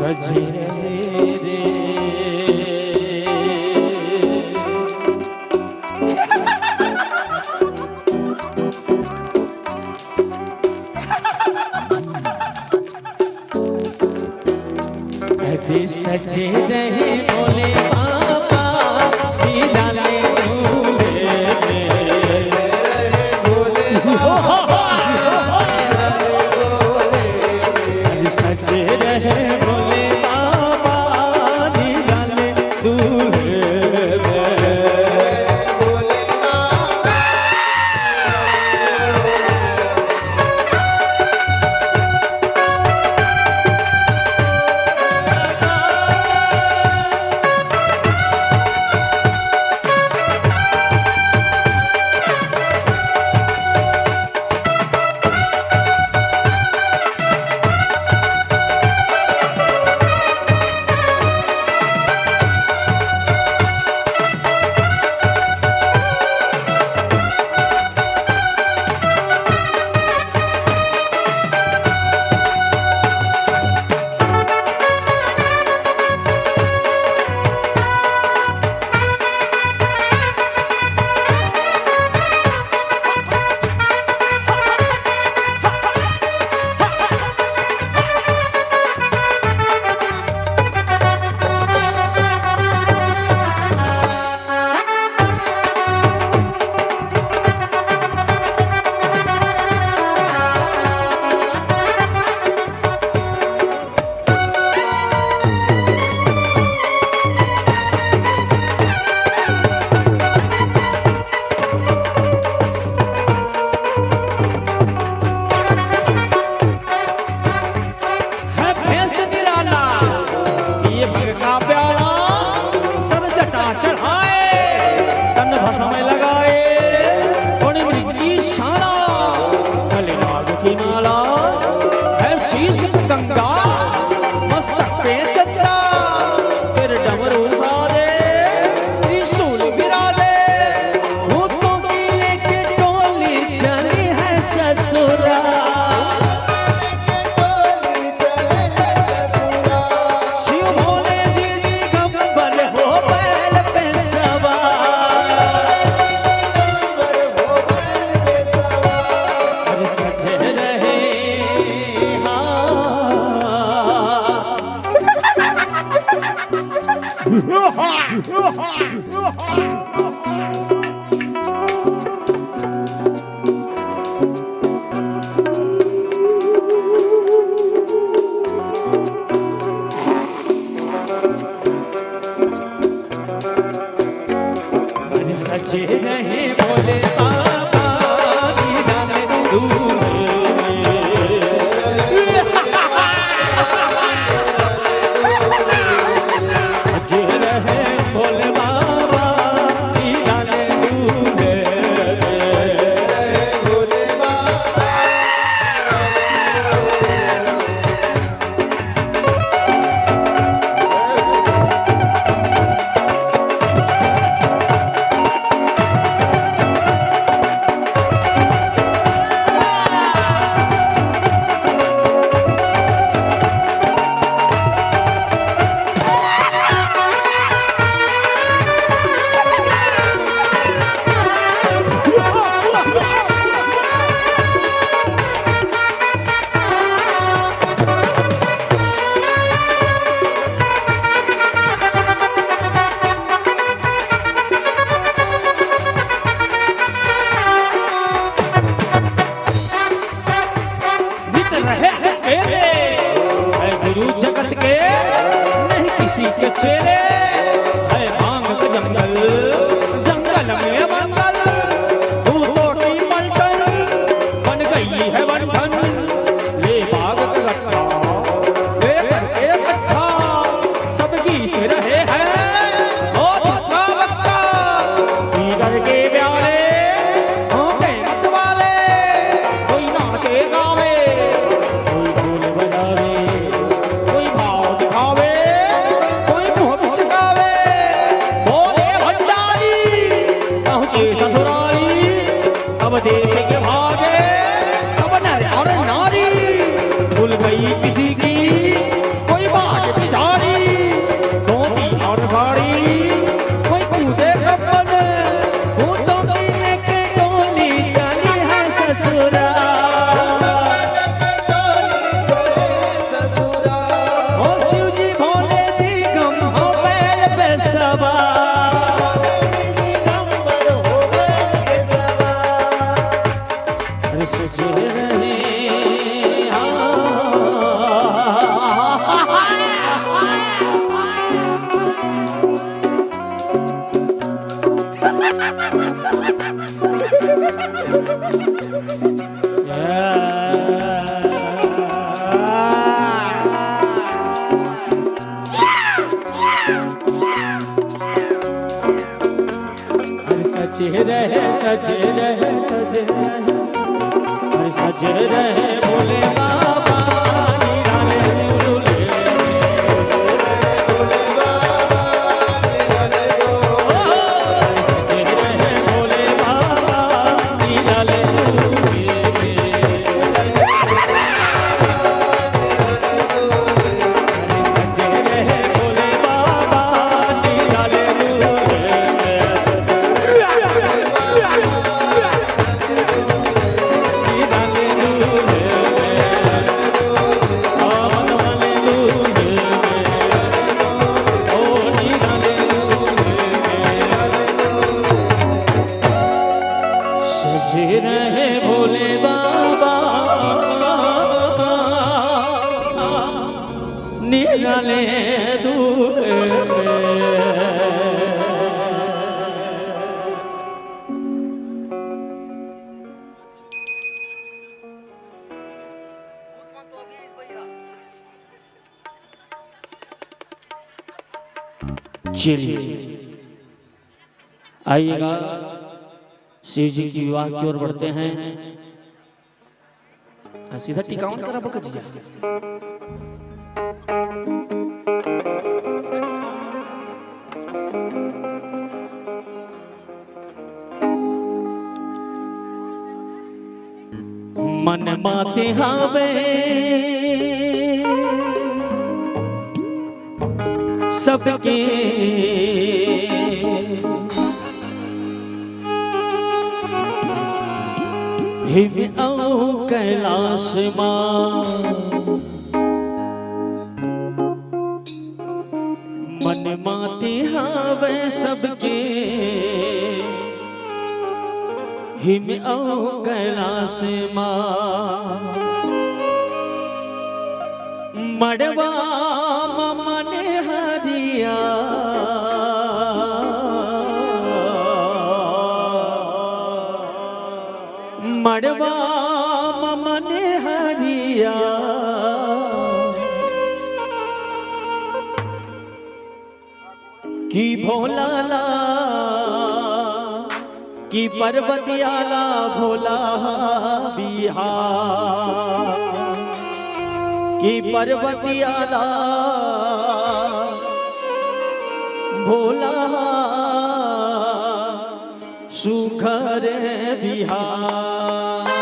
[SPEAKER 3] सजे रहे रे। कभी सजे रहे बोले बाबा दीदाने दूल्हे कभी सजे रहे बोले बाबा दीदाने दूल्हे सजे रहे बोले बाबा दीदाने दूल्हे सजे रहे बोले बाबा दीदाने दूल्हे गुरु जगत के नहीं किसी के चेहरे है भांग के जंगल जंगल में मंगल भूतों की पलटन बन गई है बंधन ले बाग का गट्ठा ले करके गट्ठा सबकी से रहे हैं ओ छक्का बक्का दीगर के प्यारे हो के मत वाले कोई नाचे गावे कोई ढोल बजावे अब देखेंगे भागे अब नर और नारी भूल गई किसी की कोई बात सजे रहे सजे रहे सजे रहे सजे रहे भोले बाबा निराले झूले सजे रहे भोले बाबा निराले झूले सजे रहे भोले बाबा निराले झूले सजे रहे भोले बाबा निराले दूर चलिए आइएगा शिव जी की विवाह की ओर बढ़ते हैं। सीधा टिकाउन करा बकत जा मन माते हावे सबके हिम औ कैलाश मन माते हावे सबके हिम औ कैलाश मड़वा मन हरिया मड़वा मन हरिया की भोला ला की पर्वतियाला भोला बिहार की पर्वतियाला भोला सुखर बिहार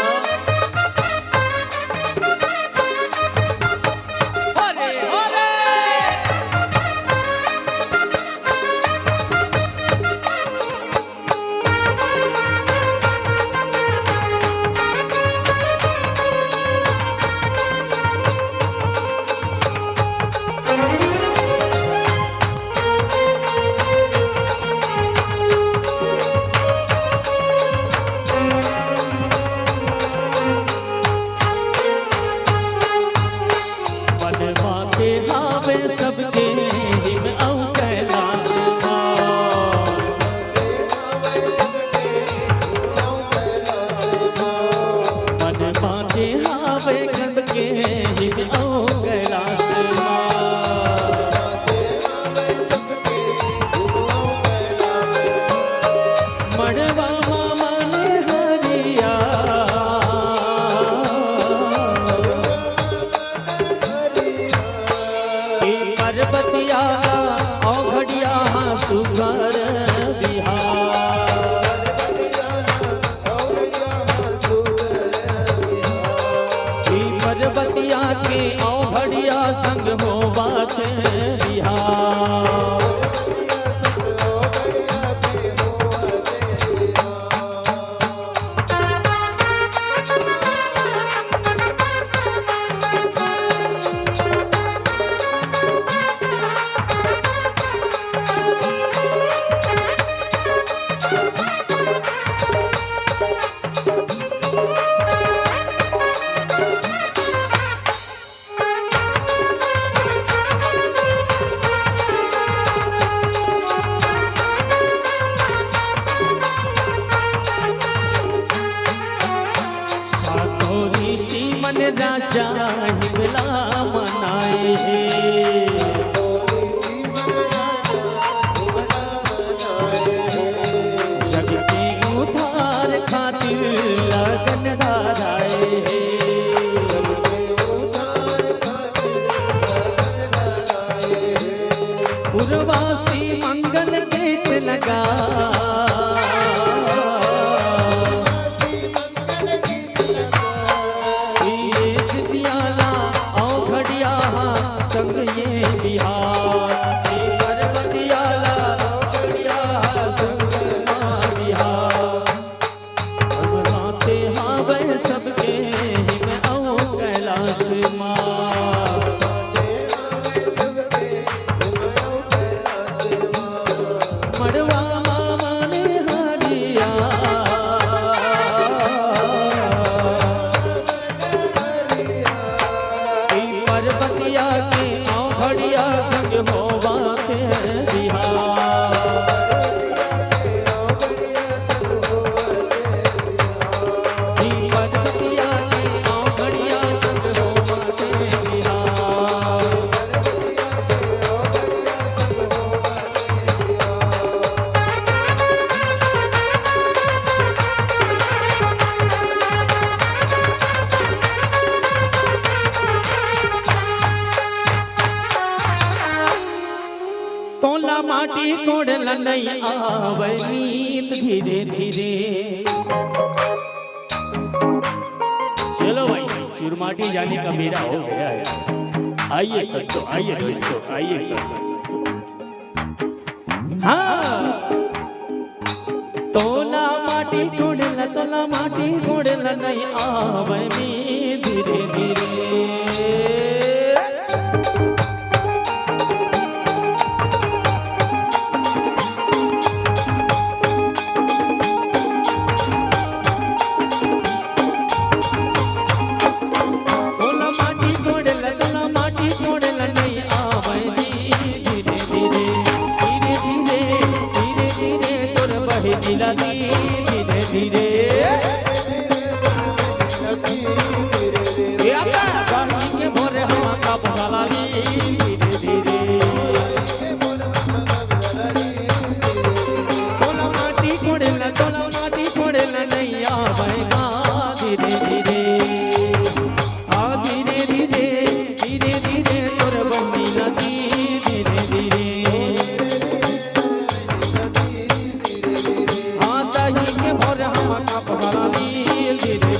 [SPEAKER 3] पर्वतिया के औघड़िया संग हो बात बिहार उर्वासी मंगल गीत लगा एक दियाला औ घड़िया संग ये बिहार पर्वतियाला घड़िया संग माँ बिहार बनाते हावे सबके हिम औ कैलाश माँ मड़वा मामा ने हारिया पर्वतिया के औ घड़िया संग होवा के बिहार पर्वतिया के औ घड़िया संग होवा के बिहार तोला माटी कोड़ल नहीं आवे नीत धीरे धीरे चलो भाई सुरमाटी जाने का मेरा हो गया है आइए सत्तो आइए दोस्तों आइए सत्तो हाँ तोला माटी कोड़ल नहीं आवे नी धीरे धीरे धीरे धीरे के भोरे हवा का पसाला धीरे धीरे तोला माटी कोड़े नहीं आवेगा धीरे धीरे धीरे धीरे धीरे धीरे तोर बंदी नदी धीरे धीरे दही के भोर हवा का पसाला धीरे धीरे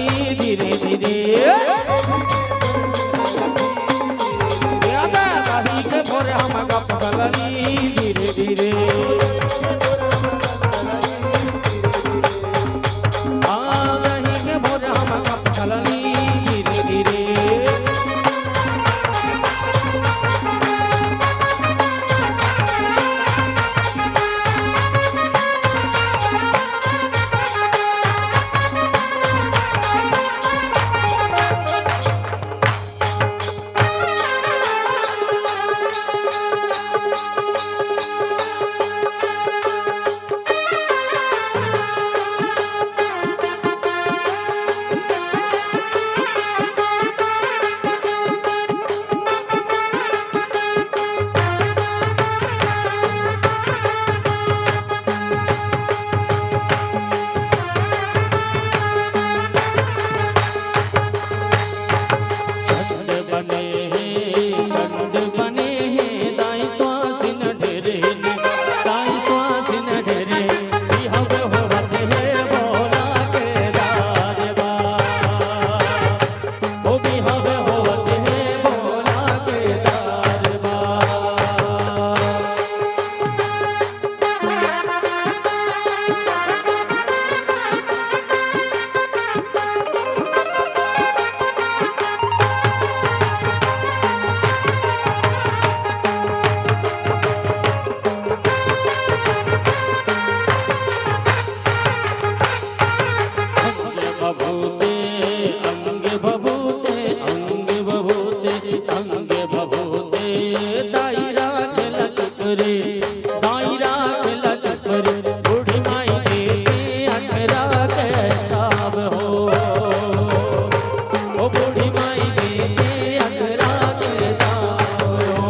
[SPEAKER 3] धीरे धीरे दही के भोरे हम का पसलनी धीरे धीरे दही के भोरे हम का पसलनी धीरे धीरे संगे भभूते दायरा खेला चुप रे दायरा खेला चुप रे बूढ़ी माई देते अचरा के छाव हो ओ बूढ़ी माई देते अचरा के छाव हो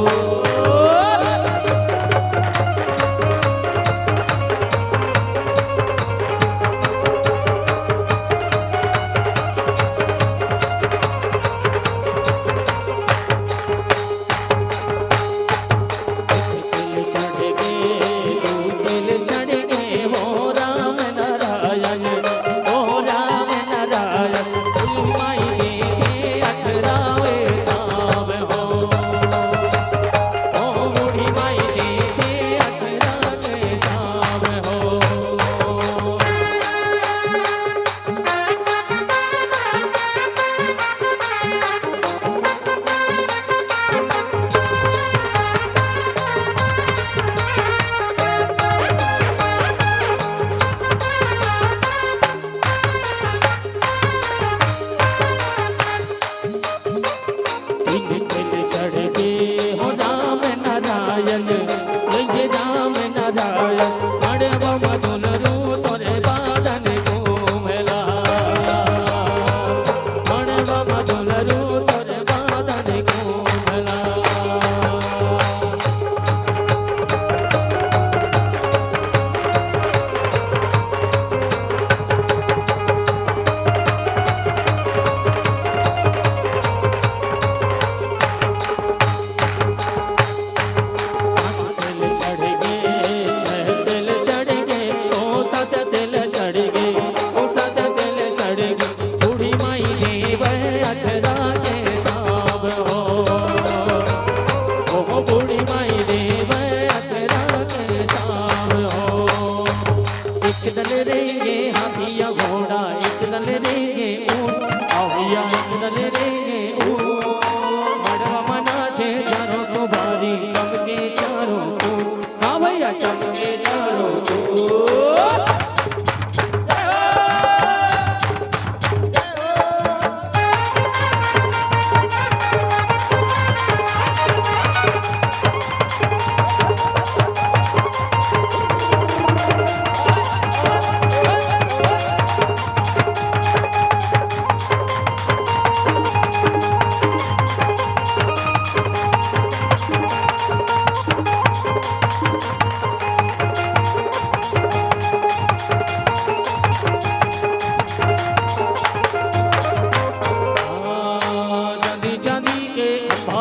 [SPEAKER 3] चमके चारों ओर।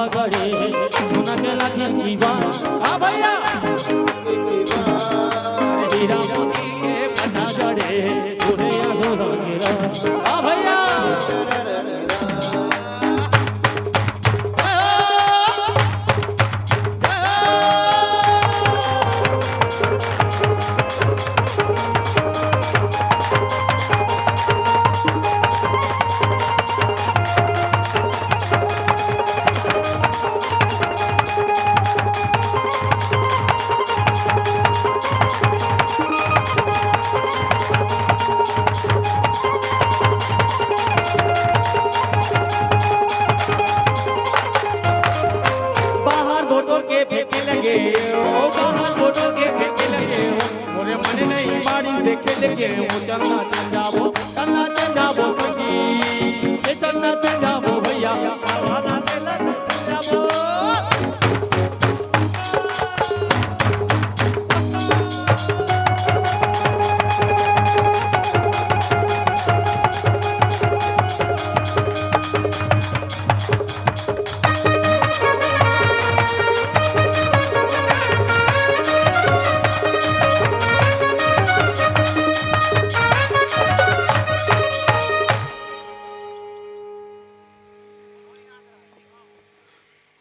[SPEAKER 3] सोना के लागे की बात आ भैया हीरा मोती के पन्ना जड़े पूरे सोना के आ भैया के फेंके लगे ओ बाहर फोटो के फेंके लगे मोरे मन नहीं बारिश देखे लगे वो चलना चल जाबो सखी ये चलना चल जाबो भैया आवाना चलना चल जाबो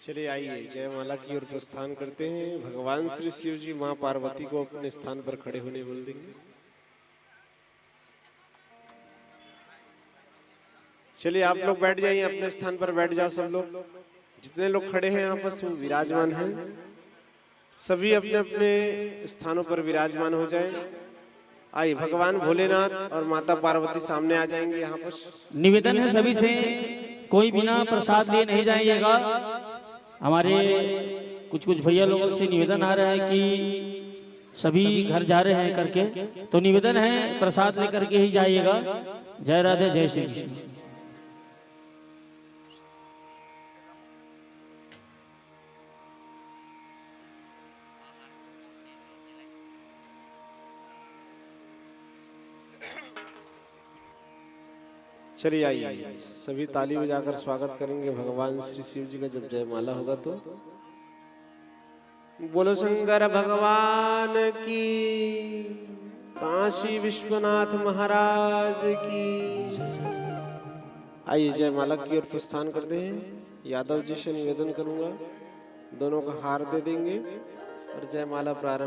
[SPEAKER 4] चलिए आइए जयमाला की ओर प्रस्थान करते हैं। भगवान श्री शिव जी मां पार्वती को अपने स्थान पर खड़े होने बोल देंगे। चलिए आप लोग बैठ जाइए, अपने स्थान पर बैठ जाओ। सब लोग जितने लोग खड़े हैं आपस में विराजमान हैं, सभी अपने अपने स्थानों पर विराजमान हो जाएं। आइए भगवान भोलेनाथ और माता पार्वती सामने आ जाएंगे। यहाँ पर
[SPEAKER 3] निवेदन है सभी से, कोई बिना प्रसाद लिए नहीं जाइएगा।
[SPEAKER 5] हमारे कुछ कुछ भैया लोगों से निवेदन आ रहा है कि सभी घर जा रहे हैं करके, तो निवेदन है प्रसाद लेकर के ही जाइएगा। जय राधे, जय श्री कृष्ण।
[SPEAKER 4] चलिए आइए, सभी ताली बजाकर स्वागत करेंगे भगवान श्री शिव जी का जब जयमाला होगा तो। बोलो शंकर भगवान की, काशी विश्वनाथ महाराज की। आइए जयमाला की ओर प्रस्थान करते हैं। यादव जी से निवेदन करूंगा, दोनों का हार दे देंगे और जयमाला प्रारंभ।